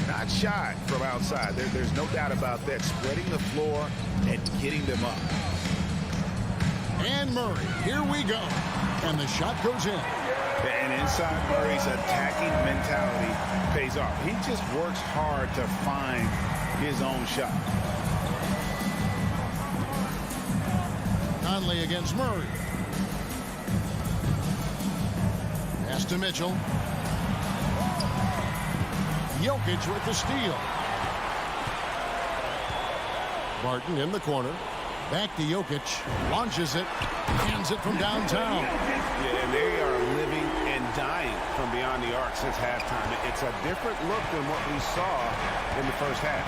Not shy from outside. There's no doubt about that. Spreading the floor and getting them up. And Murray, here we go. And the shot goes in. And inside Murray's attacking mentality pays off. He just works hard to find his own shot. Conley against Murray. Pass to Mitchell. Jokic with the steal. Barton in the corner. Back to Jokic. Launches it. Hands it from downtown. Yeah, and they are living and dying from beyond the arc since halftime. It's a different look than what we saw in the first half.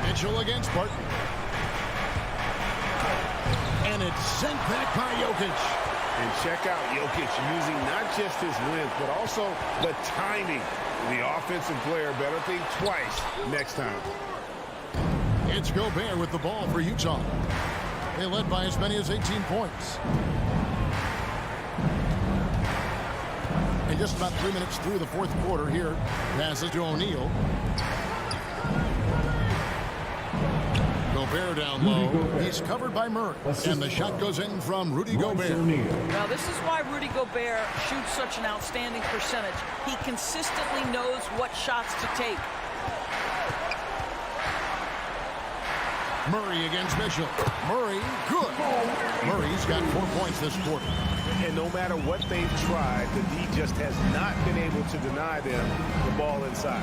Mitchell against Barton. And it's sent back by Jokic. And check out Jokic using not just his length, but also the timing. The offensive player better think twice next time. It's Gobert with the ball for Utah. They led by as many as 18 points. And just about 3 minutes through the 4th quarter here. Passes to O'Neal. Gobert down low. He's covered by Murray. And the shot goes in from Rudy Gobert. Now, this is why Rudy Gobert shoots such an outstanding percentage. He consistently knows what shots to take. Murray against Mitchell. Murray, good. Murray's got 4 points this quarter. And no matter what they've tried, the D just has not been able to deny them the ball inside.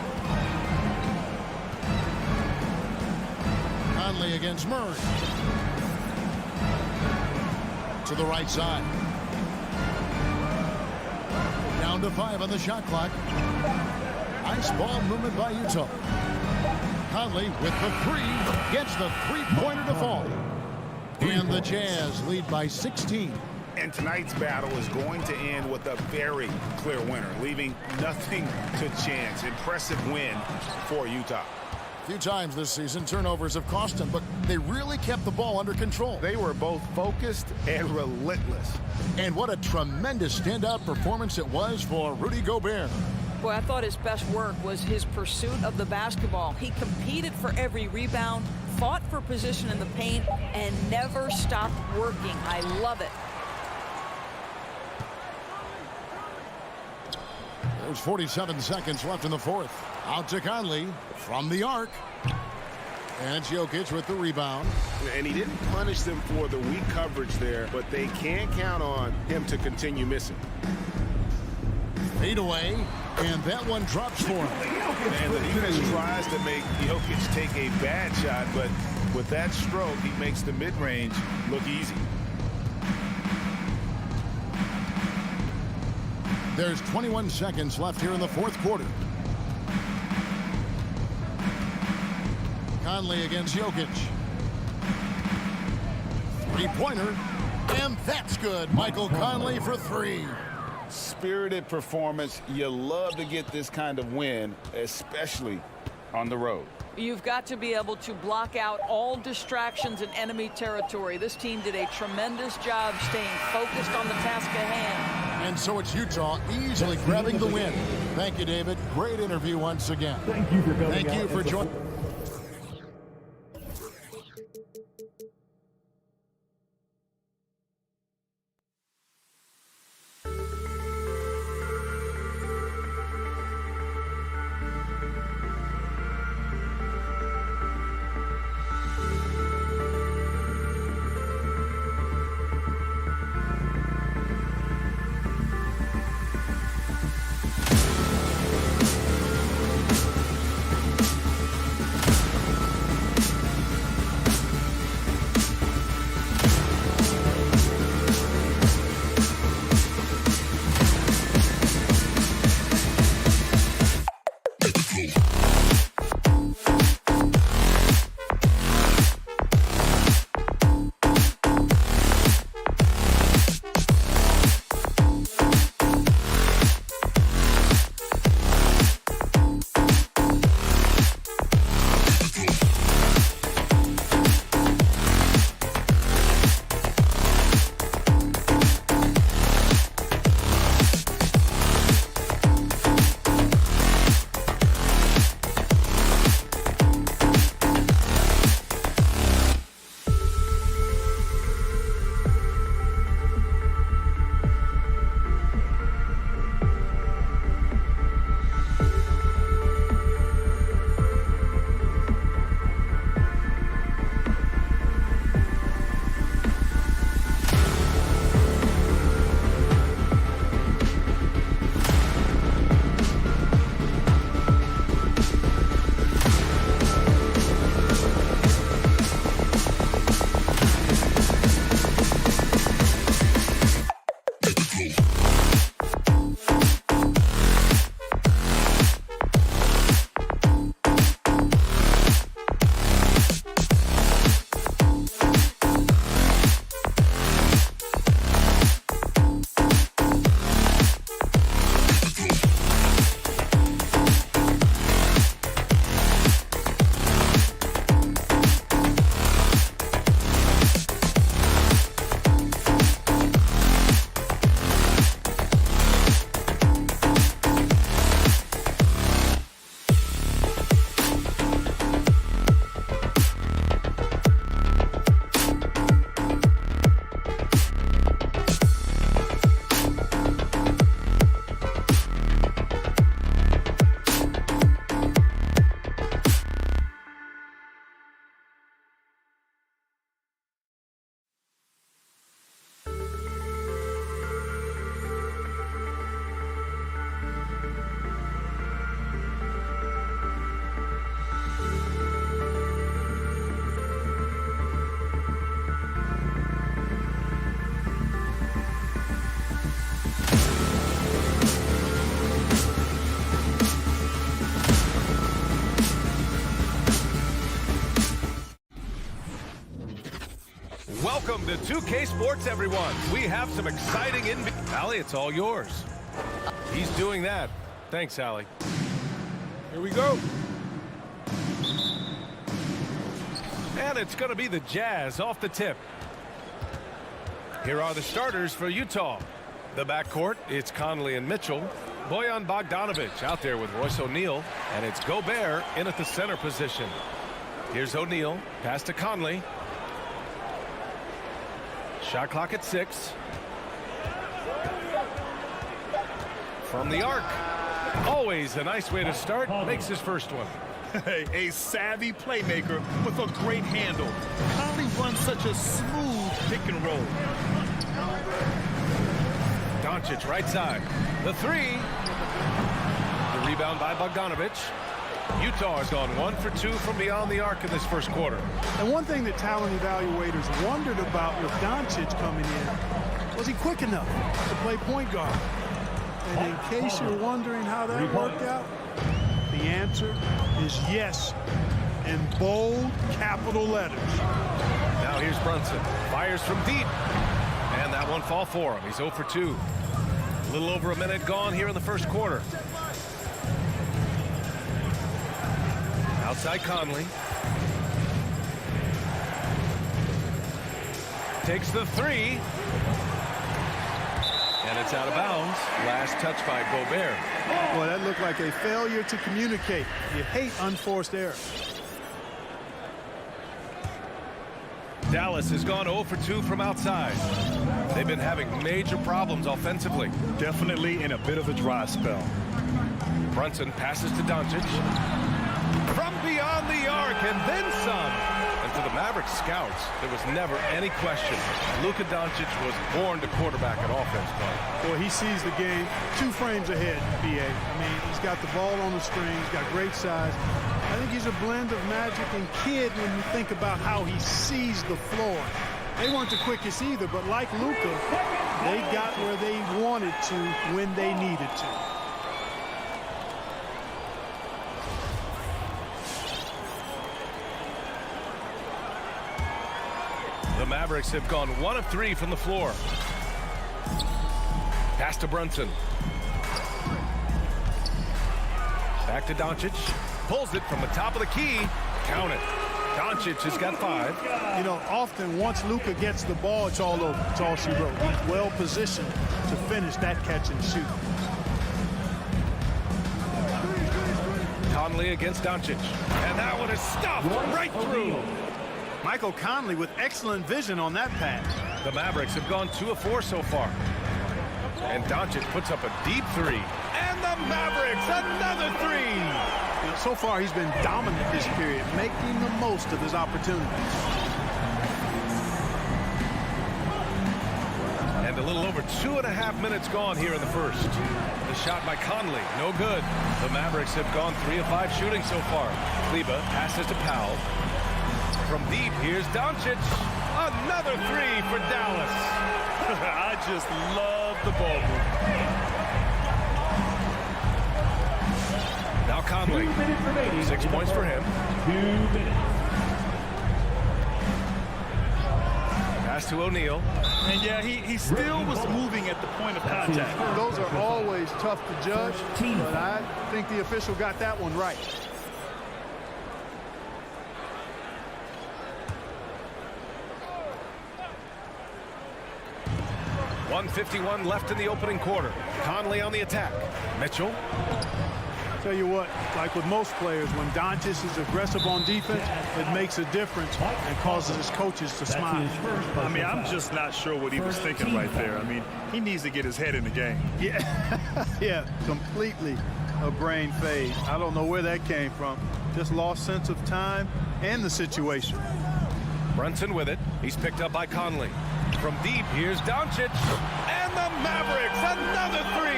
Conley against Murray. To the right side. Down to 5 on the shot clock. Ice ball movement by Utah. Conley with the 3, gets the 3-pointer to fall. And the Jazz lead by 16. And tonight's battle is going to end with a very clear winner, leaving nothing to chance. Impressive win for Utah. A few times this season, turnovers have cost them, but they really kept the ball under control. They were both focused and relentless. And what a tremendous standout performance it was for Rudy Gobert. Boy, I thought his best work was his pursuit of the basketball. He competed for every rebound, fought for position in the paint, and never stopped working. I love it. There's 47 seconds left in the fourth. Out to Conley from the arc. And it's Jokic with the rebound. And he didn't punish them for the weak coverage there, but they can't count on him to continue missing. Fade away, and that one drops for him. And the defense tries to make Jokic take a bad shot, but with that stroke, he makes the mid-range look easy. There's 21 seconds left here in the fourth quarter. Conley against Jokic. Three-pointer, and that's good. Michael Conley for three. Spirited performance. You love to get this kind of win, especially on the road. You've got to be able to block out all distractions in enemy territory. This team did a tremendous job staying focused on the task at hand. And so it's Utah easily grabbing the win. Thank you, David. Great interview once again. Thank you for coming Thank you for joining. to 2K Sports, everyone. We have some exciting Allie, it's all yours. He's doing that. Thanks, Allie. Here we go. And it's going to be the Jazz off the tip. Here are the starters for Utah. The backcourt, it's Conley and Mitchell. Bojan Bogdanovic out there with Royce O'Neal. And it's Gobert in at the center position. Here's O'Neal. Pass to Conley. Shot clock at 6. From the arc. Always a nice way to start. Makes his first one. A savvy playmaker with a great handle. Conley runs such a smooth pick and roll. Doncic right side. The 3. The rebound by Bogdanovic. Utah has gone 1 for 2 from beyond the arc in this first quarter. And one thing that talent evaluators wondered about with Doncic coming in, was he quick enough to play point guard? And in case you're wondering how that worked out, the answer is yes, in bold capital letters. Now here's Brunson. Fires from deep. And that one fall for him. He's 0 for 2. A little over a minute gone here in the first quarter. Outside Conley. Takes the 3. And it's out of bounds. Last touch by Gobert. Boy, that looked like a failure to communicate. You hate unforced errors. Dallas has gone 0 for 2 from outside. They've been having major problems offensively. Definitely in a bit of a dry spell. Brunson passes to Doncic. From beyond the arc and then some. And for the Mavericks scouts, there was never any question. Luka Doncic was born to quarterback an offense. Boy, he sees the game 2 frames ahead, B.A. I mean, he's got the ball on the string. He's got great size. I think he's a blend of Magic and Kidd when you think about how he sees the floor. They weren't the quickest either, but like Luka, they got where they wanted to when they needed to. The Mavericks have gone 1 of 3 from the floor. Pass to Brunson. Back to Doncic. Pulls it from the top of the key. Count it. Doncic has got 5. You know, often once Luka gets the ball, it's all over. It's all she wrote. He's well positioned to finish that catch and shoot. Conley against Doncic. And that one is stuffed right through. Michael Conley with excellent vision on that pass. The Mavericks have gone 2 of 4 so far. And Doncic puts up a deep 3. And the Mavericks, another 3. You know, so far, he's been dominant this period, making the most of his opportunities. And a little over 2.5 minutes gone here in the first. The shot by Conley, no good. The Mavericks have gone 3 of 5 shooting so far. Kleba passes to Powell. From deep, here's Doncic. Another 3 for Dallas. I just love the ball movement. Now Conley. 6 points for him. 2 minutes. Pass to O'Neal. And yeah, he still was moving at the point of contact. Those are always tough to judge, but I think the official got that one right. .151 left in the opening quarter. Conley on the attack. Mitchell. Tell you what, like with most players, when Doncic is aggressive on defense, it makes a difference and causes his coaches to smile. I mean, I'm just not sure what he was thinking right there. I mean, he needs to get his head in the game. Yeah, yeah, completely a brain fade. I don't know where that came from. Just lost sense of time and the situation. Brunson with it. He's picked up by Conley. From deep, here's Doncic. And the Mavericks, another 3.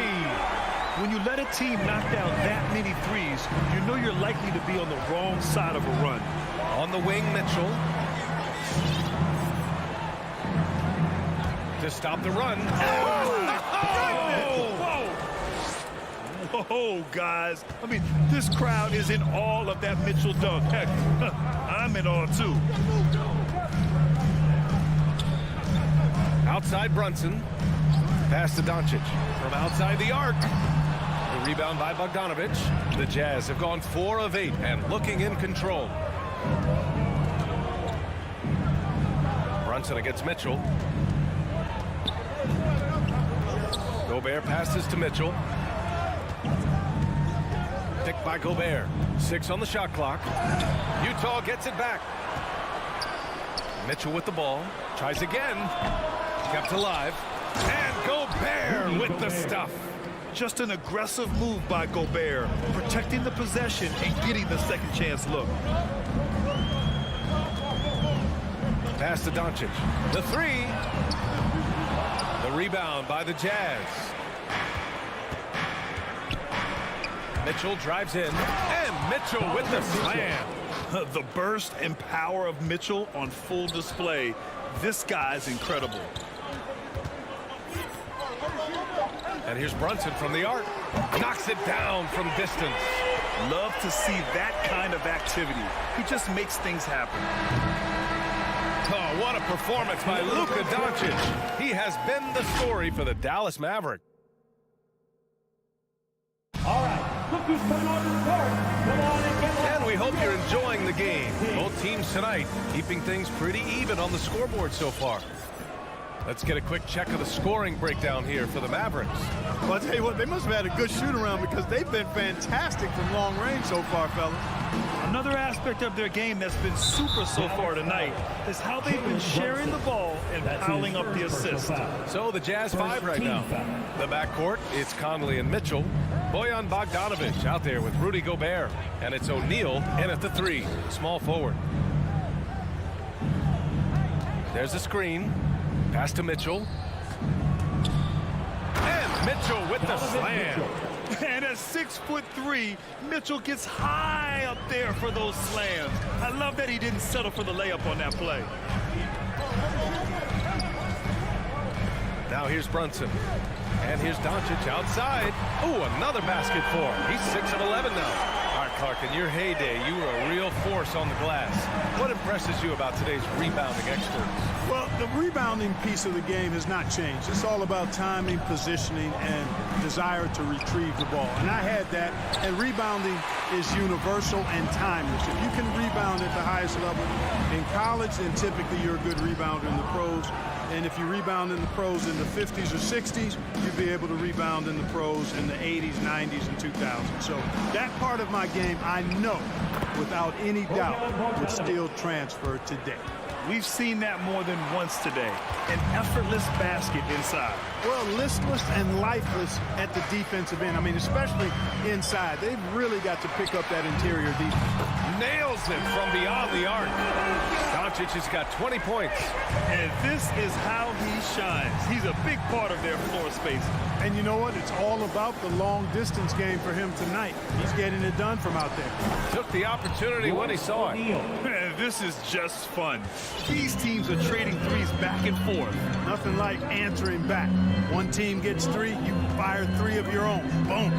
When you let a team knock down that many threes, you know you're likely to be on the wrong side of a run. On the wing, Mitchell. To stop the run. Whoa, guys. I mean, this crowd is in awe of that Mitchell dunk. Heck, I'm in awe, too. Outside Brunson. Pass to Doncic. From outside the arc. The rebound by Bogdanovic. The Jazz have gone 4 of 8 and looking in control. Brunson against Mitchell. Gobert passes to Mitchell. Picked by Gobert. 6 on the shot clock. Utah gets it back. Mitchell with the ball. Tries again. Kept alive. And Gobert with the stuff. Just an aggressive move by Gobert, protecting the possession and getting the second chance look. Pass to Doncic. The 3. The rebound by the Jazz. Mitchell drives in, and Mitchell with the slam. The burst and power of Mitchell on full display. This guy's incredible. And here's Brunson from the arc. Knocks it down from distance. Love to see that kind of activity. He just makes things happen. Oh, what a performance by Luka Doncic. He has been the story for the Dallas Maverick. All right, Lookers coming on the court. Come on and get And we hope you're enjoying the game. Both teams tonight keeping things pretty even on the scoreboard so far. Let's get a quick check of the scoring breakdown here for the Mavericks. Well, I'll tell you what, they must have had a good shoot-around because they've been fantastic from long range so far, fellas. Another aspect of their game that's been super so far tonight is how they've been sharing the ball and piling up the assists. So the Jazz 5 right now. The backcourt, it's Conley and Mitchell. Bojan Bogdanovic out there with Rudy Gobert. And it's O'Neal in at the 3, small forward. There's a screen. Pass to Mitchell. And Mitchell with the slam. And at 6'3", Mitchell gets high up there for those slams. I love that he didn't settle for the layup on that play. Now here's Brunson. And here's Doncic outside. Oh, another basket for him. He's 6 of 11 now. All right, Clark, in your heyday, you were a real force on the glass. What impresses you about today's rebounding experts? Well, the rebounding piece of the game has not changed. It's all about timing, positioning, and desire to retrieve the ball. And I had that, and rebounding is universal and timeless. If you can rebound at the highest level in college, then typically you're a good rebounder in the pros. And if you rebound in the pros in the 50s or 60s, you'd be able to rebound in the pros in the 80s, 90s, and 2000s. So that part of my game, I know, without any doubt, would still transfer today. We've seen that more than once today. An effortless basket inside. Well, listless and lifeless at the defensive end. I mean, especially inside. They've really got to pick up that interior defense. Nails it from beyond the arc. Doncic has got 20 points. And this is how he shines. He's a big part of their floor space. And you know what? It's all about the long-distance game for him tonight. He's getting it done from out there. Took the opportunity when he saw it. Man, this is just fun. These teams are trading threes back and forth. Nothing like answering back. One team gets 3, you fire 3 of your own. Boom.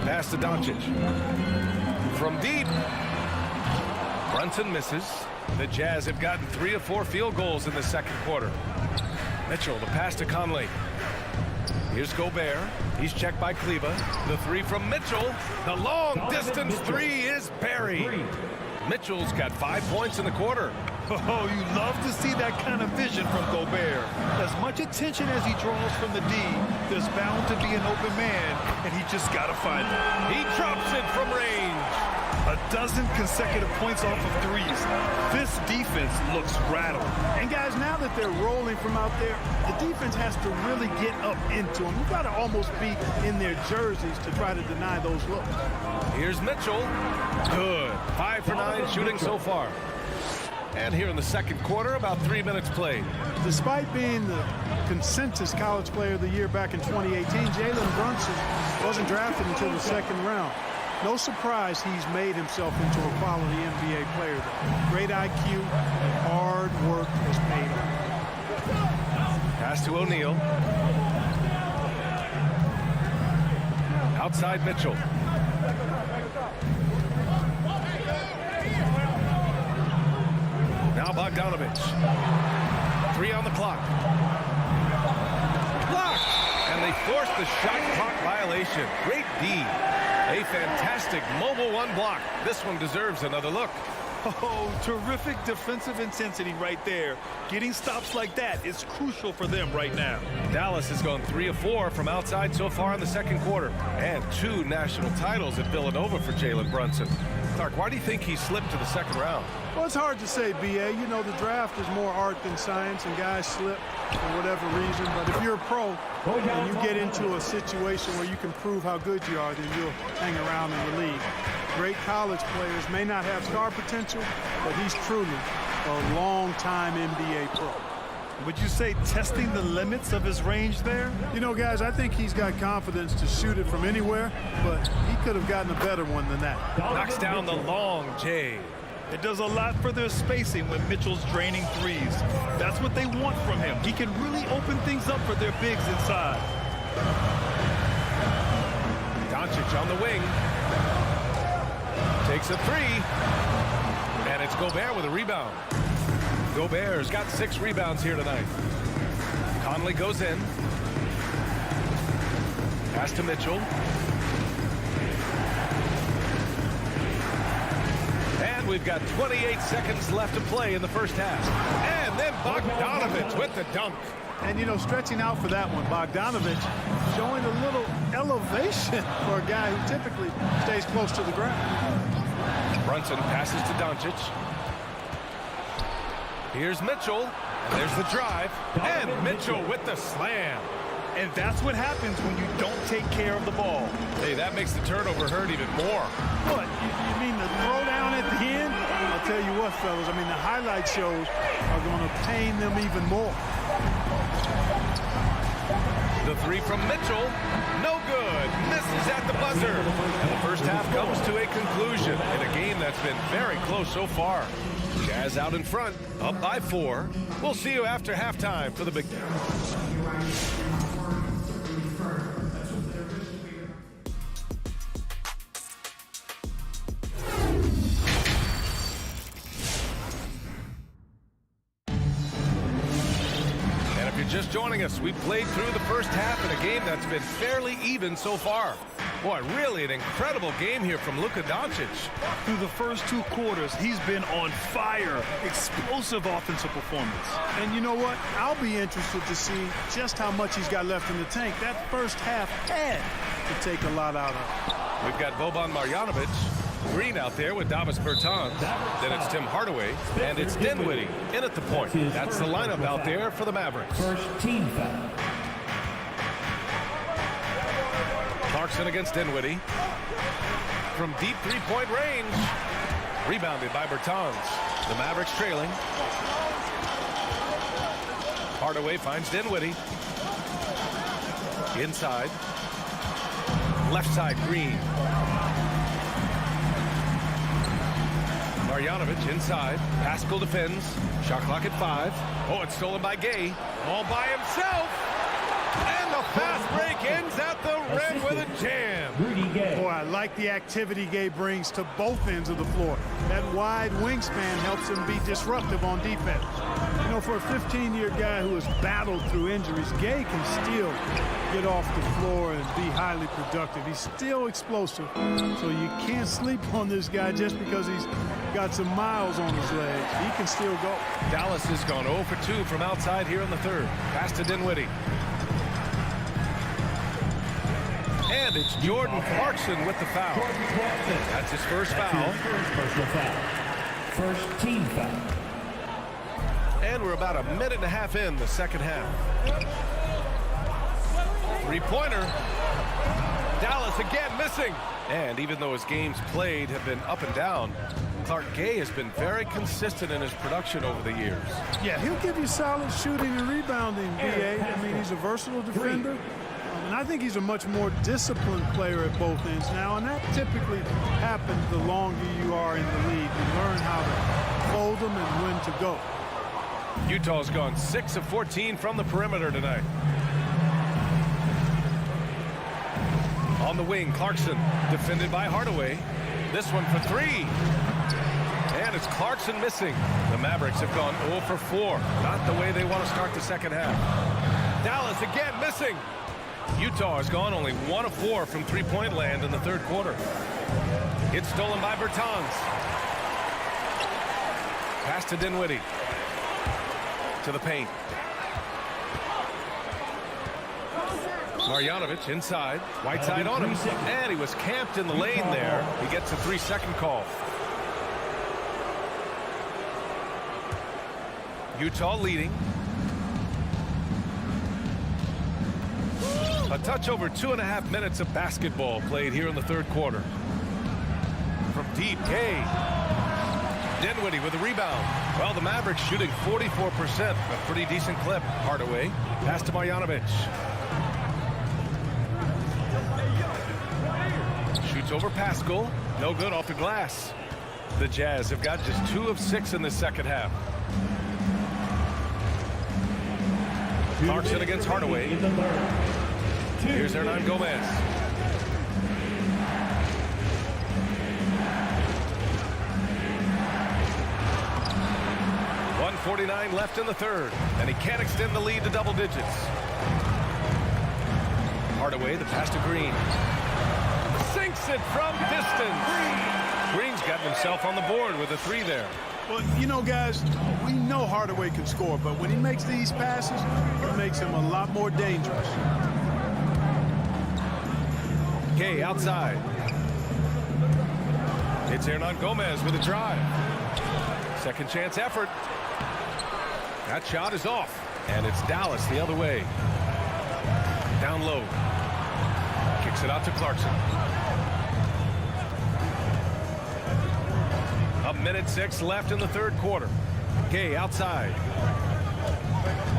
Pass to Doncic. From deep. Brunson misses. The Jazz have gotten 3 of 4 field goals in the second quarter. Mitchell, the pass to Conley. Here's Gobert. He's checked by Kleba. The 3 from Mitchell. The long-distance 3 is buried. Mitchell's got 5 points in the quarter. Oh, you love to see that kind of vision from Gobert. As much attention as he draws from the D, there's bound to be an open man, and he just got to find it. He drops it from range. A dozen consecutive points off of threes. This defense looks rattled. And guys, now that they're rolling from out there, the defense has to really get up into them. You've got to almost be in their jerseys to try to deny those looks. Here's Mitchell. Good. 5 for 9 shooting so far. And here in the second quarter, about 3 minutes played. Despite being the consensus college player of the year back in 2018, Jalen Brunson wasn't drafted until the second round. No surprise he's made himself into a quality NBA player, though. Great IQ, hard work has paid off. Pass to O'Neal. Outside Mitchell. Now Bogdanovich. 3 on the clock. Blocked! And they forced the shot clock violation. Great D. A fantastic mobile 1 block. This one deserves another look. Oh, terrific defensive intensity right there. Getting stops like that is crucial for them right now. Dallas has gone 3 of 4 from outside so far in the second quarter. And 2 national titles at Villanova for Jalen Brunson. Clark, why do you think he slipped to the second round? Well, it's hard to say, B.A. You know, the draft is more art than science, and guys slip for whatever reason. But if you're a pro and you get into a situation where you can prove how good you are, then you'll hang around in the league. Great college players may not have star potential, but he's truly a long-time NBA pro. Would you say testing the limits of his range there? You know, guys, I think he's got confidence to shoot it from anywhere, but he could have gotten a better one than that. Knocks down the long J. It does a lot for their spacing when Mitchell's draining threes. That's what they want from him. He can really open things up for their bigs inside. Doncic on the wing. Takes a 3. And it's Gobert with a rebound. Gobert's got 6 rebounds here tonight. Conley goes in. Pass to Mitchell. And we've got 28 seconds left to play in the first half. And then Bogdanovich with the dunk. And, you know, stretching out for that one, Bogdanovich showing a little elevation for a guy who typically stays close to the ground. Brunson passes to Doncic. Here's Mitchell. And there's the drive. And Mitchell with the slam. And that's what happens when you don't take care of the ball. Hey, that makes the turnover hurt even more. What? You mean the throwdown at the end? I'll tell you what, fellas. I mean, the highlight shows are going to pain them even more. The 3 from Mitchell. No good. Misses at the buzzer. And the first half comes to a conclusion in a game that's been very close so far. Jazz out in front, up by 4. We'll see you after halftime for the big game. Just joining us, we played through the first half in a game that's been fairly even so far. Boy, really an incredible game here from Luka Doncic. Through the first 2 quarters, he's been on fire. Explosive offensive performance. And you know what? I'll be interested to see just how much he's got left in the tank. That first half had to take a lot out of him. We've got Boban Marjanovic. Green out there with Davis Bertans. Then it's Tim Hardaway, and it's Dinwiddie in at the point. That's the lineup out there for the Mavericks. First team foul. Clarkson against Dinwiddie. From deep 3-point range. Rebounded by Bertans. The Mavericks trailing. Hardaway finds Dinwiddie. Inside. Left side, Green. Marjanovic inside. Pascal defends. Shot clock at 5. Oh, it's stolen by Gay. All by himself. And the fast break ends at the rim with a jam. Boy, I like the activity Gay brings to both ends of the floor. That wide wingspan helps him be disruptive on defense. You know, for a 15-year guy who has battled through injuries, Gay can still get off the floor and be highly productive. He's still explosive, so you can't sleep on this guy just because he's got some miles on his legs. He can still go. Dallas has gone 0 for 2 from outside here in the third. Pass to Dinwiddie. And it's Jordan Clarkson with the foul. That's his first foul. First team foul. And we're about a minute and a half in the second half. 3-pointer. Dallas again missing. And even though his games played have been up and down, Clark Gay has been very consistent in his production over the years. Yeah, he'll give you solid shooting and rebounding, B.A. I mean, he's a versatile defender. And I think he's a much more disciplined player at both ends now, and that typically happens the longer you are in the league. You learn how to hold them and when to go. Utah's gone 6 of 14 from the perimeter tonight. On the wing, Clarkson defended by Hardaway. This one for 3. And it's Clarkson missing. The Mavericks have gone 0 for 4. Not the way they want to start the second half. Dallas again missing. Utah has gone only 1 of 4 from three-point land in the third quarter. It's stolen by Bertans. Pass to Dinwiddie. To the paint. Marjanovic inside. Whiteside on him. And he was camped in the lane there. He gets a 3-second call. Utah leading. A touch over 2.5 minutes of basketball played here in the third quarter. From deep, Gay. Dinwiddie with a rebound. Well, the Mavericks shooting 44%. A pretty decent clip. Hardaway. Pass to Marjanovic. Shoots over Pascal. No good off the glass. The Jazz have got just 2 of 6 in the second half. Clarkson against Hardaway. Here's Hernan Gomez. .149 left in the third, and he can't extend the lead to double digits. Hardaway, the pass to Green. Sinks it from distance. Green's gotten himself on the board with a 3 there. Well, you know, guys, we know Hardaway can score, but when he makes these passes, it makes him a lot more dangerous. Gay outside. It's Hernan Gomez with a drive. Second chance effort. That shot is off. And it's Dallas the other way. Down low. Kicks it out to Clarkson. 1:06 left in the third quarter. Gay outside.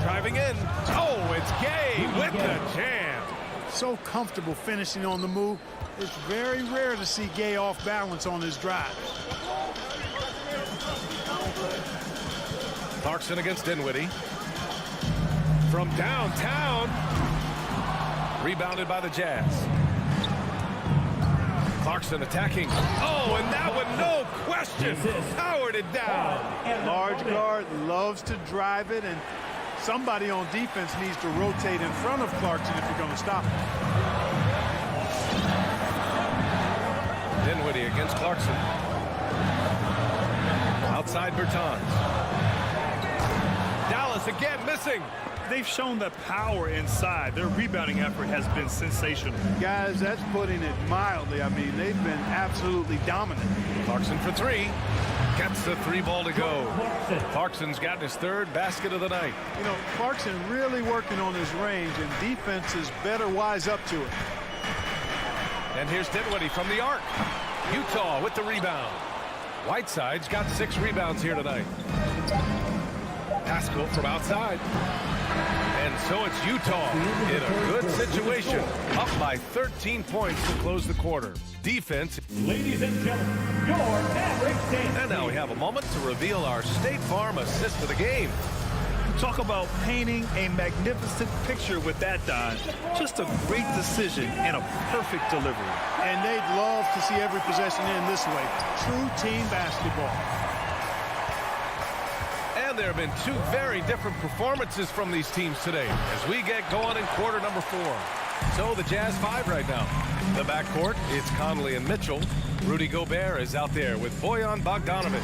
Driving in. Oh, it's Gay with the jam. So comfortable finishing on the move. It's very rare to see Gay off balance on his drive. Clarkson against Dinwiddie. From downtown. Rebounded by the Jazz. Clarkson attacking. Oh, and that one, no question, powered it down. Large guard loves to drive it, and somebody on defense needs to rotate in front of Clarkson if you're going to stop him. Dinwiddie against Clarkson. Outside Bertans. Dallas again missing. They've shown the power inside. Their rebounding effort has been sensational. Guys, that's putting it mildly. I mean, they've been absolutely dominant. Clarkson for 3. Gets the 3 ball to go. Clarkson's gotten his 3rd basket of the night. You know, Clarkson really working on his range, and defenses better wise up to it. And here's Dinwiddie from the arc. Utah with the rebound. Whiteside's got 6 rebounds here tonight. Pascal from outside. And so it's Utah in a good situation. Up by 13 points to close the quarter. Defense. Ladies and gentlemen, your Mavericks. And now we have a moment to reveal our State Farm assist of the game. Talk about painting a magnificent picture with that, Don. Just a great decision and a perfect delivery. And they'd love to see every possession end this way. True team basketball. And there have been 2 very different performances from these teams today as we get going in quarter number 4. So the Jazz 5 right now. The backcourt, it's Conley and Mitchell. Rudy Gobert is out there with Bojan Bogdanovic.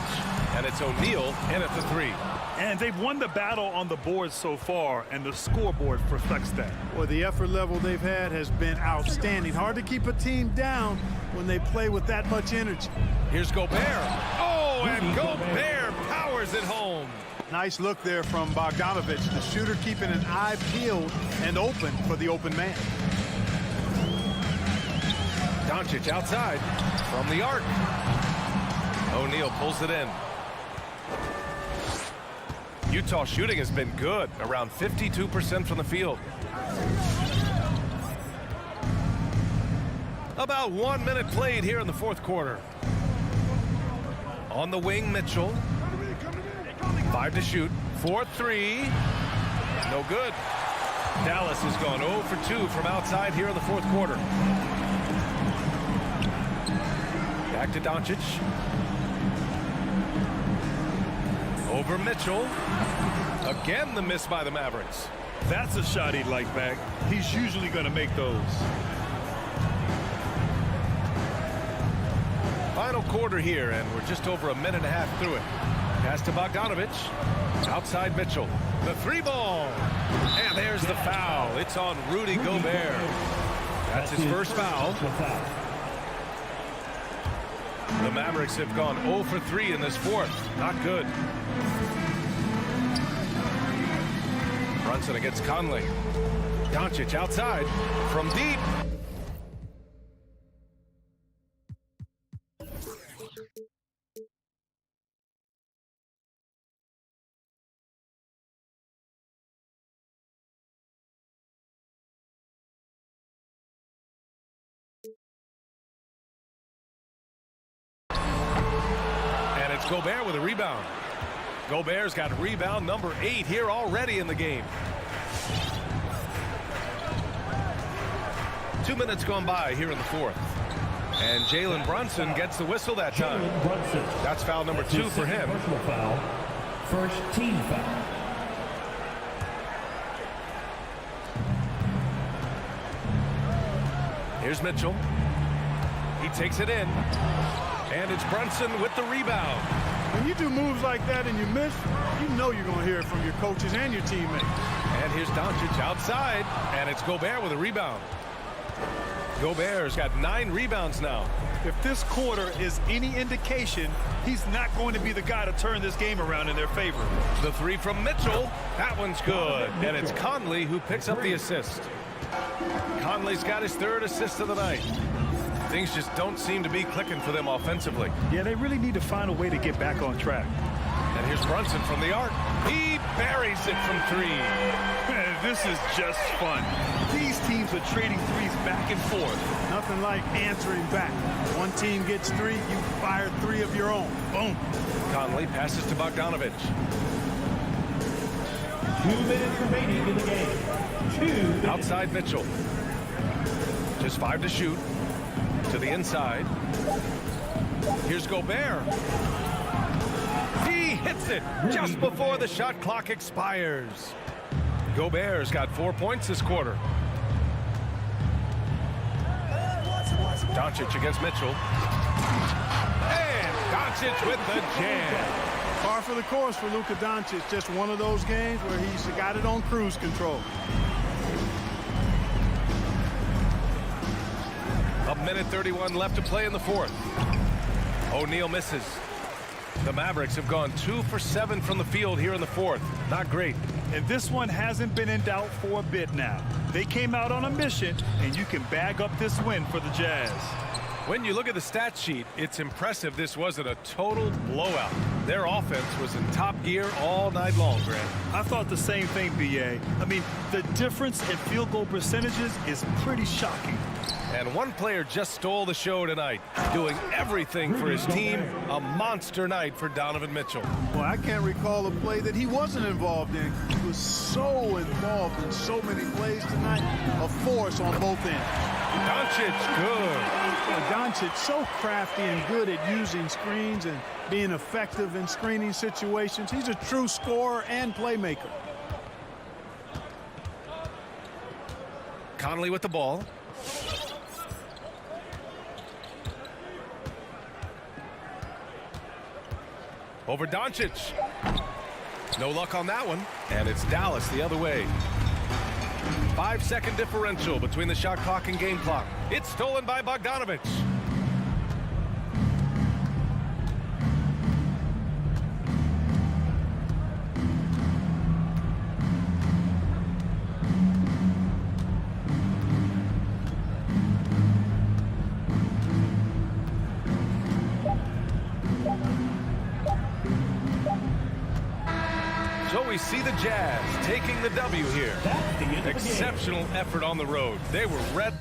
And it's O'Neal in at the 3. And they've won the battle on the board so far, and the scoreboard reflects that. Well, the effort level they've had has been outstanding. Hard to keep a team down when they play with that much energy. Here's Gobert. Oh, and Gobert powers it home. Nice look there from Bogdanovic, the shooter keeping an eye peeled and open for the open man. Doncic outside from the arc. O'Neal pulls it in. Utah shooting has been good, around 52% from the field. About 1 minute played here in the fourth quarter. On the wing, Mitchell. 5 to shoot. 4-3. No good. Dallas has gone 0 for 2 from outside here in the fourth quarter. Back to Doncic. Over Mitchell. Again, the miss by the Mavericks. That's a shot he'd like back. He's usually going to make those. Final quarter here, and we're just over a minute and a half through it. Pass to Bogdanovich. Outside Mitchell. The three ball. And there's the foul. It's on Rudy Gobert. That's his first foul. The Mavericks have gone 0 for 3 in this fourth. Not good. Brunson against Conley. Doncic outside from deep. And it's Gobert with a rebound. Gobert's got rebound number 8 here already in the game. 2 minutes gone by here in the fourth. And Jalen Brunson gets the whistle that time. That's foul number 2 for him. Personal foul. First team foul. Here's Mitchell. He takes it in. And it's Brunson with the rebound. When you do moves like that and you miss, you know you're going to hear it from your coaches and your teammates. And here's Doncic outside. And it's Gobert with a rebound. Gobert's got 9 rebounds now. If this quarter is any indication, he's not going to be the guy to turn this game around in their favor. The three from Mitchell. That one's good. And it's Conley who picks up the assist. Conley's got his 3rd assist of the night. Things just don't seem to be clicking for them offensively. Yeah, they really need to find a way to get back on track. And here's Brunson from the arc. He buries it from 3. This is just fun. These teams are trading threes back and forth. Nothing like answering back. One team gets 3, you fire 3 of your own. Boom. Conley passes to Bogdanovich. 2 minutes remaining in the game. 2 minutes. Outside Mitchell. Just 5 to shoot. To the inside. Here's Gobert. He hits it just before the shot clock expires. Gobert's got 4 points this quarter. Doncic against Mitchell. And Doncic with the jam. Par for the course for Luka Doncic. Just one of those games where he's got it on cruise control. A minute 31 left to play in the fourth. O'Neal misses. The Mavericks have gone 2 for 7 from the field here in the fourth. Not great. And this one hasn't been in doubt for a bit now. They came out on a mission, and you can bag up this win for the Jazz. When you look at the stat sheet, it's impressive this wasn't a total blowout. Their offense was in top gear all night long, Grant. I thought the same thing, B.A. I mean, the difference in field goal percentages is pretty shocking. And one player just stole the show tonight, doing everything for his team. A monster night for Donovan Mitchell. Well, I can't recall a play that he wasn't involved in. He was so involved in so many plays tonight. A force on both ends. Doncic, good. Well, Doncic so crafty and good at using screens and being effective in screening situations. He's a true scorer and playmaker. Conley with the ball. Over Doncic. No luck on that one. And it's Dallas the other way. 5-second differential between the shot clock and game clock. It's stolen by Bogdanovich. So we see the Jazz taking the W here. Exceptional effort on the road. They were red.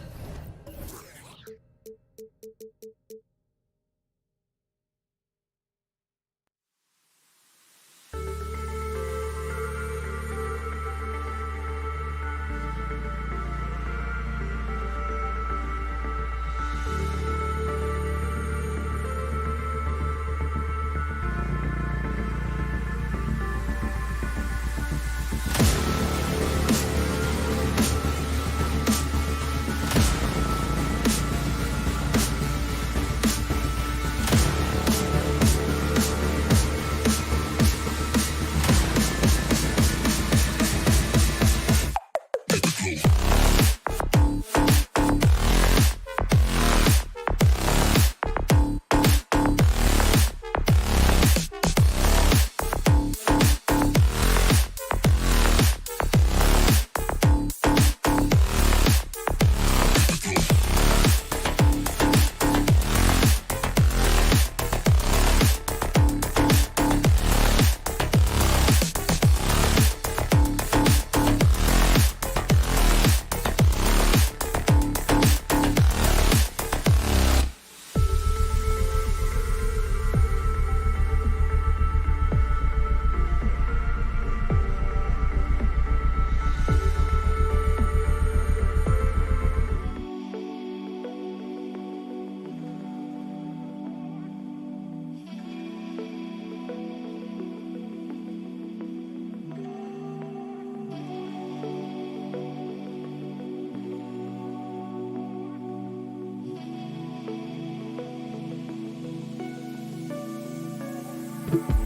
Ayton.